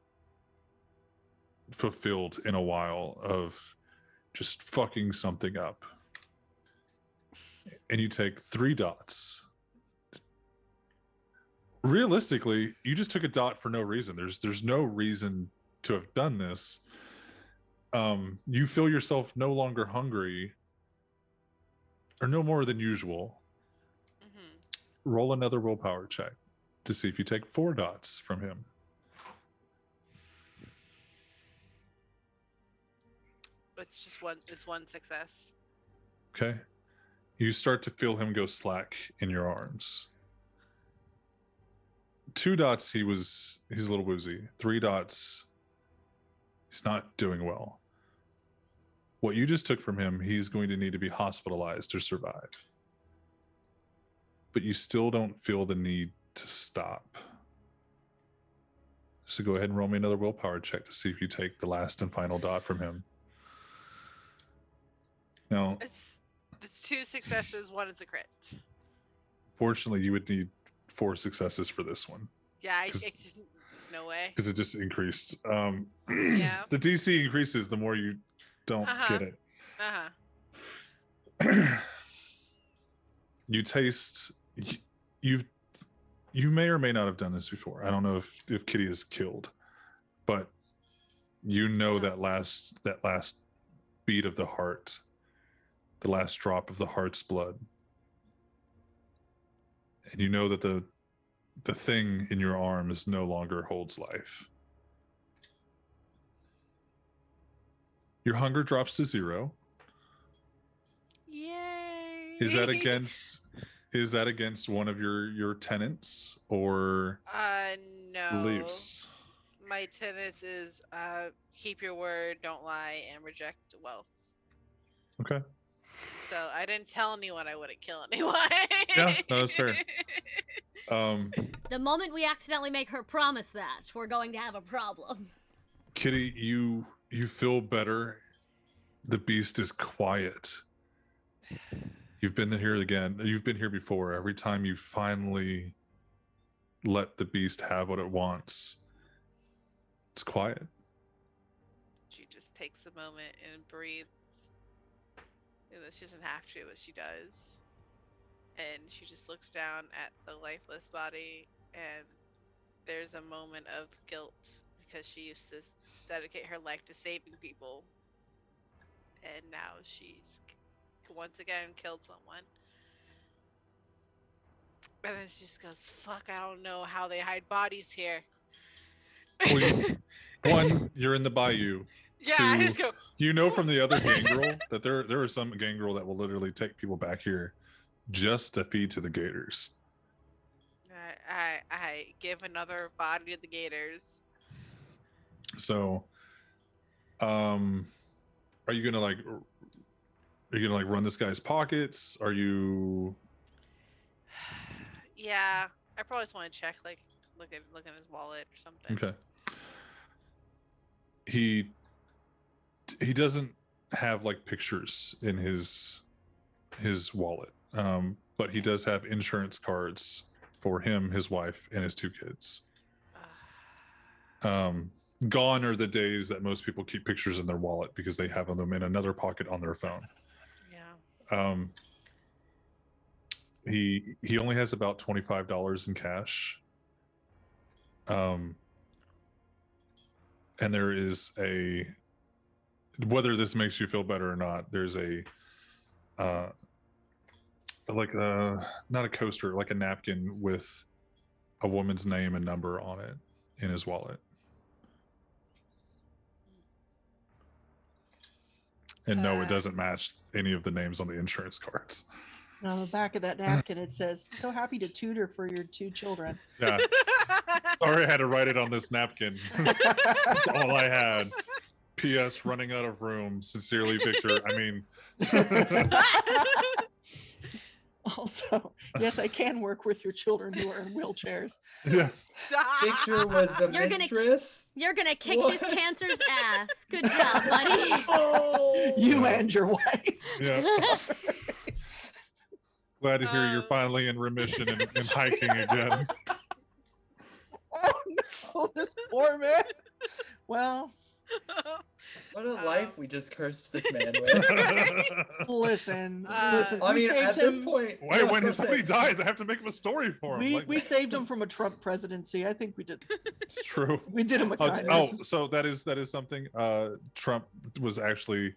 fulfilled in a while of just fucking something up. And you take 3 dots. Realistically, you just took a dot for no reason. There's no reason to have done this. You feel yourself no longer hungry or no more than usual. Roll another willpower check to see if you take 4 dots from him. It's just one. It's one success. Okay. You start to feel him go slack in your arms. 2 dots, he's a little woozy. 3 dots, he's not doing well. What you just took from him, he's going to need to be hospitalized to survive. But you still don't feel the need to stop. So go ahead and roll me another willpower check to see if you take the last and final dot from him. Now, It's 2 successes. 1 is a crit. fortunately, you would need 4 successes for this one. Yeah, There's no way. because it just increased. Yeah. The DC increases the more you don't get it. You taste. You may or may not have done this before. I don't know if Kitty is killed, but you know that last beat of the heart, the last drop of the heart's blood, and you know that the thing in your arm is no longer holds life. Your hunger drops to 0. Yay! Is that against one of your tenants or no. beliefs? My tenets is keep your word, don't lie, and reject wealth. Okay. So I didn't tell anyone I wouldn't kill anyone. Yeah, no, that's fair. The moment we accidentally make her promise that, we're going to have a problem. Kitty, you feel better. The beast is quiet. You've been here again. You've been here before. Every time you finally let the beast have what it wants, it's quiet. She just takes a moment and breathes. She doesn't have to, but she does. And she just looks down at the lifeless body, and there's a moment of guilt because she used to dedicate her life to saving people, and now she's once again killed someone. And then she just goes, "Fuck! I don't know how they hide bodies here." Well, one, you're in the Bayou. Yeah, I 2, just go. you know from the other gangrel that there are some gangrel that will literally take people back here just to feed to the gators. I give another body to the gators. So, are you gonna run this guy's pockets? Are you? Yeah, I probably just want to check, like, look at his wallet or something. Okay. He doesn't have like pictures in his wallet, but he does have insurance cards for him, his wife, and his 2 kids. Gone are the days that most people keep pictures in their wallet because they have them in another pocket on their phone. Yeah. He only has about $25 in cash, And there is a, whether this makes you feel better or not, there's a not a coaster, like a napkin with a woman's name and number on it in his wallet. And no, it doesn't match any of the names on the insurance cards. And on the back of that napkin, it says, "So happy to tutor for your 2 children." Yeah. Sorry, I had to write it on this napkin. That's all I had. P.S. Running out of room. Sincerely, Victor. I mean. Also, yes, I can work with your children who are in wheelchairs. Yes. Victor was the You're gonna- mistress. You're gonna kick his What? cancer's ass. Good job, buddy. Oh. You and your wife. Yeah. Glad to hear you're finally in remission and hiking again. Oh no, this poor man. Well, What a life we just cursed this man with. listen. I We mean, saved at this him. point, Wait, no, when it's somebody not dies, I have to make up a story for him. We saved him from a Trump presidency. I think we did. It's true. We did him a Oh, kindness. so that is something. Trump was actually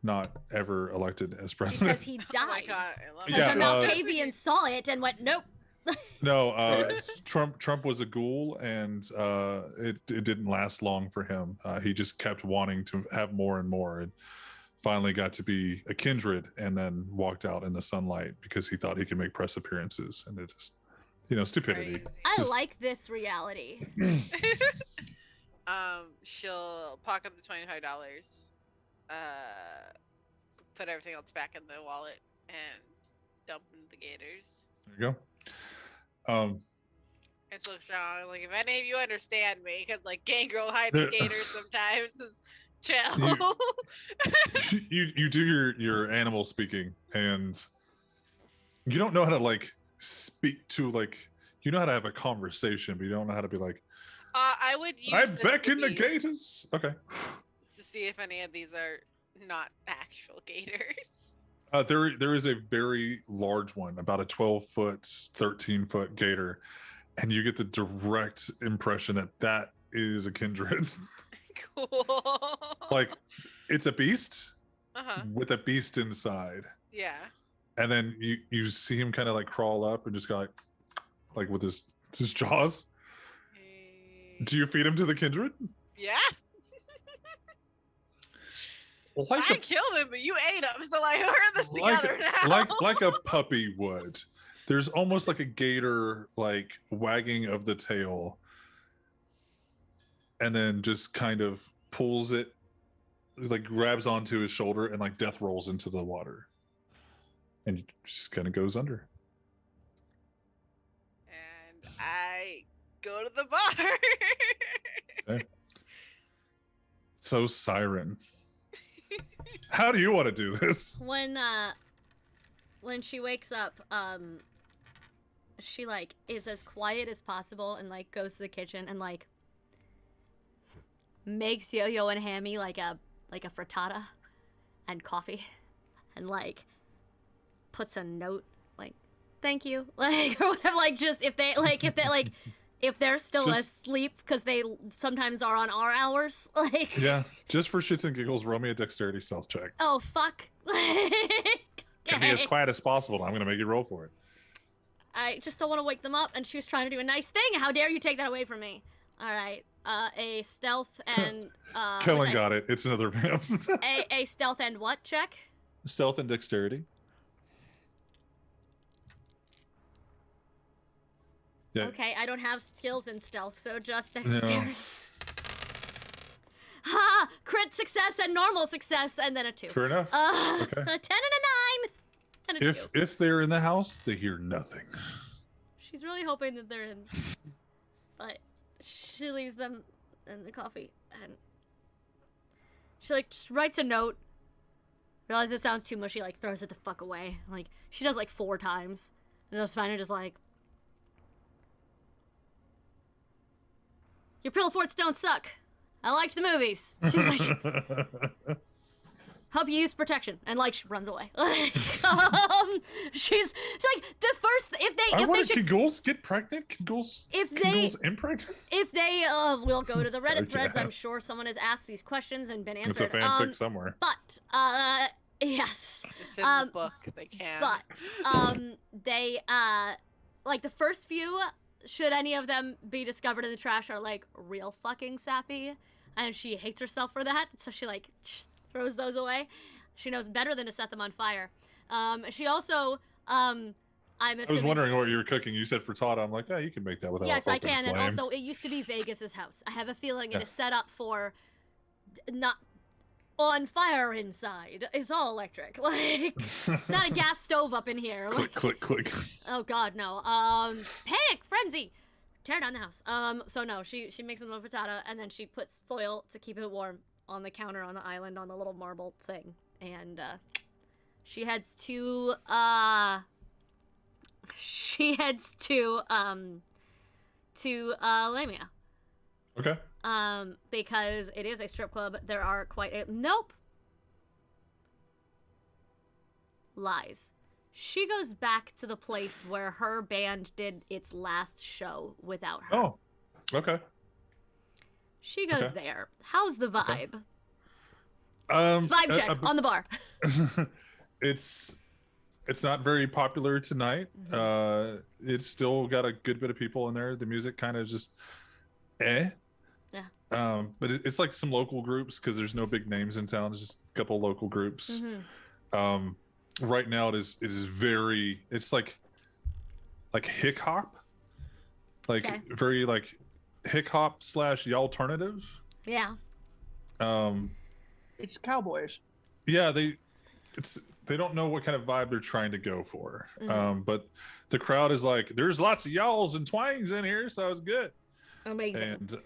not ever elected as president. Because he Oh my died. god, I love Because Yeah, an uh, Octavian saw it and went, nope. No, Trump was a ghoul, and it didn't last long for him. He just kept wanting to have more and more, and finally got to be a kindred, and then walked out in the sunlight because he thought he could make press appearances, and it just, stupidity. Crazy. I Just- like this reality. She'll pocket the $25, put everything else back in the wallet, and dump into the gators. There you go. And so strong, like if any of you understand me, because like Gangrel hides the gators sometimes, is chill. you do your animal speaking, and you don't know how to like speak to you know how to have a conversation, but you don't know how to be like, I would use I'm back in the sensitivities gators. Okay. to see if any of these are not actual gators. There is a very large one, about a 12-foot, 13-foot gator, and you get the direct impression that is a kindred. Cool. Like, it's a beast Uh-huh. with a beast inside, Yeah. and then you see him kind of like crawl up and just go like with his jaws. Do you feed him to the kindred? Yeah. Like I killed him, but you ate him, so like we're this like, together now. like a puppy would. There's almost like a gator like wagging of the tail, and then just kind of pulls it, like grabs onto his shoulder and like death rolls into the water, and just kind of goes under. And I go to the bar. Okay. So Siren, how do you want to do this? When she wakes up, she like is as quiet as possible and like goes to the kitchen and like makes Yo-Yo and Hammy like a frittata and coffee, and like puts a note like thank you, like or whatever, like just if they're still Just- asleep, because they sometimes are on our hours, like Yeah, just for shits and giggles, roll me a dexterity stealth check. oh fuck. Can be as Okay. quiet as possible. I'm gonna make you roll for it. I just don't want to wake them up, and she was trying to do a nice thing. How dare you take that away from me? All right, a stealth and Kellen got it. It's another vamp. a stealth and what check? Stealth and dexterity. Yeah. Okay, I don't have skills in stealth, so just No. dexterity. Ha! Crit success and normal success, and then a 2. Fair enough. A 10 Okay. and a 9, and a 2. If they're in the house, they hear nothing. She's really hoping that they're in, but she leaves them in the coffee, and she like just writes a note. Realizes it sounds too mushy, like throws it the fuck away. Like she does like 4 times, and just finally just like, your pill forts don't suck. I liked the movies. She's like, Hope you use protection, and like she runs away. She's like the first Can ghouls get pregnant? Can ghouls impregnate? If they will go to the Reddit Okay. threads, I'm sure someone has asked these questions and been It's a answered. fanfic somewhere. But yes. It's in the book. They can. But they like the first few, should any of them be discovered in the trash, are like real fucking sappy, and she hates herself for that, so she like throws those away. She knows better than to set them on fire. She also I was wondering what you were cooking. You said frittata. I'm like, oh, you can make that without yes, I open can. flame. And also, it used to be Vegas's house. I have a feeling it is set up for not on fire inside. It's all electric. Like, it's not a gas stove up in here. Click, click, click. Oh God, no. Panic, frenzy, tear down the house. So no, she makes them a frittata, and then she puts foil to keep it warm on the counter on the island on the little marble thing, and she heads to Lamia. Okay. Because it is a strip club. There are nope. Lies. She goes back to the place where her band did its last show without her. Oh, okay. She goes there. How's the vibe? Okay. Vibe check on the bar. It's not very popular tonight. Mm-hmm. It's still got a good bit of people in there. The music kind of just Yeah. But it's like some local groups because there's no big names in town. It's just a couple local groups. Mm-hmm. Right now it is very, it's like hick hop, very like hick hop / the alternative. Yeah. It's cowboys. Yeah, they don't know what kind of vibe they're trying to go for. Mhm. But the crowd is like, there's lots of y'alls and twangs in here, so it's good. Amazing. And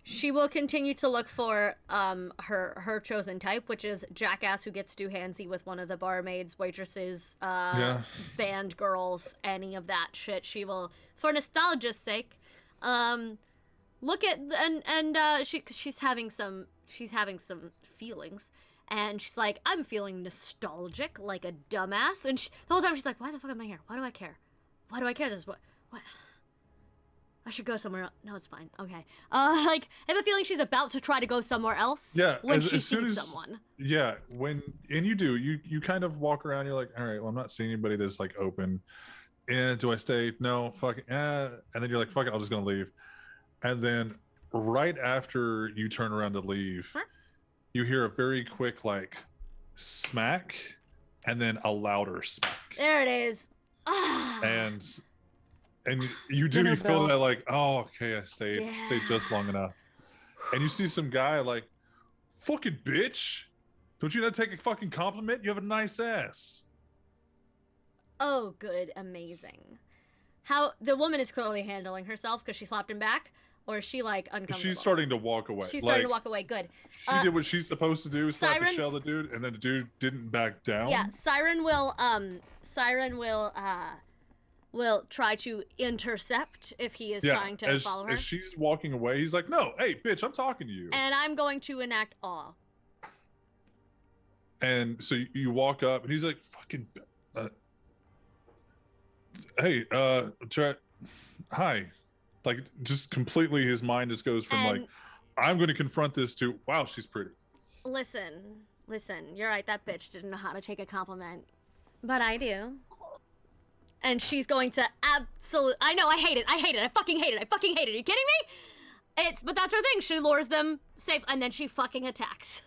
she will continue to look for her chosen type, which is jackass who gets too handsy with one of the barmaids, waitresses, band girls, any of that shit. She will, for nostalgia's sake, look at and she's having some feelings, and she's like, I'm feeling nostalgic like a dumbass, and the whole time she's like, why the fuck am I here? Why do I care? This is what I should go somewhere else. No, it's fine. Okay. Like, I have a feeling she's about to try to go somewhere else. Yeah, when as she soon sees as- someone. yeah, you kind of walk around, you're like, all right, well, I'm not seeing anybody that's like open. Do I stay? No, fuck it. And then you're like, fuck it, I'm just gonna leave. And then right after you turn around to leave, you hear a very quick like smack, and then a louder smack. There it is. And you Dinner feel bell. that like, oh, okay, I stayed just long enough. And you see some guy like, fucking bitch, don't you not take a fucking compliment? You have a nice ass. Oh, good, amazing. How the woman is clearly handling herself because she slapped him back, or is she like uncomfortable? She's starting to walk away. She's starting to walk away. Good. She did what she's supposed to do, slap the Siren- shell of the dude, and then the dude didn't back down. Yeah, Siren will try to intercept if he is trying to follow her. As she's walking away, he's like, no, hey, bitch, I'm talking to you. And I'm going to enact awe. And so you walk up, and he's like, fucking, hey, hi. Like, just completely, his mind just goes from like, I'm going to confront this to, wow, she's pretty. Listen, you're right, that bitch didn't know how to take a compliment. But I do. And she's going to I know, I hate it, I fucking hate it, Are you kidding me? But that's her thing, she lures them safe, and then she fucking attacks.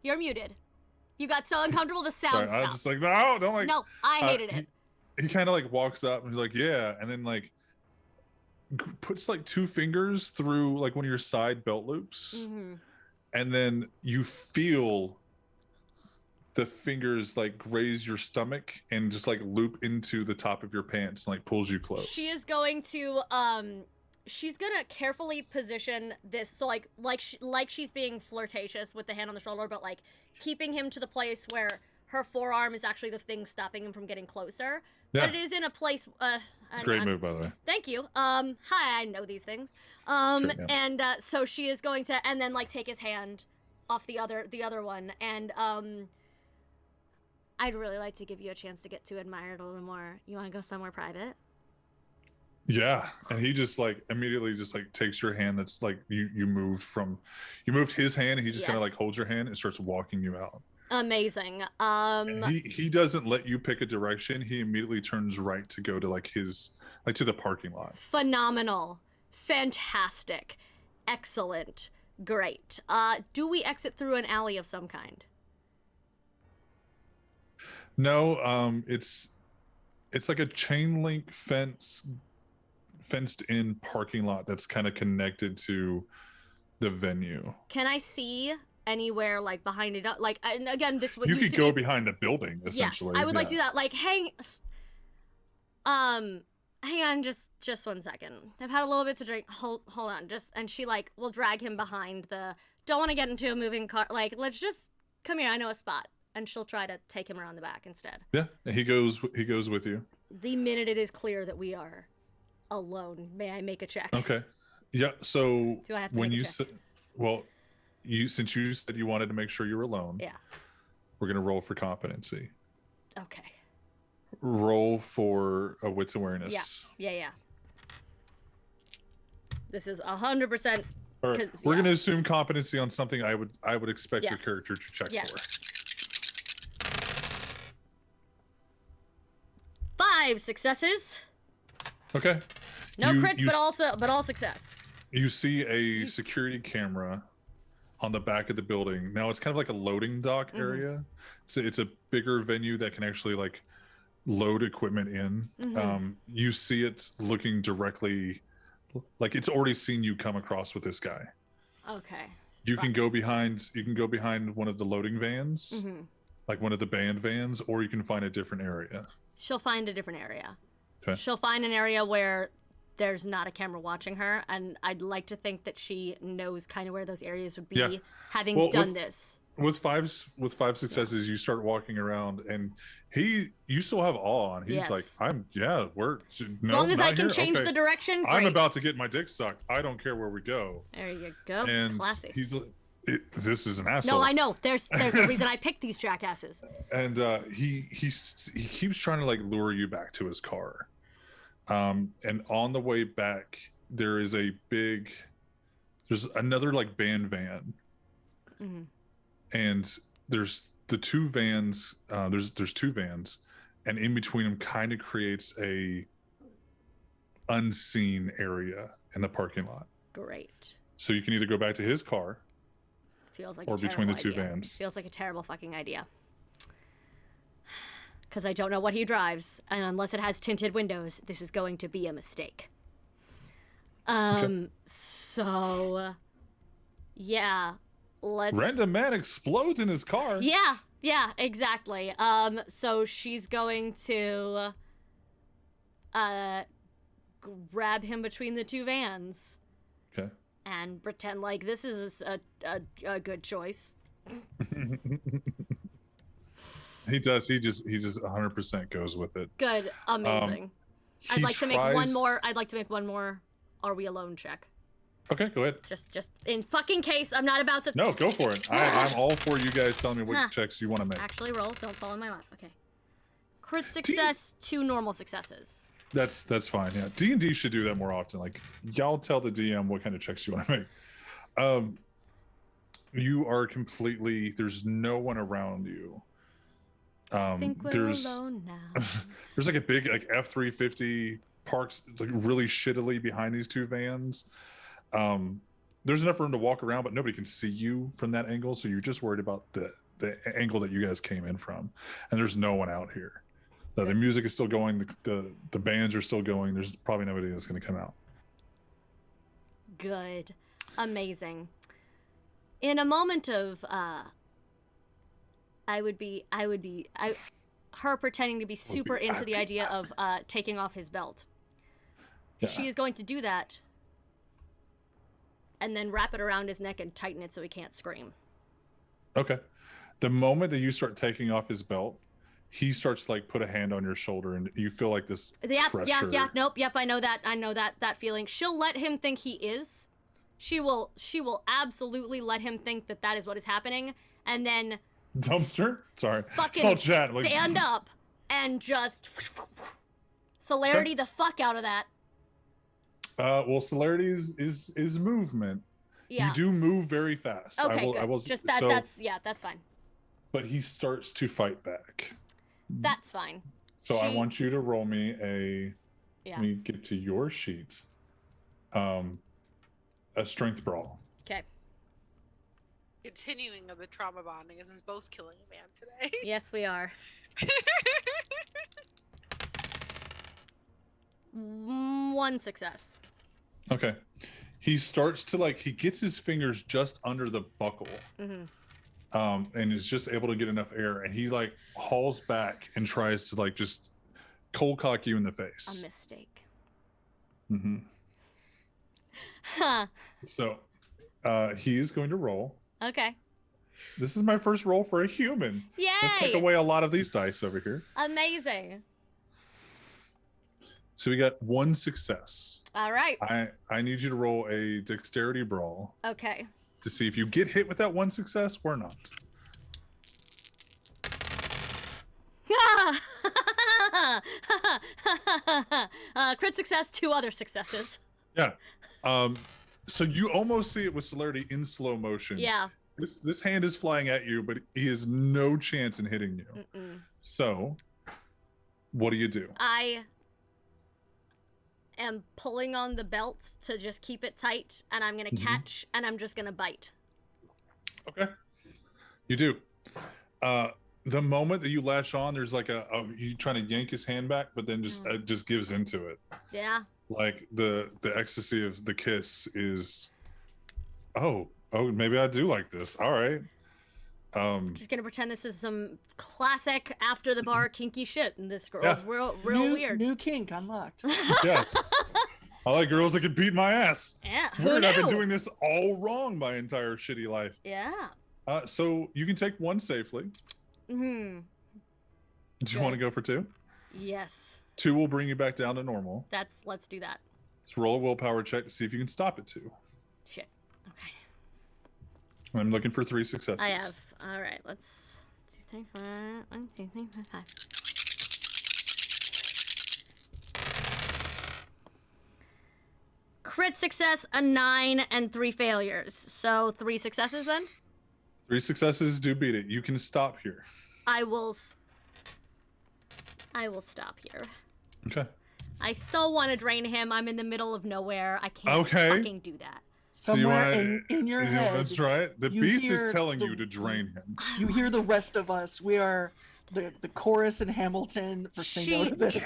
You're muted. You got so uncomfortable, the sound Sorry, I was stopped. just like, no, don't like. No, I hated it. He kind of like walks up and he's like, yeah, and then like puts like 2 fingers through like one of your side belt loops, Mhm. and then you feel the fingers like graze your stomach and just like loop into the top of your pants and like pulls you close. She is going to she's gonna carefully position this so like she's being flirtatious with the hand on the shoulder, but like keeping him to the place where her forearm is actually the thing stopping him from getting closer. Yeah. But it is in a place It's a great move, by the way. Thank you. Hi, I know these things. Sure, yeah. And so she is going to and then like take his hand off the other one, and I'd really like to give you a chance to get to admire it a little more. You want to go somewhere private? Yeah, and he just like immediately just like takes your hand. That's like you moved his hand, and he just kind of like Yes. holds your hand and starts walking you out. Amazing. And he doesn't let you pick a direction. He immediately turns right to go to like to the parking lot. Phenomenal. Fantastic. Excellent. Great. Do we exit through an alley of some kind? No, it's like a chain link fenced in parking lot that's kind of connected to the venue. Can I see anywhere like behind it? Like, and again, this would You used could to go be... behind the building, essentially. Yes, I would like to do that. Like, hang on just 1 second. I've had a little bit to drink. Hold on. And she like will drag him behind the, don't want to get into a moving car. Like, let's just come here. I know a spot. And she'll try to take him around the back instead. Yeah, he goes with you. The minute it is clear that we are alone, may I make a check? Okay. Yeah, so Do I have to when make a you check? said, since you said you wanted to make sure you were alone, Yeah. we're going to roll for competency. Okay. Roll for a wits awareness. Yeah. This is 100%. Or 'Cause, we're yeah. going to assume competency on something I would expect your Yes. character to check Yes. for. 5 successes. Okay. No You- crits, you but all success. You see a security camera on the back of the building. Now it's kind of like a loading dock Mhm. area. It's a bigger venue that can actually like load equipment in. Mhm. You see it looking directly, like it's already seen you come across with this guy. Okay. You can go behind one of the loading vans, Mhm. like one of the band vans, or you can find a different area. She'll find a different area. Okay. She'll find an area where there's not a camera watching her, and I'd like to think that she knows kind of where those areas would be, Yeah. having Well, done with- this. With five successes, you start walking around, and you still have awe on. He's Yes. like, we're As long as I can change okay. the direction, I'm great. about to get my dick sucked. I don't care where we go. There you go. And Classy. this is an asshole. No, I know. There's a reason I picked these jackasses. And he keeps trying to like lure you back to his car. And on the way back, there's another like band van. Mhm. And there's the two vans. There's two vans, and in between them kind of creates a unseen area in the parking lot. Great. So you can either go back to his car, Feels like or a between the terrible two idea. vans. Feels like a terrible fucking idea. Because I don't know what he drives, and unless it has tinted windows, this is going to be a mistake. So, yeah, let's. Random man explodes in his car. Yeah, exactly. So she's going to, grab him between the two vans Okay. and pretend like this is a good choice. He does. He just 100% goes with it. Good, amazing. I'd He like to make one tries- more. I'd like to make one more. Are we alone? Check. Okay, go ahead. Just in fucking case I'm not about to. No, go for it. I'm all for you guys telling me what Huh. checks you want to make. Actually roll. Don't fall in my lap. Okay. Crit success, 2 normal successes. That's fine. Yeah, D&D should do that more often. Like, y'all tell the DM what kind of checks you want to make. You are completely. There's no one around you. I think we're there's alone now. there's like a big like F-350 parked like really shittily behind these two vans. There's enough room to walk around, but nobody can see you from that angle. So you're just worried about the angle that you guys came in from, and there's no one out here. The music is still going. The bands are still going. There's probably nobody that's going to come out. Good. Amazing. In a moment of her pretending to be super into the idea of taking off his belt. Yeah. She is going to do that and then wrap it around his neck and tighten it so he can't scream. Okay. The moment that you start taking off his belt, he starts to, like, put a hand on your shoulder, and you feel like this Yeah, pressure. nope, yep, I know that feeling. She'll let him think he is. She will absolutely let him think that is what is happening, and then Dumpster? Sorry. fucking Salt chat. Like, stand up and just celerity the fuck out of that. Well, celerity is movement. Yeah. You do move very fast. Okay, good. I will, just that. so, That's fine. But he starts to fight back. That's fine. So I want you to roll me a. Yeah. Let me get to your sheet. A strength brawl. Okay. Continuing of the trauma bonding is both killing a man today. Yes, we are. 1 success. Okay. He starts to he gets his fingers just under the buckle. Mm-hmm. And is just able to get enough air, and he hauls back and tries to just cold cock you in the face. A mistake. Mm-hmm. Huh. So he is going to roll. Okay. This is my first roll for a human. Yay! Let's take away a lot of these dice over here. Amazing. So we got 1 success. All right. I need you to roll a dexterity brawl Okay. to see if you get hit with that 1 success or not. Crit success, 2 other successes. Yeah. So you almost see it with celerity in slow motion. Yeah. This hand is flying at you, but he has no chance in hitting you. Mm-mm. So, what do you do? I am pulling on the belt to just keep it tight, and I'm gonna catch, and I'm just gonna bite. Okay. You do. The moment that you latch on, there's you trying to yank his hand back, but then just gives into it. Yeah. Like the ecstasy of the kiss is, oh, maybe I do like this. All right. Just gonna pretend this is some classic after the bar kinky shit, and this girl's Yeah. real weird. New kink unlocked. Yeah. I like girls that can beat my ass. Yeah. Who Weird, knew? I've been doing this all wrong my entire shitty life. Yeah. So you can take 1 safely. Hmm. Do you want to go for 2? Yes. 2 will bring you back down to normal. Let's do that. Let's roll a willpower check to see if you can stop at 2. Shit. Okay. I'm looking for 3 successes. I have. All right. Let's 2, 3, 4. 1, 2, 3, 4, 5. Crit success, a 9, and 3 failures. So 3 successes then? 3 successes do beat it. You can stop here. I will stop here. Okay. I so want to drain him. I'm in the middle of nowhere. I can't Okay. fucking do that. So you Somewhere wanna- in your head, That's right. The you beast hear is telling the- you to drain him. you hear the rest of us. We are the chorus in Hamilton for Say No to This.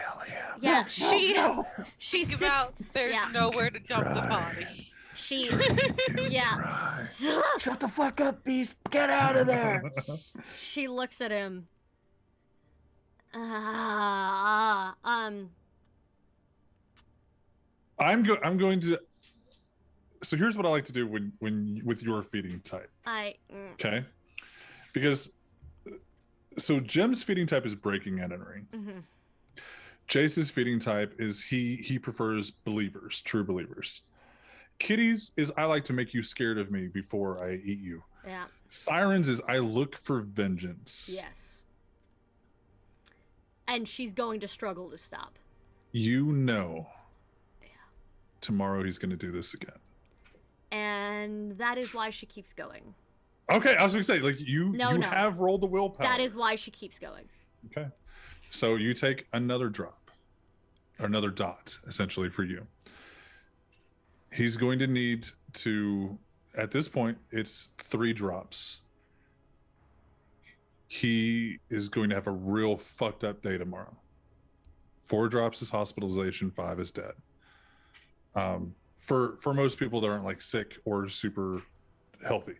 Yeah, No, she no. she Think sits. about there's yeah. nowhere to dump the body. She yeah. Shut the fuck up, beast. Get out of there. She looks at him. I'm going to. So here's what I like to do when with your feeding type. Okay, because so Jem's feeding type is breaking and entering. Mm-hmm. Jace's feeding type is he prefers believers, true believers. Kitty's is I like to make you scared of me before I eat you. Yeah. Siren's is I look for vengeance. Yes. And she's going to struggle to stop. You know. Yeah. Tomorrow he's going to do this again. And that is why she keeps going. Okay, I was going to say you No. have rolled the willpower. That is why she keeps going. Okay. So you take another drop, or another dot, essentially, for you. He's going to need to, at this point, it's 3 drops. He is going to have a real fucked up day tomorrow. 4 drops is hospitalization, 5 is dead. For most people that aren't like sick or super healthy.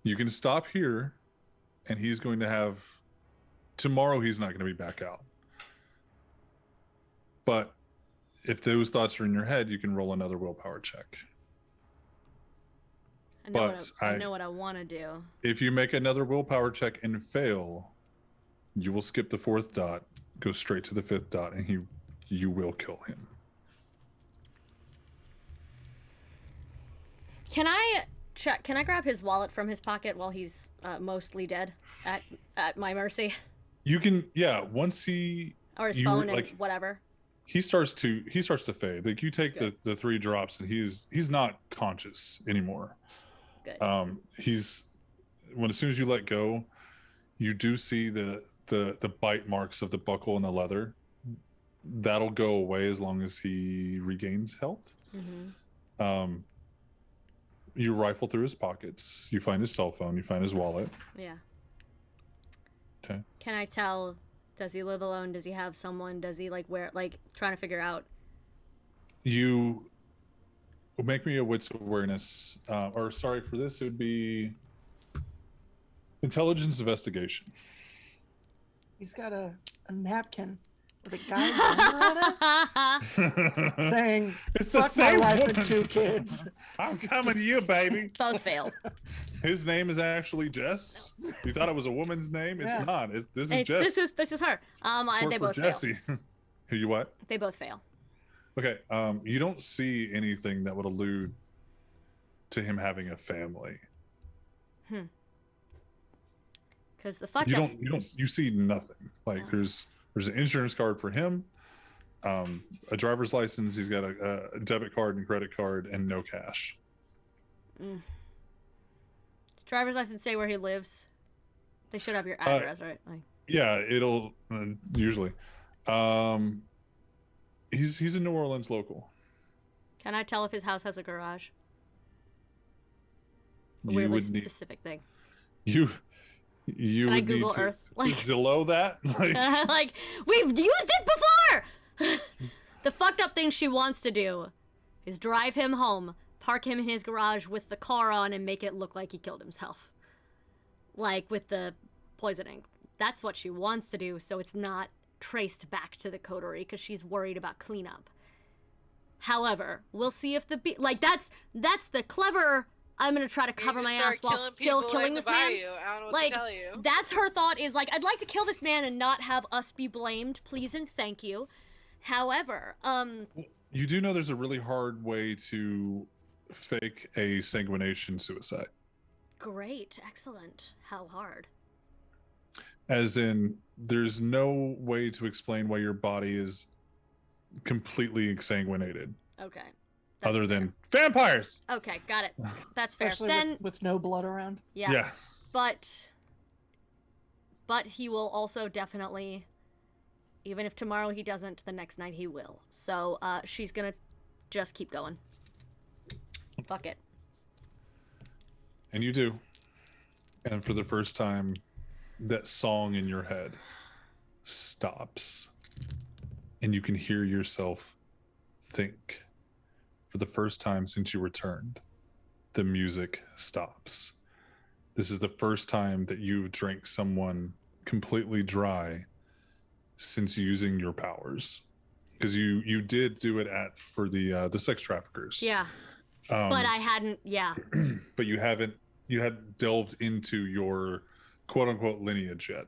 You can stop here, and he's going to have, tomorrow he's not going to be back out. But if those thoughts are in your head, you can roll another willpower check. I know what I want to do. If you make another willpower check and fail, you will skip the 4th dot, go straight to the 5th dot, and you will kill him. Can I check? Can I grab his wallet from his pocket while he's mostly dead at my mercy, You can, yeah. Once he or his you phone and like whatever? he starts to fade. Like you take Good. the 3 drops and he's not conscious anymore. Good. He's as soon as you let go, you do see the bite marks of the buckle and the leather. That'll go away as long as he regains health. Mm-hmm. You rifle through his pockets. You find his cell phone. You find his wallet. Yeah. Okay. Can I tell? Does he live alone? Does he have someone? Does he trying to figure out? You make me a wits awareness, or sorry, for this it would be intelligence investigation. He's got a napkin with a guy's number on it saying, It's the "Fuck my same wife woman. and 2 kids." I'm coming to you, baby. Both failed. His name is actually Jess. You thought it was a woman's name? It's Yeah. not. This is Jess. This is her. They both fail. Jesse. Who you what? They both fail. Okay. You don't see anything that would allude to him having a family. Because the fucked You up. you see nothing. Like there's an insurance card for him, a driver's license. He's got a debit card and credit card, and no cash. Driver's license say where he lives. They should have your address, right? Yeah, it'll usually. He's a New Orleans local. Can I tell if his house has a garage? A You weirdly would need specific thing. you Can I would Google need to Earth? Like- Zillow that. Like, We've used it before! The fucked up thing she wants to do is drive him home, park him in his garage with the car on, and make it look like he killed himself. Like, with the poisoning. That's what she wants to do, so it's not traced back to the coterie, because she's worried about cleanup. However, we'll see if that's the clever, I'm gonna try to cover my ass while still killing this man. I don't know what Like, to tell you. that's her thought, is like, I'd like to kill this man and not have us be blamed, please and thank you. However, you do know there's a really hard way to fake a sanguination suicide. great, excellent. How hard? As in, there's no way to explain why your body is completely exsanguinated, Okay. other That's fair. than vampires. Okay, got it. That's fair. Especially Then, with no blood around. yeah. But he will also definitely, even if tomorrow he doesn't, the next night he will. So she's gonna just keep going. Fuck it. And you do. And for the first time, that song in your head stops. And you can hear yourself think. For the first time since you returned, the music stops. This is the first time that you've drank someone completely dry since using your powers. Because you did do it for the sex traffickers. Yeah. But I hadn't, yeah. But you hadn't delved into your quote unquote lineage yet.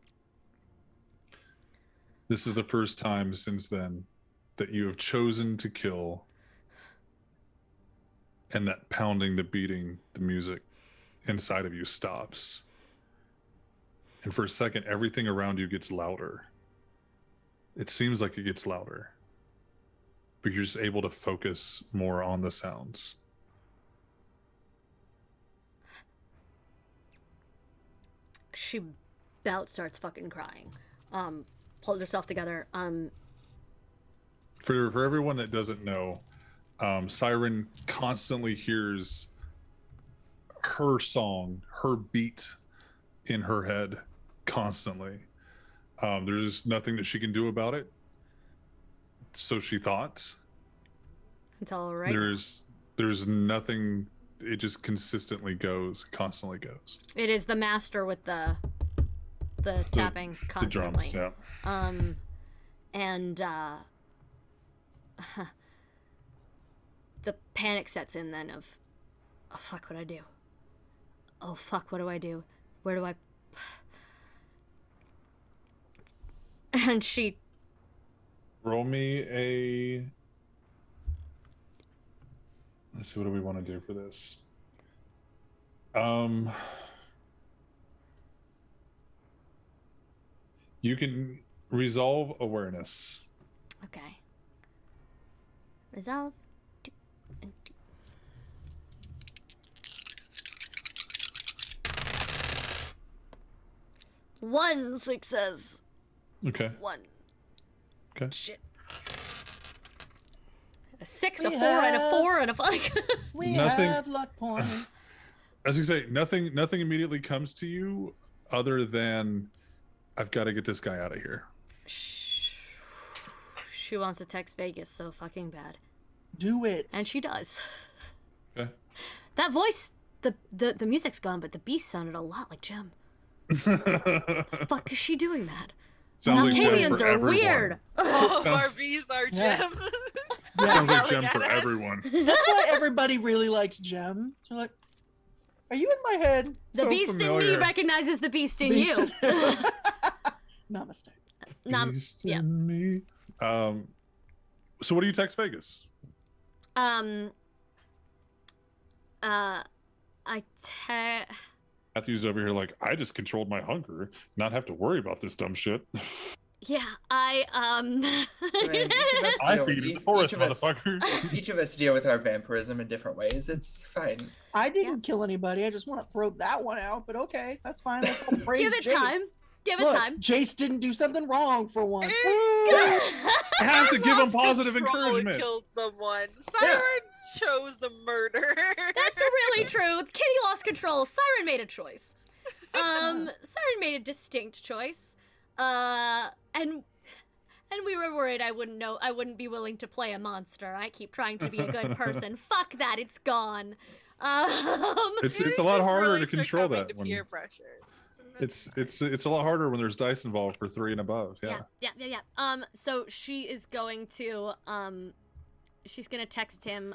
This is the first time since then that you have chosen to kill, and that pounding, the beating, the music inside of you stops. And for a second, everything around you gets louder. It seems like it gets louder, but you're just able to focus more on the sounds. She about starts fucking crying. Pulls herself together. For everyone that doesn't know, Siren constantly hears her song, her beat in her head constantly. There's nothing that she can do about it. So she thought. It's all right. There's nothing. It just constantly constantly goes. It is the master with the tapping constantly. The drums, yeah. And the panic sets in then of, oh fuck, what do I do? Oh fuck, what do I do? Where do I? And she. Roll me a. Let's see, what do we want to do for this? You can resolve awareness. Okay. Resolve. 1 success. Okay. 1. Okay. Shit. A 6, We a 4, and a have- 4, and a 5. We Nothing- have luck points. As you say, nothing immediately comes to you other than I've got to get this guy out of here. She wants to text Vegas so fucking bad. Do it. And she does. Okay. That voice, the music's gone, but the beast sounded a lot like Jem. Sounds Fuck is she doing that? like Jem Alcanians for are everyone. weird. All of our bees are Yeah. Gem. Sounds like Yelling Jem for at us. everyone. That's why everybody really likes Jem. So like, are you in my head? The So beast in me familiar. recognizes the beast in Beast you. Namaste. Beast yeah. in me. So what do you text Vegas? Matthew's over here like, I just controlled my hunger, not have to worry about this dumb shit. Yeah, I mean, each of us I deal- feed in each- the forest, each of us- motherfucker. Each of us deal with our vampirism in different ways. It's fine. I didn't kill anybody. I just want to throw that one out, but okay, that's fine. Let's all praise give it Jace. time. Give it Look, time. Jace didn't do something wrong for once. Woo! I have to give him lost positive control and encouragement. Killed someone. Siren chose the murder. That's really true. Kitty lost control. Siren made a choice. Siren made a distinct choice. And we were worried I wouldn't be willing to play a monster. I keep trying to be a good person. Fuck that, it's gone. It's a lot harder really to control succumbing that to when peer pressure. it's a lot harder when there's dice involved for 3 and above. Yeah. Yeah. So she is going to she's gonna text him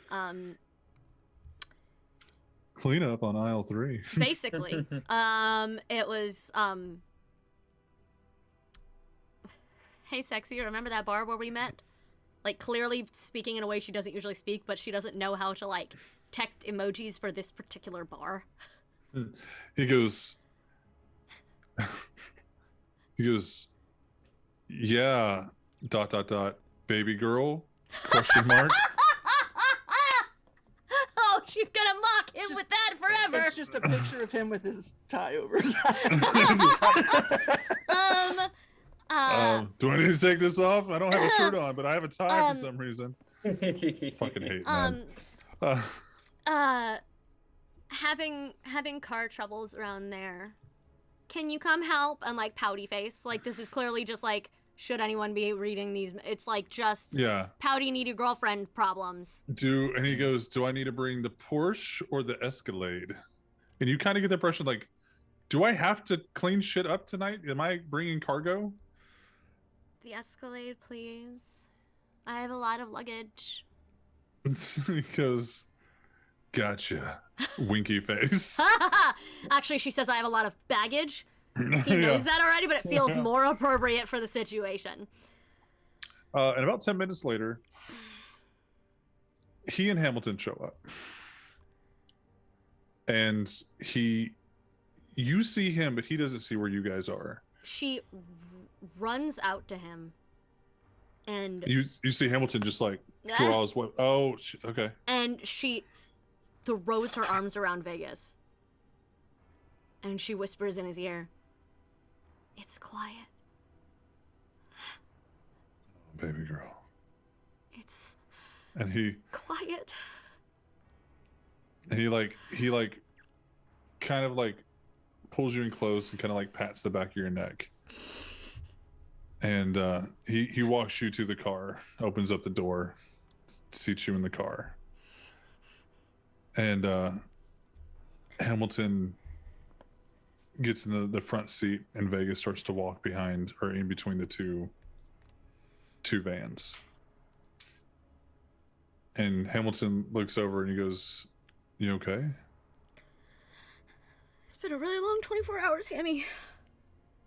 Clean up on aisle 3. basically. It was hey sexy, remember that bar where we met? Like clearly speaking in a way she doesn't usually speak, but she doesn't know how to like text emojis for this particular bar. He goes, yeah, ... baby girl, ? Oh, she's gonna mock him Just- with that forever. It's just a picture of him with his tie over his eyes. Do I need to take this off? I don't have a shirt on, but I have a tie for some reason. Fucking hate, man. Having car troubles around there. Can you come help? And like pouty face. Like this is clearly just like, should anyone be reading these? It's like just Yeah. pouty needy girlfriend problems. And he goes, do I need to bring the Porsche or the Escalade? And you kind of get the impression like, do I have to clean shit up tonight? Am I bringing cargo? The Escalade, please. I have a lot of luggage. He goes, gotcha, winky face. Actually, she says I have a lot of baggage. He knows that already, but it feels more appropriate for the situation. And about 10 minutes later, he and Hamilton show up. And you see him, but he doesn't see where you guys are. She runs out to him. And You see Hamilton just like draws what? Oh, okay. And she throws her arms around Vegas. And she whispers in his ear, "It's quiet. Baby girl." It's And he quiet." kind of like pulls you in close and kind of like pats the back of your neck. And he walks you to the car, opens up the door, seats you in the car. And Hamilton gets in the front seat, and Vegas starts to walk behind or in between the two vans. And Hamilton looks over and he goes, "You okay?" It's been a really long 24 hours, Hammy.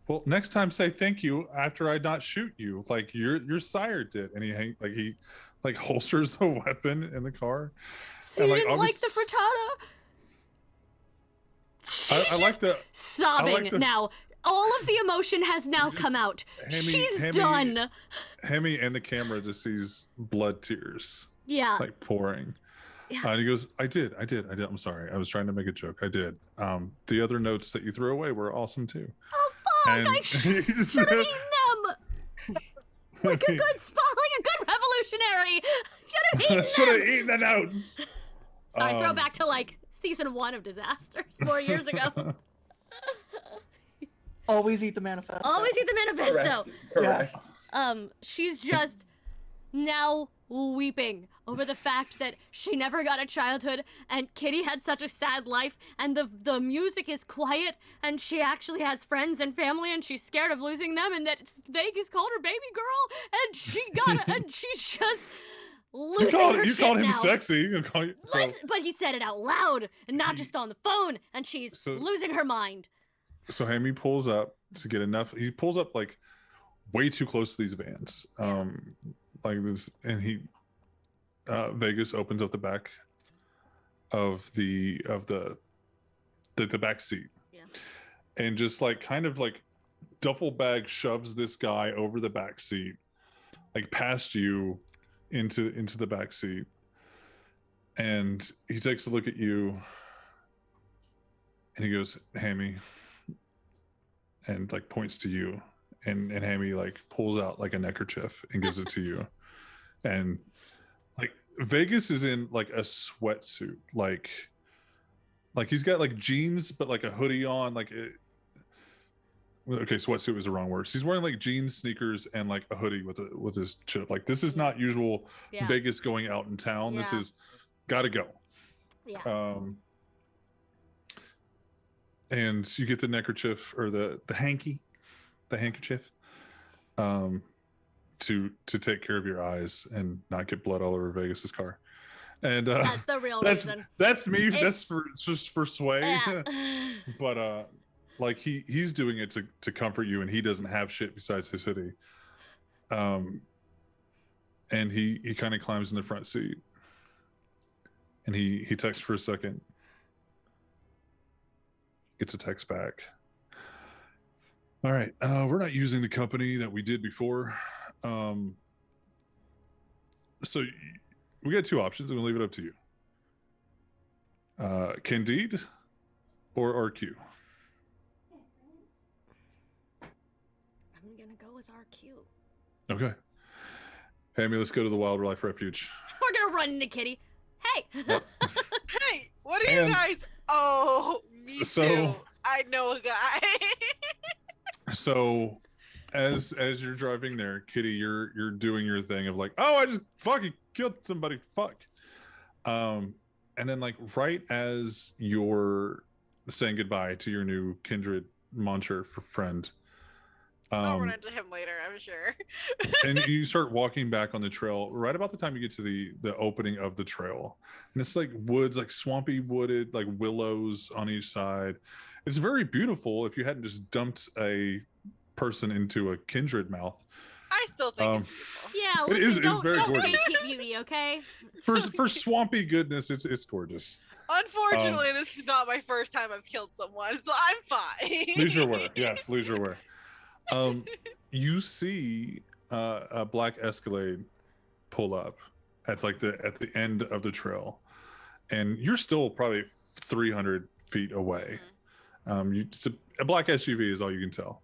Well, next time say thank you after I not shoot you, like your sire did. And he holsters the weapon in the car. So And, you like, didn't like obvious- the frittata? She's I like the sobbing the- now. All of the emotion has now You come just- out. Hemi- She's done. Hemi and the camera just sees blood tears Yeah. like pouring. Yeah. And he goes, I did. I'm sorry. I was trying to make a joke. I did. The other notes that you threw away were awesome too. Oh fuck! And I should have eaten them. Like a good revolutionary. Should have eaten them. the notes. Sorry, throw back to like season 1 of Disasters 4 years ago. Always eat the manifesto. Always eat the manifesto. Correct. She's just now weeping over the fact that she never got a childhood and Kitty had such a sad life and the music is quiet and she actually has friends and family and she's scared of losing them and that Vegas called her baby girl and she's just losing her You shit called him now. sexy. But he said it out loud and not just on the phone and she's losing her mind. So Hammy pulls up to get enough. He pulls up like way too close to these vans. Like this, and he Vegas opens up the back of the back seat. Yeah. And just like kind of like duffel bag shoves this guy over the back seat, like past you into the back seat. And he takes a look at you and he goes, Hammy, and like points to you. And Hammy like pulls out like a neckerchief and gives it to you. And like Vegas is in like a sweatsuit, like he's got like jeans but like a hoodie on, like okay, sweatsuit is the wrong word. He's wearing like jeans, sneakers, and like a hoodie with his chip. Like this is not usual Vegas going out in town. This is gotta go. Yeah. And you get the neckerchief or the handkerchief to take care of your eyes and not get blood all over Vegas's car. And that's the real reason. That's me. It's just for sway. Yeah. But like he's doing it to comfort you, and he doesn't have shit besides his hoodie. And he kind of climbs in the front seat, and he texts for a second. Gets a text back. All right, we're not using the company that we did before. So we got two options. I'm gonna leave it up to you. Candide or RQ. I'm gonna go with RQ. Okay. Amy, let's go to the Wildlife Refuge. We're gonna run into Kitty. Hey. Yep. Hey, what are you guys? Oh, me too. I know a guy. So as you're driving there, Kitty, you're doing your thing of like, oh, I just fucking killed somebody. Fuck. And then like right as you're saying goodbye to your new kindred monster friend. I'll run into him later, I'm sure. And you start walking back on the trail right about the time you get to the opening of the trail. And it's like woods, like swampy wooded, like willows on each side. It's very beautiful if you hadn't just dumped a person into a kindred mouth. I still think it's beautiful. Yeah, It listen, is very don't gorgeous. gatekeep beauty, okay? For swampy goodness, it's gorgeous. Unfortunately, this is not my first time I've killed someone, so I'm fine. Leisure wear, yes, leisure wear. You see a black Escalade pull up at the end of the trail, and you're still probably 300 feet away. It's a black SUV is all you can tell,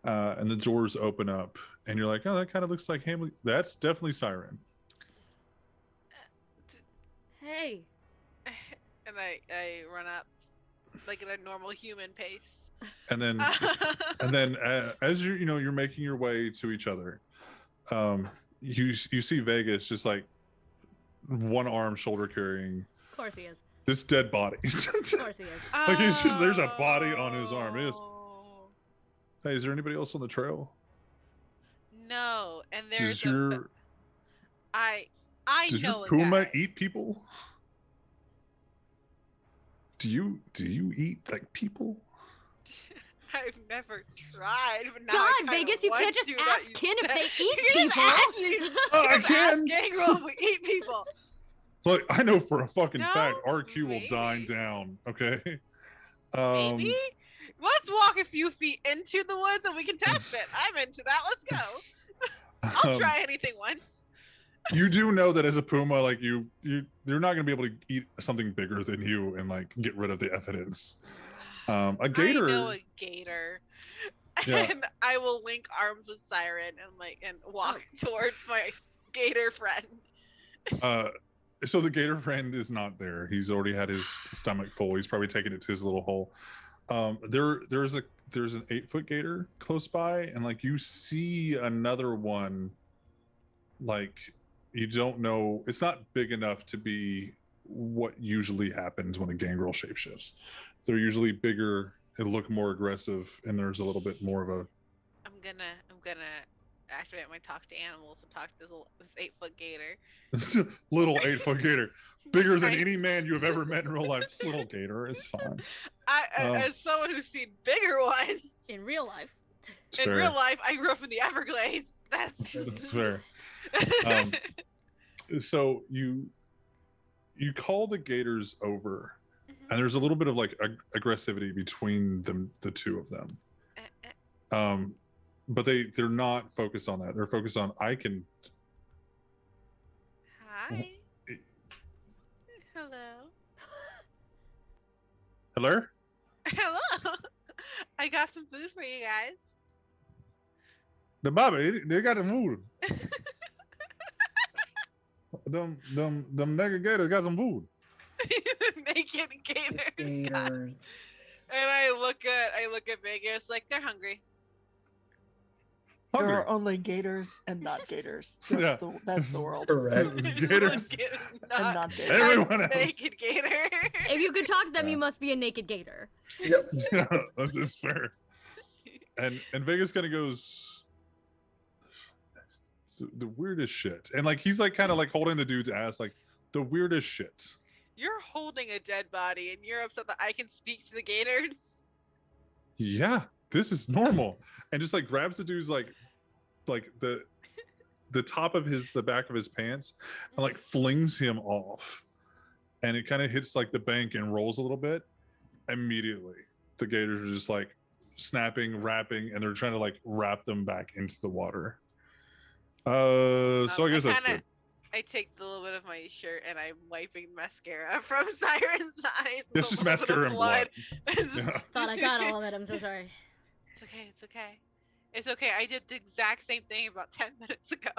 and the doors open up, and you're like, oh, that kind of looks like Hamley. That's definitely Siren. Hey. And I run up like at a normal human pace. And then as you're making your way to each other, you see Vegas just like one arm shoulder carrying Of course he is. this dead body. Of course he is. Like it's just there's a body on his arm. It is. Oh. Hey, is there anybody else on the trail? No, and there's Does your I does know your a puma guy. eat people? Do you eat like people? I've never tried, but now God, I kinda Vegas, you want can't just to, that ask you Kin if said. they eat You people. can't ask me. Oh, I Just can. ask Gangrel if we eat people. Look, I know for a fucking No, fact RQ will maybe. dine down. Okay. Maybe. Let's walk a few feet into the woods and we can test it. I'm into that. Let's go. I'll try anything once. You do know that as a puma, like you're not gonna be able to eat something bigger than you and like get rid of the evidence. A gator. I know a gator. Yeah. And I will link arms with Siren and walk towards my gator friend. So the gator friend is not there. He's already had his stomach full. He's probably taken it to his little hole. There's an 8-foot gator close by, and like you see another one. Like you don't know, it's not big enough to be what usually happens when a gangrel shapeshifts. They're usually bigger and look more aggressive, and there's a little bit more of a. I'm gonna activate my talk to animals and talk to this 8-foot gator. Little 8-foot gator, bigger than any man you have ever met in real life. This little gator is fine. As someone who's seen bigger ones In real life. in real life, I grew up in the Everglades. That's fair. So you call the gators over, and there's a little bit of like aggressivity between them, the two of them. But they're not focused on that. They're focused on Hi. Hello? Hello. I got some food for you guys. The Bobby, they got the food. them naked gators got some food. Naked gator. Gators. And I look at Vegas like they're hungry. There Hungry. are only gators and not gators. Yeah. That's the world. Correct. Gators. And not gators. Everyone else. Naked gator. If you could talk to them, Yeah. you must be a naked gator. Yep. Yeah, that's just fair. And Vegas kind of goes the weirdest shit, and like he's like kind of like holding the dude's ass, like the weirdest shit. You're holding a dead body and you're upset that I can speak to the gators. Yeah, this is normal, and just like grabs the dude's like the top of the back of his pants and like flings him off, and it kind of hits like the bank and rolls a little bit. Immediately, the gators are just like snapping, wrapping, and they're trying to like wrap them back into the water. So I guess that's good. I take the little bit of my shirt and I'm wiping mascara from Siren's eyes. with It's a just little bit of mascara and blood. Yeah. Thought I got all of it. I'm so sorry. It's okay. It's okay. It's okay. I did the exact same thing about 10 minutes ago.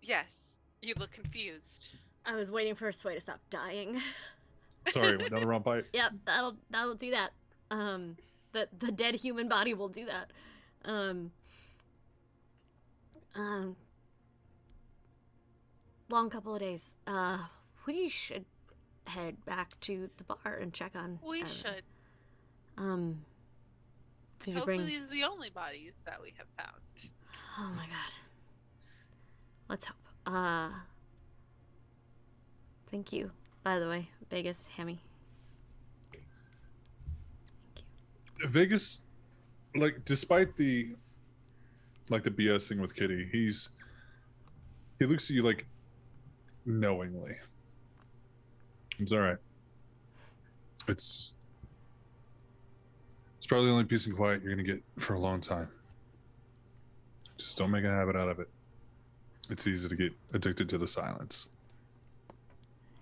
Yes, you look confused. I was waiting for Sway to stop dying. Sorry, went down the wrong pipe. Yep, that'll do that. The dead human body will do that. Long couple of days. We should head back to the bar and check on. We should. Did you Hopefully bring? these are the only bodies that we have found. Oh my god. Let's hope. Thank you. By the way, Vegas, Hammy. Thank you. Vegas, like, despite the BSing with Kitty, he looks at you like knowingly. It's all right. It's probably the only peace and quiet you're gonna get for a long time. Just don't make a habit out of it. It's easy to get addicted to the silence.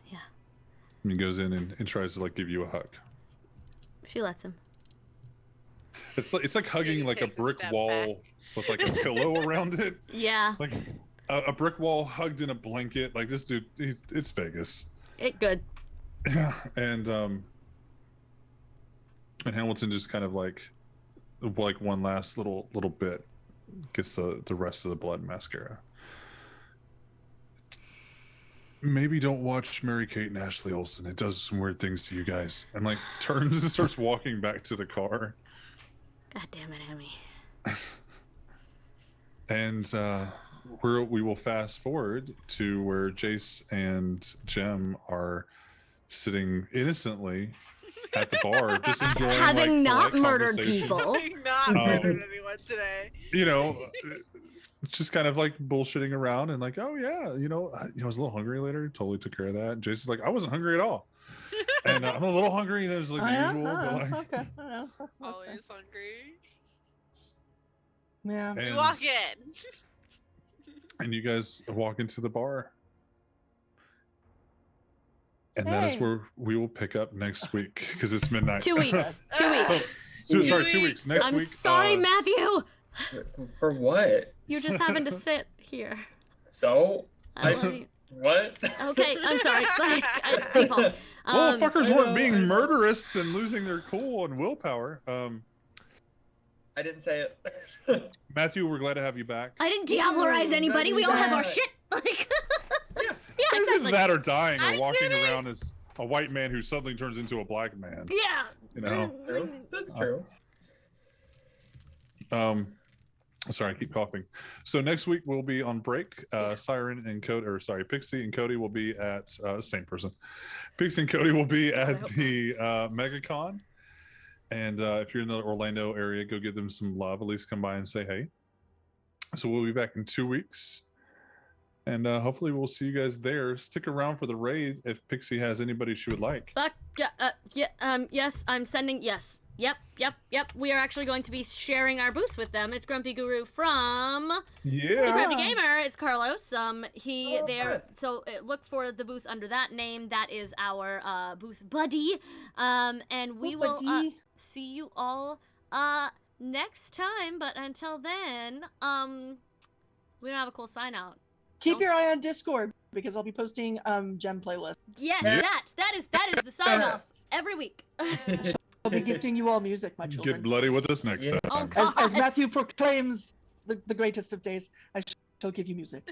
Yeah. And he goes in and tries to like give you a hug. She lets him. It's like hugging like a takes a brick step wall back. with like a pillow around it. Yeah. Like a brick wall hugged in a blanket. Like this dude, it's Vegas. It good. Yeah, and Hamilton just kind of like one last little bit gets the rest of the blood and mascara. Maybe don't watch Mary-Kate and Ashley Olsen. It does some weird things to you guys. And like turns and starts walking back to the car. God damn it, Hammy. And we will fast forward to where Jace and Jem are sitting innocently at the bar, just enjoying Having like, not polite murdered conversation. people. I've not murdered anyone today. You know, just kind of like bullshitting around and like, oh yeah, I was a little hungry later. Totally took care of that. And Jason's like, I wasn't hungry at all. And I'm a little hungry. And it was like the yeah? usual. But like, Okay. That's fair. Always hungry. Yeah. You and, walk in. and you guys walk into the bar. And that is Hey. where we will pick up next week because it's midnight. 2 weeks. 2 weeks. Sorry, 2 2 weeks. Next I'm week. sorry, Matthew. For what? You're just having to sit here. So? I love you. What? Okay, I'm sorry. Like, default. Well, fuckers I weren't know, being I know. murderous and losing their cool and willpower. I didn't say it. Matthew, we're glad to have you back. I didn't diablerize anybody. We all have our That- shit. Like, Yeah. yeah, Either exactly. that or dying I or walking get it. around as a white man who suddenly turns into a black man. Yeah. You know. True. That's true. Sorry, I keep coughing. So next week we'll be on break. Siren and Cody, Pixie and Cody will be at same person. Pixie and Cody will be at the MegaCon. And if you're in the Orlando area, go give them some love. At least come by and say hey. So we'll be back in 2 weeks. And hopefully we'll see you guys there. Stick around for the raid if Pixie has anybody she would like. Fuck. Yes, I'm sending. Yes. Yep. We are actually going to be sharing our booth with them. It's Grumpy Guru from The Yeah. Grumpy Gamer. It's Carlos. So look for the booth under that name. That is our booth buddy. And we will see you all next time. But until then, we don't have a cool sign out. Keep your eye on Discord because I'll be posting gem playlists. Yes, Yeah. that is the sign off every week. I'll be gifting you all music, my children. Get bloody with us next Yeah. time. Oh, As Matthew proclaims the greatest of days, I shall give you music.